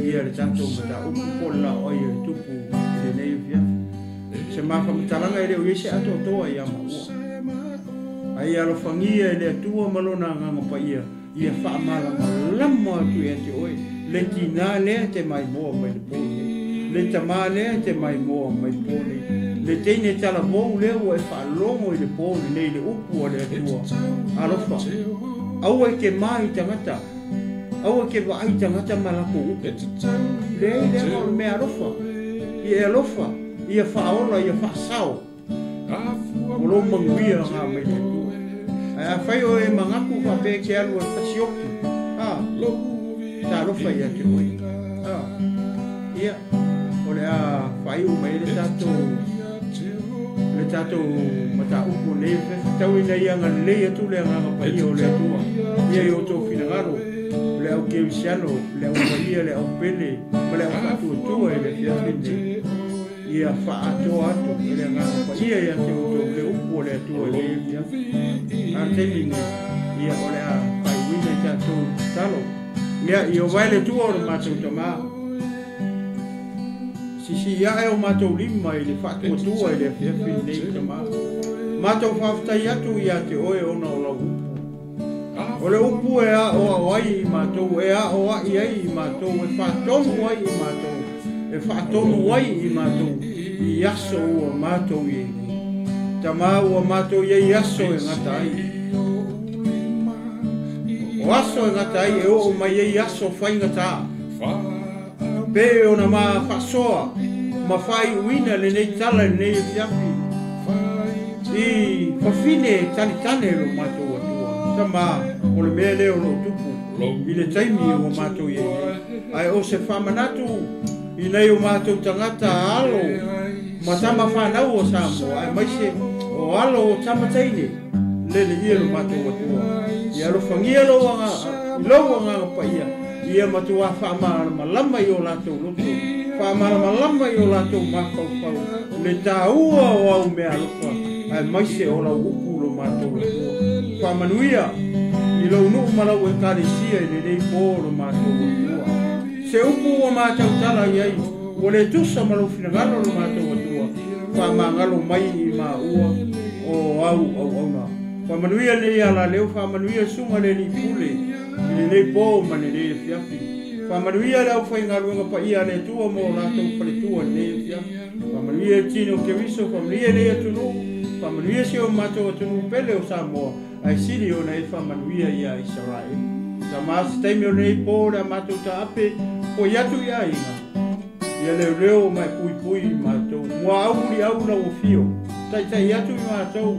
ia le tātou mata upu pola oi e tupu le nei e whiawhi se maa whamitalanga e leo i se ato toa i ama ua ai alofangia e le atua malona nganga pa ia whaamala malama atu e te oe le tina lea te mai moa mai le pōne le tamā lea te mai moa mai pōne le teine tala mou lea ua e whaalongo i le pōne nei le upu a le atua alofa aua e ke mai tangata aua ke waai tangata malako upe lea i lea o mea alofa i e alofa i a whaola i a whaasao o lo manguia ngā mai le atua a whai o e mangaku whape ke alu a tasioki. Tā rofa ia te oi. Ia, o le a whai o mai le tātou mata upo nei tau ina ia ngā lei atu le ngā pai o le atua. Ia i o tō whinangaro, le au kewisiano, le au paia, le au pele, ma le au katu atua e le whiawhine. Ia whaatoa atu, le ngā paia ia te uto le upo le atua le whiawhine. Antelinga ia ole a pai wina i tātou talo. Ia i o waile tua o le mātou tamā. Sisi ia e o mātou lima i le whaatua tua i le whiawhi nei tamā. Mātou whawhtai atu i a te oe ona o lau upu. O le upu e a o awai i mātou, e a o ai ai i mātou, e whaatonu ai i mātou. E whaatonu ai i mātou, i aso ua mātou i nei. Tamā ua mātou i aso e ngata ai. O aso e ngata ai e o mai e aso whai ngata. Pe o na mā whasoa, ma whai uina le nei tala le nei whiawhi. I whawhine tani tane lo mātou atua. Tama, o le mea leo lo tupu. I le taimi o mātou i ai o se whamanatu. I nei o mātou tangata alo. Ma tama whanau o Samoa. Ai maise o alo o tamataine. Lele ia lo mātou atua. I alo whangia lo anga. I lau anga pa ia. Ia matua whamara malama i o lātou loto. Whamara malama i o lātou mākau pau. Le tāua o au mea lofa. Ai maise o lau upu lo mātou atua. Whamanuia, i lau nuu malau e kāresia i le rei pōro mātou atua. Se upu o mātou tala iai, o le tusa malau finagalo lo mātou atua. Whamangalo mai i mā ua o au na. Whamanuia le ala leo, whamanuia sunga le ni pule, i le rei pō ma le rei fiafi. Whamanuia le au whaingaruanga pa ia le tua mo lātou pale tua le fiafi. Whamanuia tino kewiso, whamanuia le atunu, whamanuia se o mātou atunu pele o Samoa. Ai siri o nei whamanuia ia Israel. Ka maasi taimi o nei pōra mātou ta ape, po iatu ia inga. Ia leo leo mai pui pui mātou. Mua auri aura o fio. Tai iatu i mātou.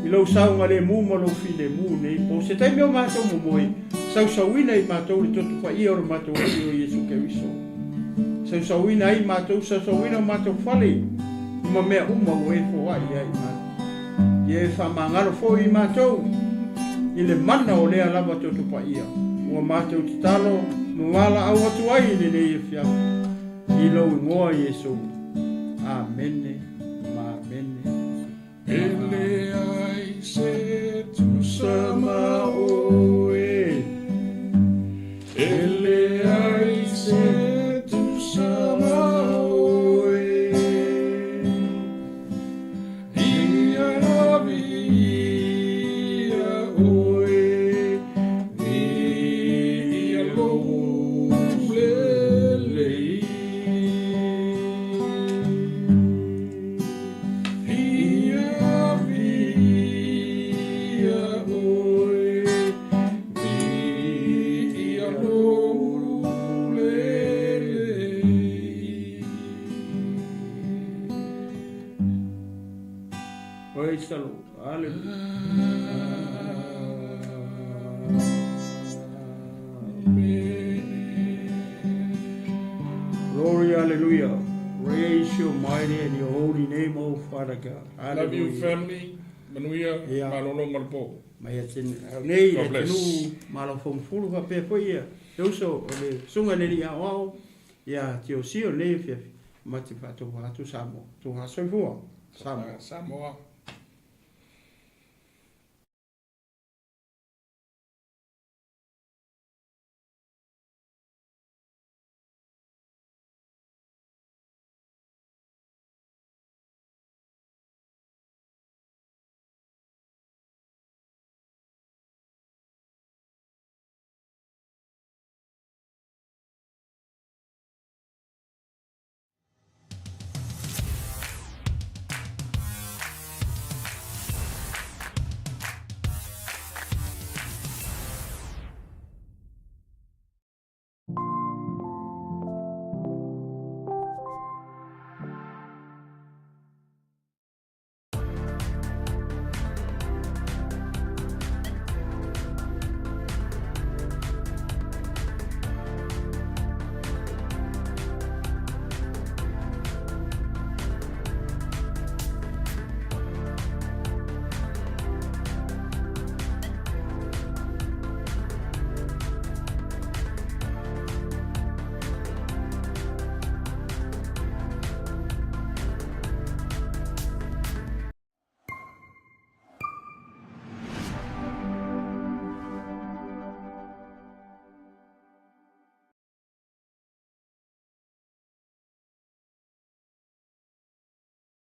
I lau saunga le mū ma lau fi le mū nei po. Se taimi o mātou mo moi. Sau sauina i mātou le totu pa ia o mātou i o Iesu Keriso. Sau sauina i mātou, sau sauina o mātou whale. Ma mea uma o e fōa ia i mātou. Ie whamangaro fo i mātou. I le mana o lea lava totu pa ia. Ua mātou ti talo, mwala au atu ai le nei e fiafu. I lau ingoa Iesu. Amene, ma amene. Ele ai se tu sama oe. Ele ai se tu sama oe. Praise the Lord. Hallelujah. Glory, hallelujah. Praise your mighty and your holy name, oh Father God. Hallelujah. Love you, family. Manuia, malolo malpo. Mai atin nei atinu malo fomfulu fa pe po ia. Doso le sunga le ia o ia tio sio le fe mati fa to Samoa. To ha so fu Samoa.